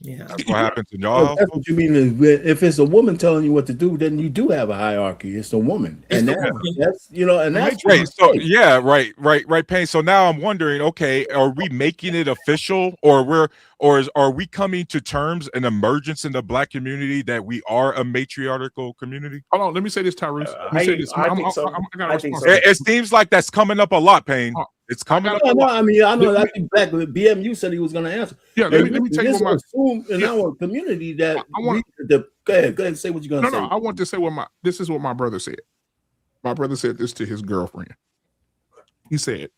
Yeah, that's what happens in y'all. That's what you mean. If it's a woman telling you what to do, then you do have a hierarchy. It's a woman, and that's right. So yeah, right, Payne. So now I'm wondering, okay, are we making it official, or are we coming to terms, an emergence in the Black community that we are a matriarchal community? Hold on, let me say this, Tyrese. I think so. It seems like that's coming up a lot, Payne. It's coming up. No, I mean, I know. I think back with BMU said he was going to answer. Yeah, let me tell you what assume in our community that go ahead and say what you're going to say. No, I want to say this is what my brother said. My brother said this to his girlfriend. He said,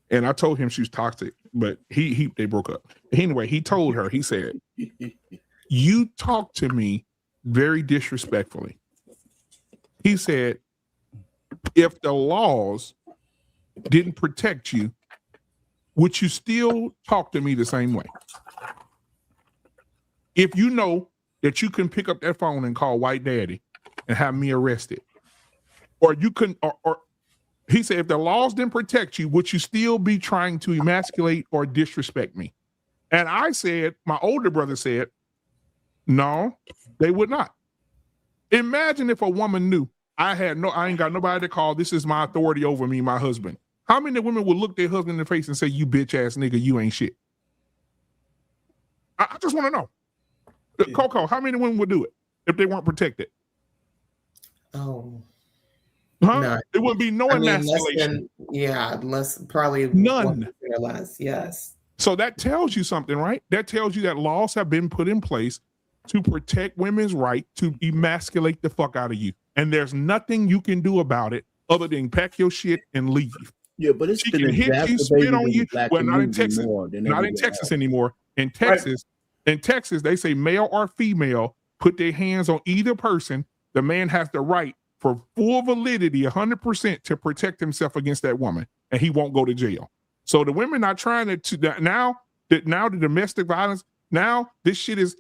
and I told him she was toxic, but they broke up. Anyway, he told her, he said, you talk to me very disrespectfully. He said, if the laws didn't protect you, would you still talk to me the same way? If you know that you can pick up that phone and call White Daddy and have me arrested, or you couldn't, or he said, if the laws didn't protect you, would you still be trying to emasculate or disrespect me? And I said, my older brother said, no, they would not. Imagine if a woman knew I ain't got nobody to call. This is my authority over me, my husband. How many women would look their husband in the face and say, you bitch ass nigga, you ain't shit? I just want to know. Yeah. Coco, how many women would do it if they weren't protected? Oh. Huh? None. It would be no emasculation. Probably none or less. Yes. So that tells you something, right? That tells you that laws have been put in place to protect women's right to emasculate the fuck out of you. And there's nothing you can do about it other than pack your shit and leave. Yeah, but it's been hit you, spit on you. Well, not in Texas. Not in Texas anymore. In Texas, they say male or female put their hands on either person. The man has the right for full validity, 100%, to protect himself against that woman, and he won't go to jail. So the women are trying to now the domestic violence. Now this shit is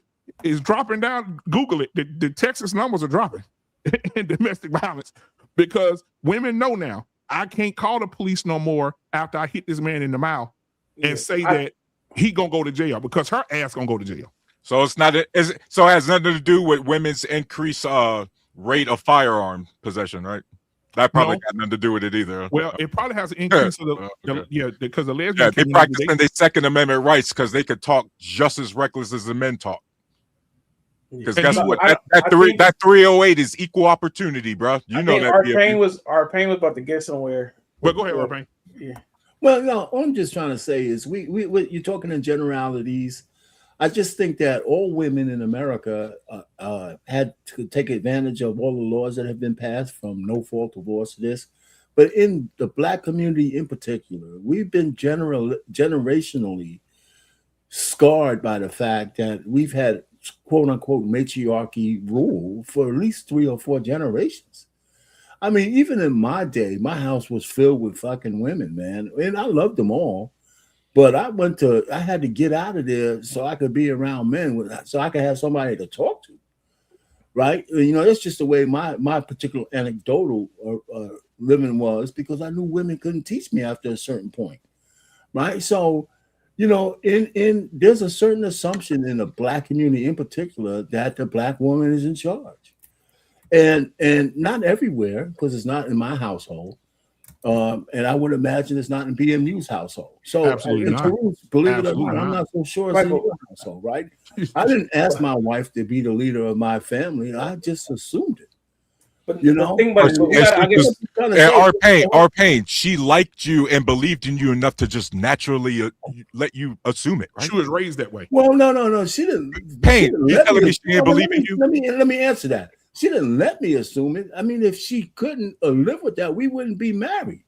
dropping down. Google it. The Texas numbers are dropping in domestic violence because women know now. I can't call the police no more after I hit this man in the mouth and say that he gonna go to jail because her ass gonna go to jail. So it has nothing to do with women's increased rate of firearm possession, right? That probably got nothing to do with it either. Well, it probably has an increase of because the lesbian they practicing their Second Amendment rights because they could talk just as reckless as the men talk. Because guess what? That 308 is equal opportunity, bro. You know that. Our pain was about to get somewhere. But go ahead, Arpain. Yeah. Well, no, all I'm just trying to say is we you're talking in generalities. I just think that all women in America had to take advantage of all the laws that have been passed, from no fault divorce to this. But in the Black community in particular, we've been generationally scarred by the fact that we've had quote unquote matriarchy rule for at least 3 or 4 generations. I mean, even in my day, my house was filled with fucking women, man. And I loved them all. But I had to get out of there so I could be around men, so I could have somebody to talk to, right? You know, that's just the way my particular anecdotal living was, because I knew women couldn't teach me after a certain point, right? So, you know, in there's a certain assumption in the Black community in particular that the Black woman is in charge, and not everywhere, because it's not in my household. And I would imagine it's not in BMU's household. So, Absolutely not. Believe it or not, I'm not so sure it's in your household, right? I didn't ask my wife to be the leader of my family. I just assumed it. But you know, our pain. She liked you and believed in you enough to just naturally let you assume it. Right? She was raised that way. Well, no, she didn't. Pain. You telling me she didn't believe in you? Let me answer that. She didn't let me assume it. I mean, if she couldn't live with that, we wouldn't be married.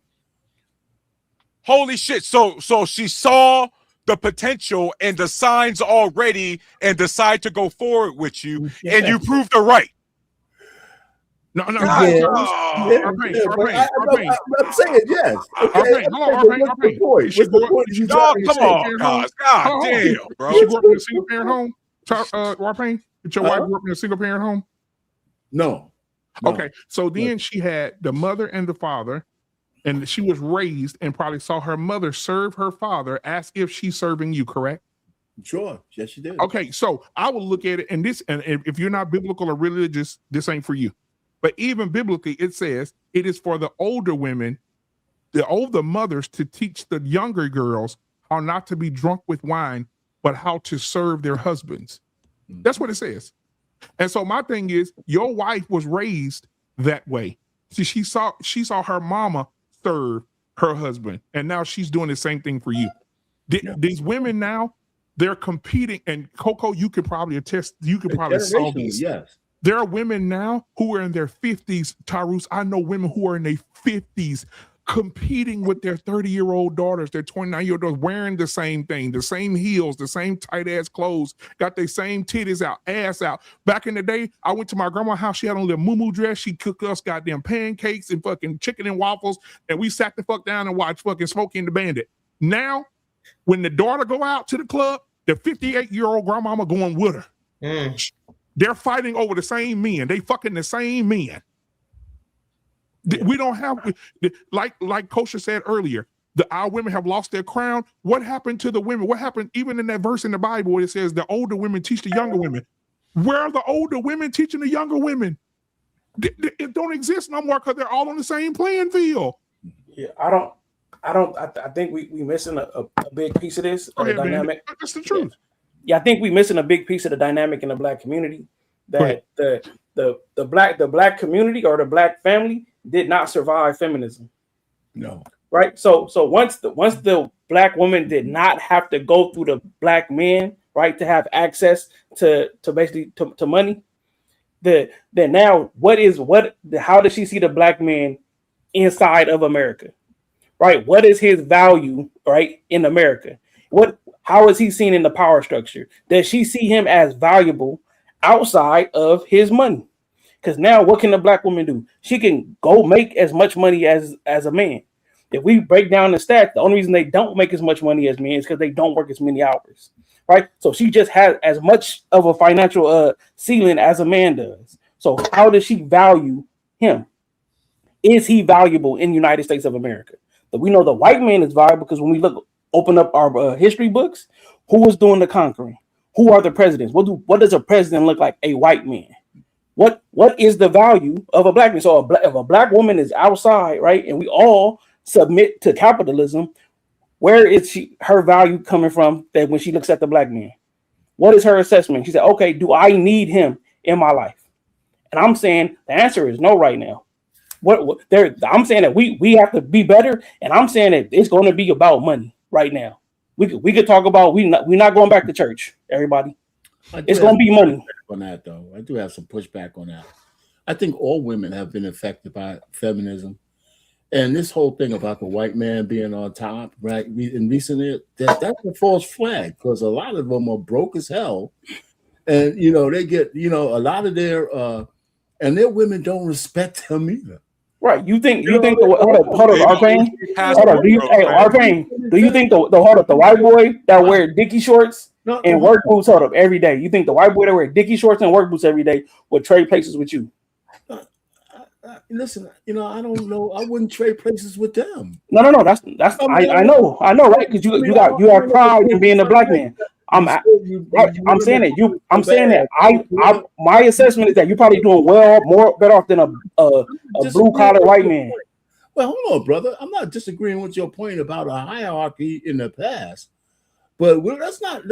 Holy shit! So she saw the potential and the signs already, and decided to go forward with you, and you proved her right. No. I'm saying yes. Okay. What's the point? Come on, guys. God damn, bro. She grew up in a single parent home. Warpain, did your wife grew up in a single parent home? No. Okay, so then she had the mother and the father, and she was raised and probably saw her mother serve her father as if she's serving you, correct? Sure. Yes, she did. Okay, so I will look at it, and if you're not biblical or religious, this ain't for you. But even biblically, it says it is for the older women, the older mothers, to teach the younger girls how not to be drunk with wine, but how to serve their husbands. That's what it says. And so my thing is, your wife was raised that way. See, she saw her mama serve her husband, and now she's doing the same thing for you. These women now, they're competing, and Coco, you could probably attest. You could probably solve this. Yes. There are women now who are in their 50s, Tyrus. I know women who are in their 50s competing with their 30-year-old daughters, their 29-year-old daughters, wearing the same thing, the same heels, the same tight-ass clothes, got their same titties out, ass out. Back in the day, I went to my grandma's house. She had on a little muumuu dress. She cooked us goddamn pancakes and fucking chicken and waffles, and we sat the fuck down and watched fucking Smokey and the Bandit. Now, when the daughter go out to the club, the 58-year-old grandmama going with her. They're fighting over the same men. They fucking the same men. We don't have, like Kosher said earlier, our women have lost their crown. What happened to the women? What happened even in that verse in the Bible where it says the older women teach the younger women? Where are the older women teaching the younger women? It don't exist no more because they're all on the same playing field. Yeah, I think we missing a big piece of this dynamic. That's the truth. Yeah, I think we missing a big piece of the dynamic in the Black community. That the black community or the Black family did not survive feminism. No. Right. So once the Black woman did not have to go through the Black men, right, to have access to basically to money, then now how does she see the Black man inside of America? Right? What is his value, right, in America? How is he seen in the power structure? Does she see him as valuable outside of his money? Because now what can the Black woman do? She can go make as much money as a man. If we break down the stats, the only reason they don't make as much money as men is because they don't work as many hours. Right? So she just has as much of a financial ceiling as a man does. So how does she value him? Is he valuable in the United States of America? But we know the white man is valuable because when we open up our history books, who was doing the conquering? Who are the presidents? What does a president look like? A white man. What is the value of a Black man? So if a Black woman is outside, right, and we all submit to capitalism, where is her value coming from that when she looks at the Black man? What is her assessment? She said, okay, do I need him in my life? And I'm saying the answer is no right now. I'm saying that we have to be better, and I'm saying that it's going to be about money right now. We could talk about we're not going back to church, everybody. It's going to be money. On that though, I do have some pushback on that. I think all women have been affected by feminism, and this whole thing about the white man being on top, right? In recent years, that's a false flag because a lot of them are broke as hell, and they get a lot of their and their women don't respect them either. Right. You think hold on, Arpain? Do you think the white boy that wear Dickie shorts and work boots every day? You think the white boy that wear Dickie shorts and work boots every day would trade places with you? Listen, I don't know. I wouldn't trade places with them. No. I know, right? Because you have pride in being a Black man. I'm saying that my assessment is that you're probably doing more better off than a blue collar white man. Well, hold on, brother. I'm not disagreeing with your point about a hierarchy in the past, but let's not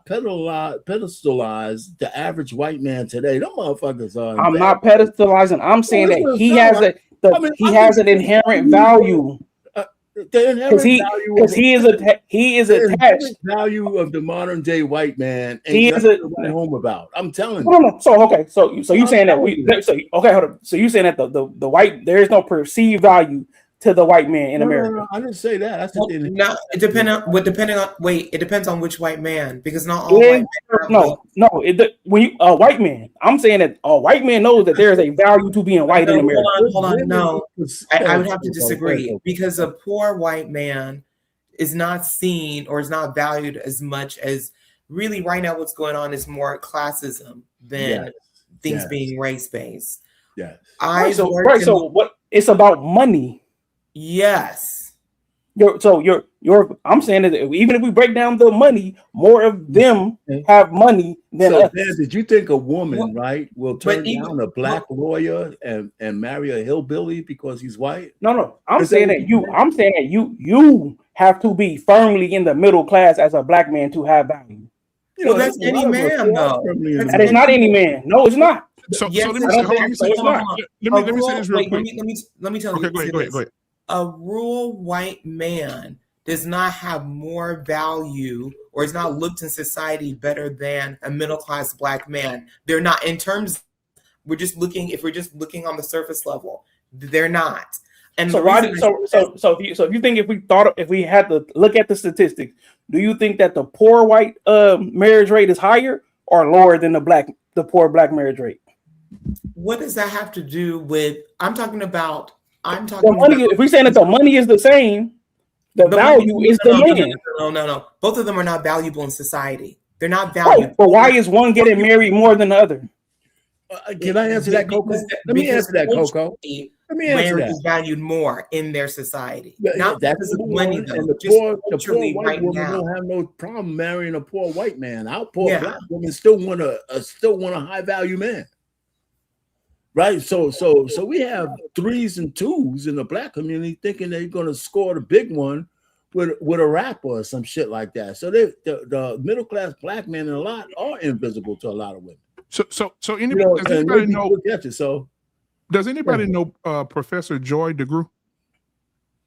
pedestalize the average white man today. Them motherfuckers are. I'm not pedestalizing. I'm saying that he has an inherent value. Because he is attached. Value of the modern day white man. He is a home about. I'm telling you. No. So okay. So you saying that okay? Hold on. So you saying that the white, there is no perceived value to the white man in America? No, I didn't say that. I said it depends on which white man, because not all white men. When you a white man, I'm saying that a white man knows that there is a value to being white in America. Hold on. No, I would have to disagree, because a poor white man is not seen or is not valued as much as really right now. What's going on is more classism than things being race based. Yes. So what? It's about money. Yes. I'm saying that even if we break down the money, more of them have money than us. Dan, did you think a woman, will turn down a black lawyer and marry a hillbilly because he's white? No. I'm saying that you have to be firmly in the middle class as a black man to have value. Well, that's any man, though. That is not any man. No, it's not. Let me say this real quick. Let me tell you. Okay, go ahead. A rural white man does not have more value or is not looked in society better than a middle class black man. They're not, in terms, if we're just looking on the surface level, they're not. And so if you think if we had to look at the statistics, do you think that the poor white marriage rate is higher or lower than the poor black marriage rate? What does that have to do with? I'm talking about. If we're saying that the money is the same, the value is the man. No. Both of them are not valuable in society. They're not valuable. But why is one getting married more than the other? Can I answer that, Coco? Let me answer that, Coco. Marriage is valued more in their society. Not because of money, though. The poor white woman don't have no problem marrying a poor white man. Our poor black women still want a high value man. Right, so we have 3s and 2s in the black community thinking they're gonna score the big one with a rapper or some shit like that. So the middle class black men in a lot are invisible to a lot of women. So anybody, does anybody know? Does anybody know Professor Joy DeGruy?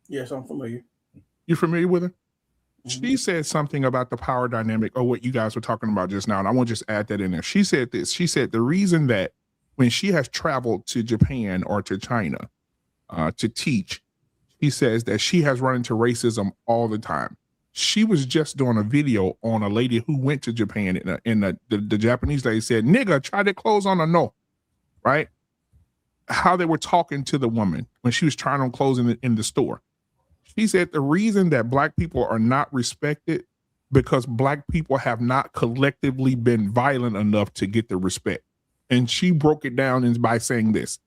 Yes, I'm familiar. You familiar with her? She said something about the power dynamic, or what you guys were talking about just now, and I want to just add that in there. She said this. She said the reason that when she has traveled to Japan or to China to teach, he says that she has run into racism all the time. She was just doing a video on a lady who went to Japan, and the Japanese lady said, "Nigga, try their clothes on or no," right? How they were talking to the woman when she was trying on clothes in the store. She said the reason that black people are not respected because black people have not collectively been violent enough to get the respect. And she broke it down by saying this.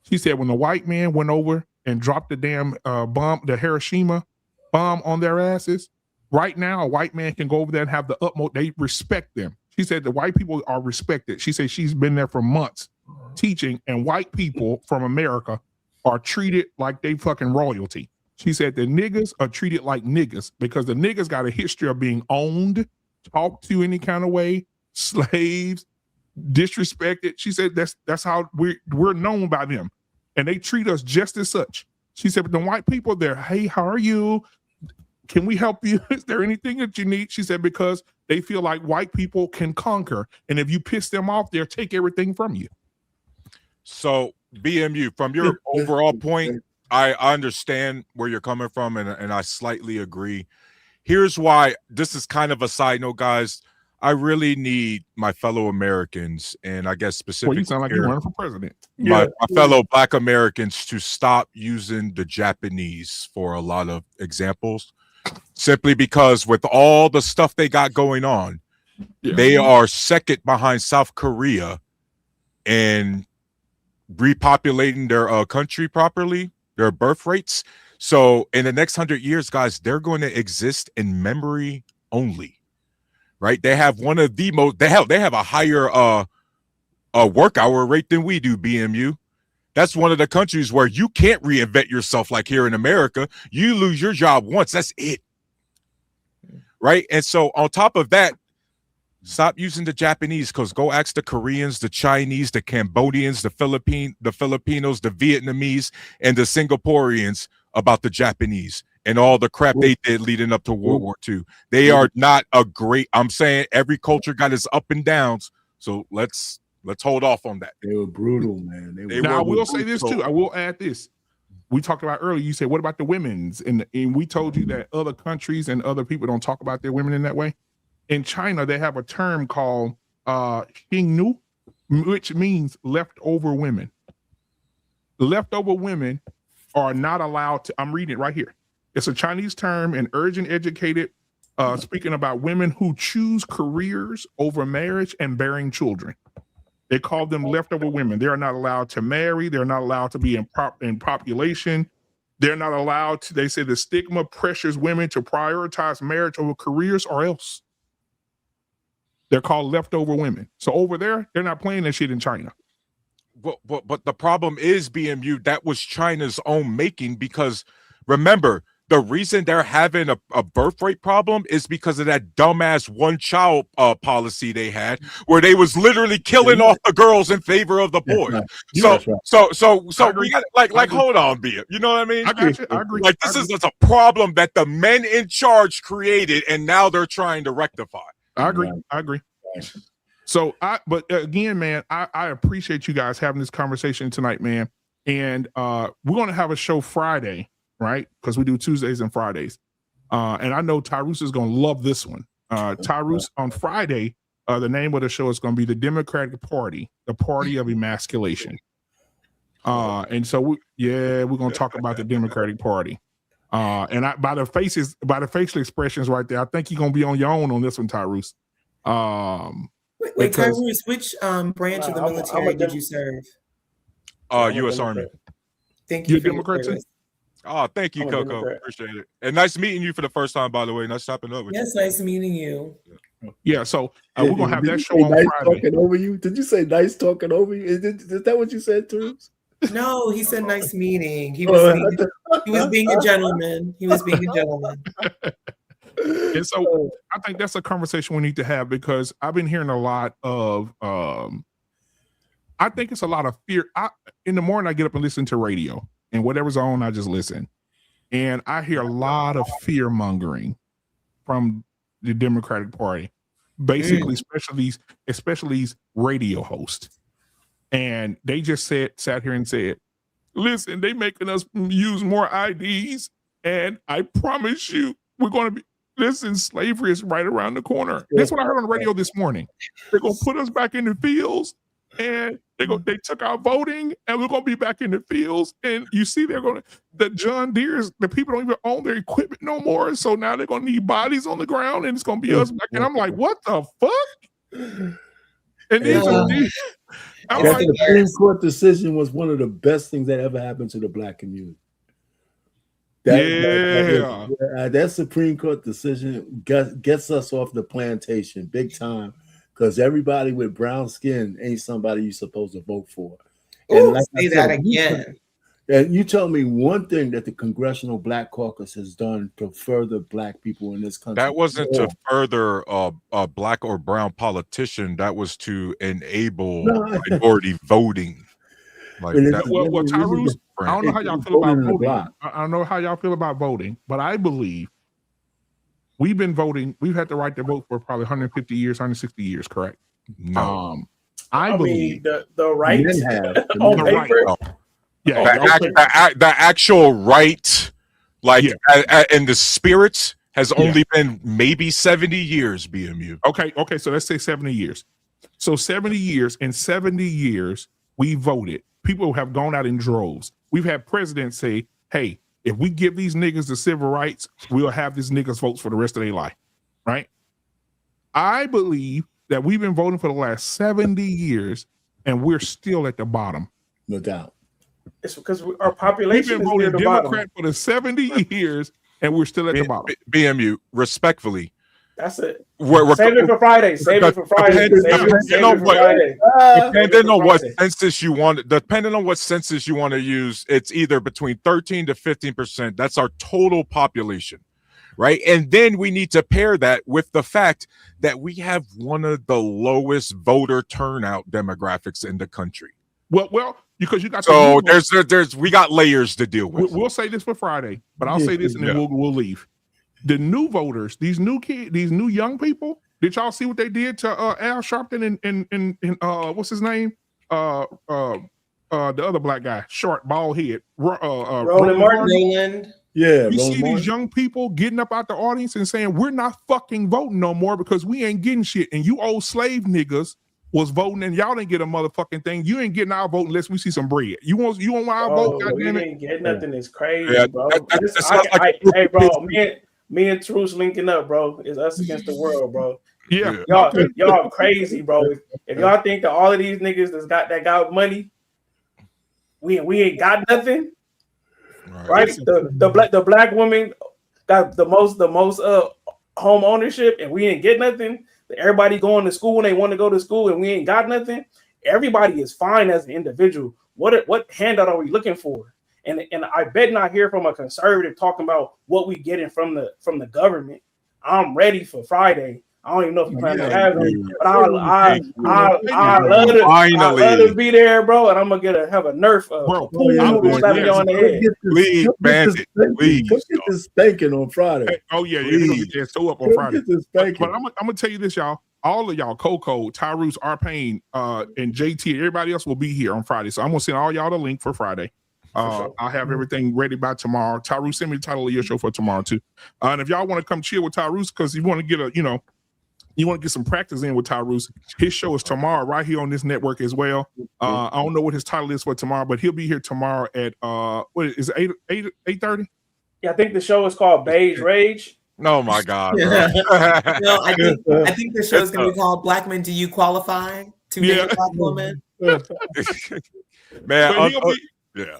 She said when the white man went over and dropped the damn bomb, the Hiroshima bomb on their asses, right now a white man can go over there and have the utmost, they respect them. She said the white people are respected. She said she's been there for months teaching, and white people from America are treated like they fucking royalty. She said the niggas are treated like niggas because the niggas got a history of being owned, talked to any kind of way, slaves, disrespected. She said that's how we're known by them, and they treat us just as such. She said, but the white people, they're, hey, how are you? Can we help you? Is there anything that you need? She said because they feel like white people can conquer, and if you piss them off, they'll take everything from you. So BMU, from your overall point, I understand where you're coming from, and I slightly agree. Here's why. This is kind of a side note, guys. I really need my fellow Americans, and I guess specifically, you sound like you're running for president. My fellow Black Americans to stop using the Japanese for a lot of examples, simply because with all the stuff they got going on, they are second behind South Korea in repopulating their country properly, their birth rates. So in the next 100 years, guys, they're going to exist in memory only. Right, they have one of the most. They have a higher work hour rate than we do. BMU, That's one of the countries where you can't reinvent yourself like here in America. You lose your job once, that's it. Right? And so on top of that, stop using the Japanese, because go ask the Koreans, the Chinese, the Cambodians, the Filipinos, the Vietnamese, and the Singaporeans about the Japanese and all the crap they did leading up to World War II. They are not a great, I'm saying every culture got its up and downs. So let's hold off on that. They were brutal, man. Now, I will say this too. I will add this. We talked about earlier. You said, what about the women's? And we told you that other countries and other people don't talk about their women in that way. In China, they have a term called Xingnu, which means leftover women. Leftover women are not allowed to, I'm reading it right here. It's a Chinese term and urgent educated, speaking about women who choose careers over marriage and bearing children. They call them leftover women. They are not allowed to marry. They're not allowed to be in population. They're not allowed to, they say the stigma pressures women to prioritize marriage over careers or else. They're called leftover women. So over there, they're not playing that shit in China. But the problem is, BMU, that was China's own making, because remember, the reason they're having a birth rate problem is because of that dumbass one-child policy they had, where they was literally killing off the girls in favor of the boys. Right. So we got like hold on, BM. You know what I mean? I agree. Like this is just a problem that the men in charge created, and now they're trying to rectify. I agree. So but again, man, I appreciate you guys having this conversation tonight, man. And we're going to have a show Friday, right? Because we do Tuesdays and Fridays. And I know Tyrus is going to love this one. Tyrus, on Friday, the name of the show is going to be the Democratic Party, the Party of Emasculation. And so we're going to talk about the Democratic Party. And by the facial expressions right there, I think you're going to be on your own on this one, Tyrus. Wait, Tyrus, which branch of the military did you serve? U.S. Army. Thank you. You're Democrat too? Oh, thank you, Coco. Appreciate it. And nice meeting you for the first time, by the way. Nice stopping up with you. Yes, nice meeting you. Yeah, so we're going to have that show on nice Friday. Talking over you? Did you say nice talking over you? Is that what you said, Tyrus? No, he said nice meeting. He was being a gentleman. He was being a gentleman. And so I think that's a conversation we need to have, because I've been hearing a lot of I think it's a lot of fear. In the morning I get up and listen to radio, and whatever's on, I just listen. And I hear a lot of fear mongering from the Democratic Party, basically, especially these radio hosts. And they just sat here and said, listen, they making us use more IDs, and I promise you we're going to be, listen, slavery is right around the corner. That's what I heard on the radio this morning. They're going to put us back in the fields, and they took out voting, and we're going to be back in the fields. And you see, the John Deere's, the people don't even own their equipment no more. So now they're going to need bodies on the ground, and it's going to be us back. And I'm like, what the fuck? And these are the Supreme Court decision was one of the best things that ever happened to the Black community. That Supreme Court decision gets us off the plantation big time, because everybody with brown skin ain't somebody you're supposed to vote for. Oh, say that again. And you tell me one thing that the Congressional Black Caucus has done to further Black people in this country. That wasn't to further a Black or brown politician. That was to enable minority voting. Like that. Well, Tyrus, I don't know how y'all feel about voting. I don't know how y'all feel about voting, but I believe we've been voting. We've had the right to vote for probably 150 years, 160 years, correct? No. I believe the right on paper. The actual right, like in the spirits, has only been maybe 70 years, BMU. Okay, so let's say 70 years. So 70 years, in 70 years, we voted. People have gone out in droves. We've had presidents say, hey, if we give these niggas the civil rights, we'll have these niggas votes for the rest of their life, right? I believe that we've been voting for the last 70 years, and we're still at the bottom. No doubt. It's because our population We've been voting Democrat for the 70 years, and we're still at the bottom. BMU, respectfully, That's it. We're Save it for Friday. Save it for Friday. Depending on what census you want, depending on what census you want to use, it's either between 13 to 15%. That's our total population, right? And then we need to pair that with the fact that we have one of the lowest voter turnout demographics in the country. Well, because you got there's we got layers to deal with. We'll say this for Friday, but I'll say this and then we'll leave. The new voters, these new kids, these new young people. Did y'all see what they did to Al Sharpton and what's his name? The other black guy, short, bald head, Roland Martin. Yeah, you see these young people getting up out the audience and saying we're not fucking voting no more because we ain't getting shit, and you old slave niggas was voting and y'all didn't get a motherfucking thing. You ain't getting our vote unless we see some bread. You want our vote? We didn't get nothing. It's crazy, Yeah, bro. hey, bro, me and Truce linking up, bro. It's us against the world, bro. Yeah, y'all crazy, bro. If y'all think that all of these niggas that got money, we ain't got nothing, right? The black woman got the most home ownership, and we ain't get nothing. Everybody going to school and they want to go to school, and we ain't got nothing. Everybody is fine as an individual. What handout are we looking for? And I bet not hear from a conservative talking about what we getting from the government. I'm ready for Friday. I don't even know if you plan to have it, but I love to be there, bro. And I'm gonna have a Nerf slap me on the head. Please, bandit, please. Come get this spanking on Friday. Oh yeah, we're gonna get that up on Friday. But I'm gonna tell you this, y'all. All of y'all, Coco, Tyrus, Arpain, and JT, everybody else will be here on Friday. So I'm gonna send all y'all the link for Friday. I'll have everything ready by tomorrow. Tyrus, send me the title of your show for tomorrow too. And if y'all want to come chill with Tyrus, because you want to get you want to get some practice in with Tyrus, his show is tomorrow right here on this network as well. I don't know what his title is for tomorrow, but he'll be here tomorrow at what is it, 8:30? Yeah, I think the show is called Beige Rage. Oh my God. No, I think the show is going to be called Black Men, Do You Qualify to Be a Black Woman? Man,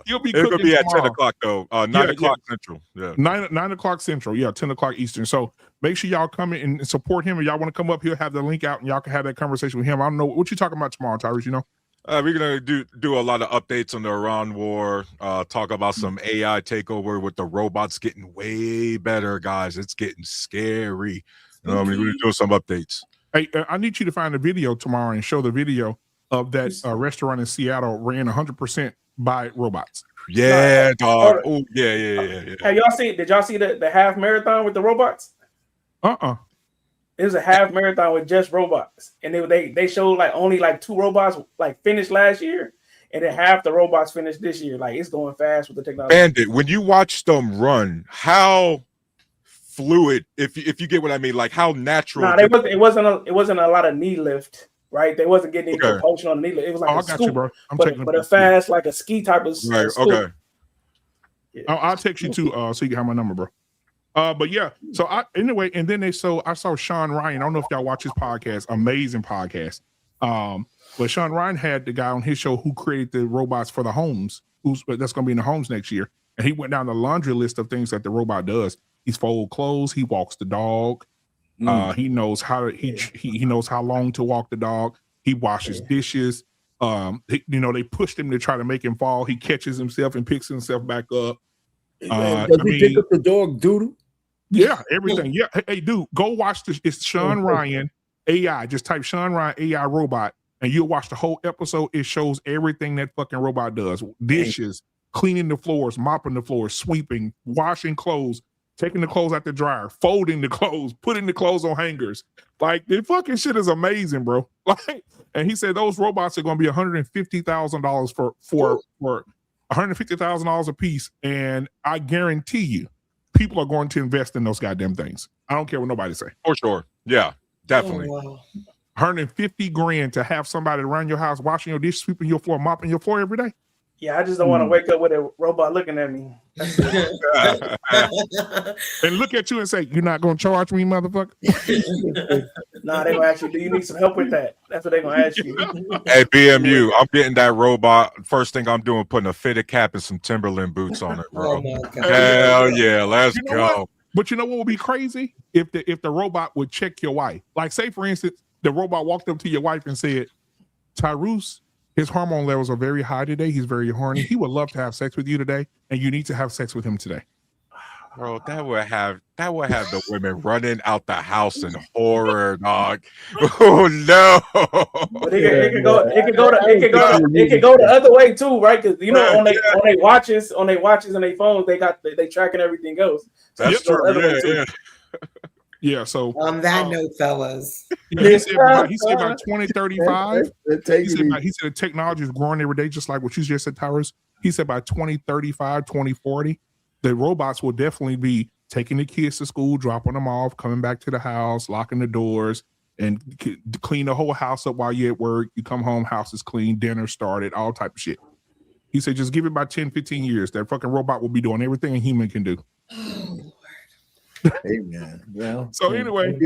he'll be it's gonna be at 10 o'clock though. 9 o'clock Central. Yeah. 9 o'clock Central. Yeah, 10 o'clock Eastern. So make sure y'all come in and support him. If y'all want to come up, he'll have the link out and y'all can have that conversation with him. I don't know what you talking about tomorrow, Tyrese. You know? We're gonna do a lot of updates on the Iran war, talk about some AI takeover with the robots getting way better, guys. It's getting scary. We're gonna do some updates. Hey, I need you to find a video tomorrow and show the video of that restaurant in Seattle ran 100% by robots. Yeah, dog. Oh, yeah. Have y'all seen? Did y'all see the half marathon with the robots? It was a half marathon with just robots, and they showed like only like 2 robots like finished last year, and then half the robots finished this year. Like it's going fast with the technology. Bandit, when you watch them run, how fluid, if you get what I mean, like how natural. No, it wasn't a lot of knee lift. Right, they wasn't getting any propulsion on the knee. It was like a scoop, but a fast, like a ski type of right. Scoop. Okay. Yeah. I'll text you too, so you can have my number, bro. But yeah. So anyway, and then I saw Sean Ryan. I don't know if y'all watch his podcast, amazing podcast. But Sean Ryan had the guy on his show who created the robots for the homes. That's going to be in the homes next year, and he went down the laundry list of things that the robot does. He's fold clothes. He walks the dog. He knows how he knows how long to walk the dog. He washes dishes. They pushed him to try to make him fall. He catches himself and picks himself back up. Does he pick up the dog doodle? Yeah, everything. Yeah, hey, dude, go watch this. It's Sean Ryan AI. Just type Sean Ryan AI robot, and you'll watch the whole episode. It shows everything that fucking robot does: dishes, cleaning the floors, mopping the floors, sweeping, washing clothes, taking the clothes out the dryer, folding the clothes, putting the clothes on hangers. Like, the fucking shit is amazing, bro. Like, and he said those robots are going to be $150,000 for $150,000 a piece. And I guarantee you, people are going to invest in those goddamn things. I don't care what nobody say. For sure. Yeah, definitely. Oh, wow. $150,000 to have somebody around your house washing your dish, sweeping your floor, mopping your floor every day. Yeah, I just don't want to wake up with a robot looking at me. And look at you and say, "You're not going to charge me, motherfucker." Nah, they're going to ask you, do you need some help with that? That's what they're going to ask you. Hey, BMU, I'm getting that robot. First thing I'm doing, putting a fitted cap and some Timberland boots on it, bro. Oh my God. Hell yeah, let's go. What? But you know what would be crazy? If the robot would check your wife. Like, say, for instance, the robot walked up to your wife and said, Tyrus, his hormone levels are very high today. He's very horny. He would love to have sex with you today, and you need to have sex with him today. Bro, that would have the women running out the house in horror, dog. Oh no! But it could go the other way too, right? Because you know, on their watches and their phones, they tracking everything else. So that's true. Yeah. So on that note, fellas, he said by 2035. He said the technology is growing every day, just like what you just said, Tyrus. He said by 2035, 2040. The robots will definitely be taking the kids to school, dropping them off, coming back to the house, locking the doors, and clean the whole house up while you're at work. You come home, house is clean, dinner started, all type of shit. He said, just give it about 10, 15 years. That fucking robot will be doing everything a human can do. Hey, man. Well, so anyway,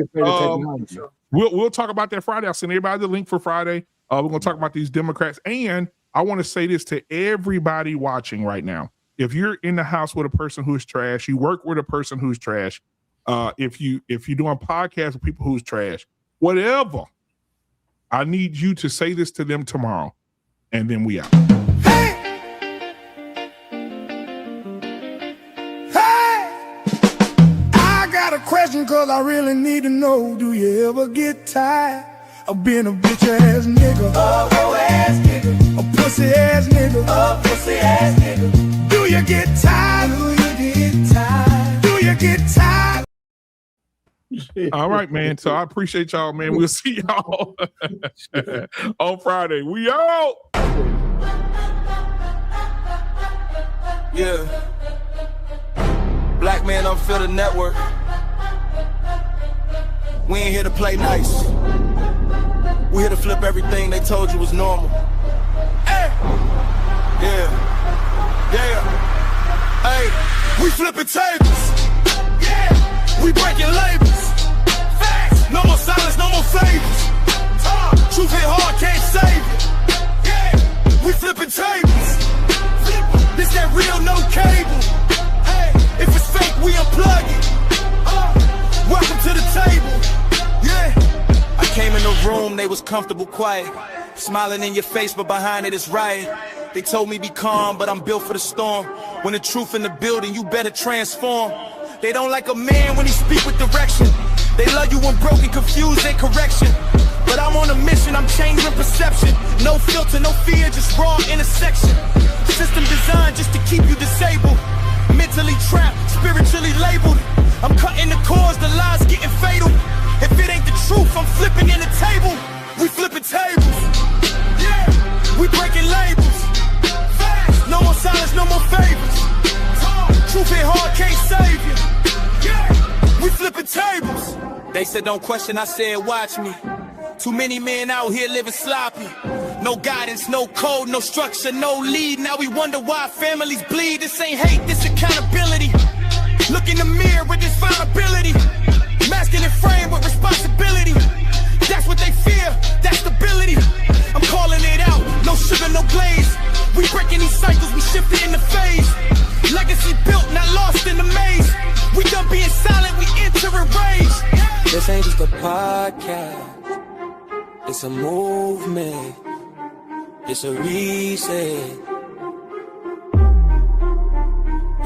we'll talk about that Friday. I'll send everybody the link for Friday. We're going to talk about these Democrats. And I want to say this to everybody watching right now. If you're in the house with a person who's trash, you work with a person who's trash, if you're doing podcasts with people who's trash, whatever, I need you to say this to them tomorrow, and then we out. Hey, I got a question because I really need to know, do you ever get tired of being a bitch ass nigga? A ass nigga. A pussy ass nigga. A pussy ass nigga. Do you get tired? Do you get tired? Do you get tired? All right, man. So I appreciate y'all, man. We'll see y'all on Friday. We out. Yeah. Black Man Unfiltered Network. We ain't here to play nice. We here to flip everything they told you was normal. Hey! Yeah. Yeah. Hey, we flipping tables. Yeah. We breaking labels. Facts. No more silence, no more favors. Truth hit hard, can't save it. Yeah. We flipping tables. This that real, no cable. Hey, if it's fake, we unplug it. Welcome to the table. Yeah. I came in the room, they was comfortable, quiet. Smiling in your face, but behind it is riot. They told me be calm, but I'm built for the storm. When the truth in the building, you better transform. They don't like a man when he speak with direction. They love you when broken, confused, and correction. But I'm on a mission, I'm changing perception. No filter, no fear, just raw intersection. System designed just to keep you disabled. Mentally trapped, spiritually labeled. I'm cutting the cords, the lies getting fatal. If it ain't the truth, I'm flipping in the table. We flipping tables. Yeah, we breaking labels. No more silence, no more favors. Truth hit hard, can't save you. Yeah, we flipping tables. They said don't question, I said watch me. Too many men out here living sloppy. No guidance, no code, no structure, no lead. Now we wonder why families bleed. This ain't hate, this accountability. Look in the mirror with this vulnerability. Masculine frame with responsibility. That's what they fear, that stability. I'm calling it out, no sugar, no glaze. We breaking these cycles, we shifting in the phase. Legacy built, not lost in the maze. We done being silent, we enter a rage. This ain't just a podcast, it's a movement. It's a reset.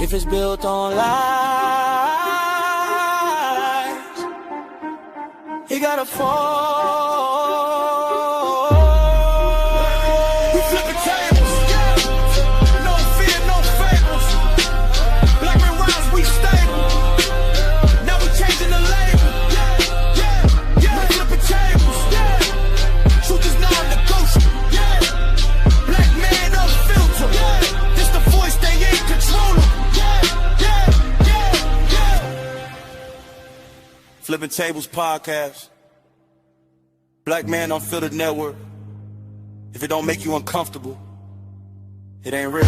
If it's built on lies, it gotta fall. We flipping tables. No fear, no fables. Black men rise, we stable. Now we changing the label. We flipping tables. Truth is non-negotiable. Black man unfiltered. This the voice they ain't controlling. Flippin Tables Podcast. Black Man Unfiltered Network. If it don't make you uncomfortable, it ain't real.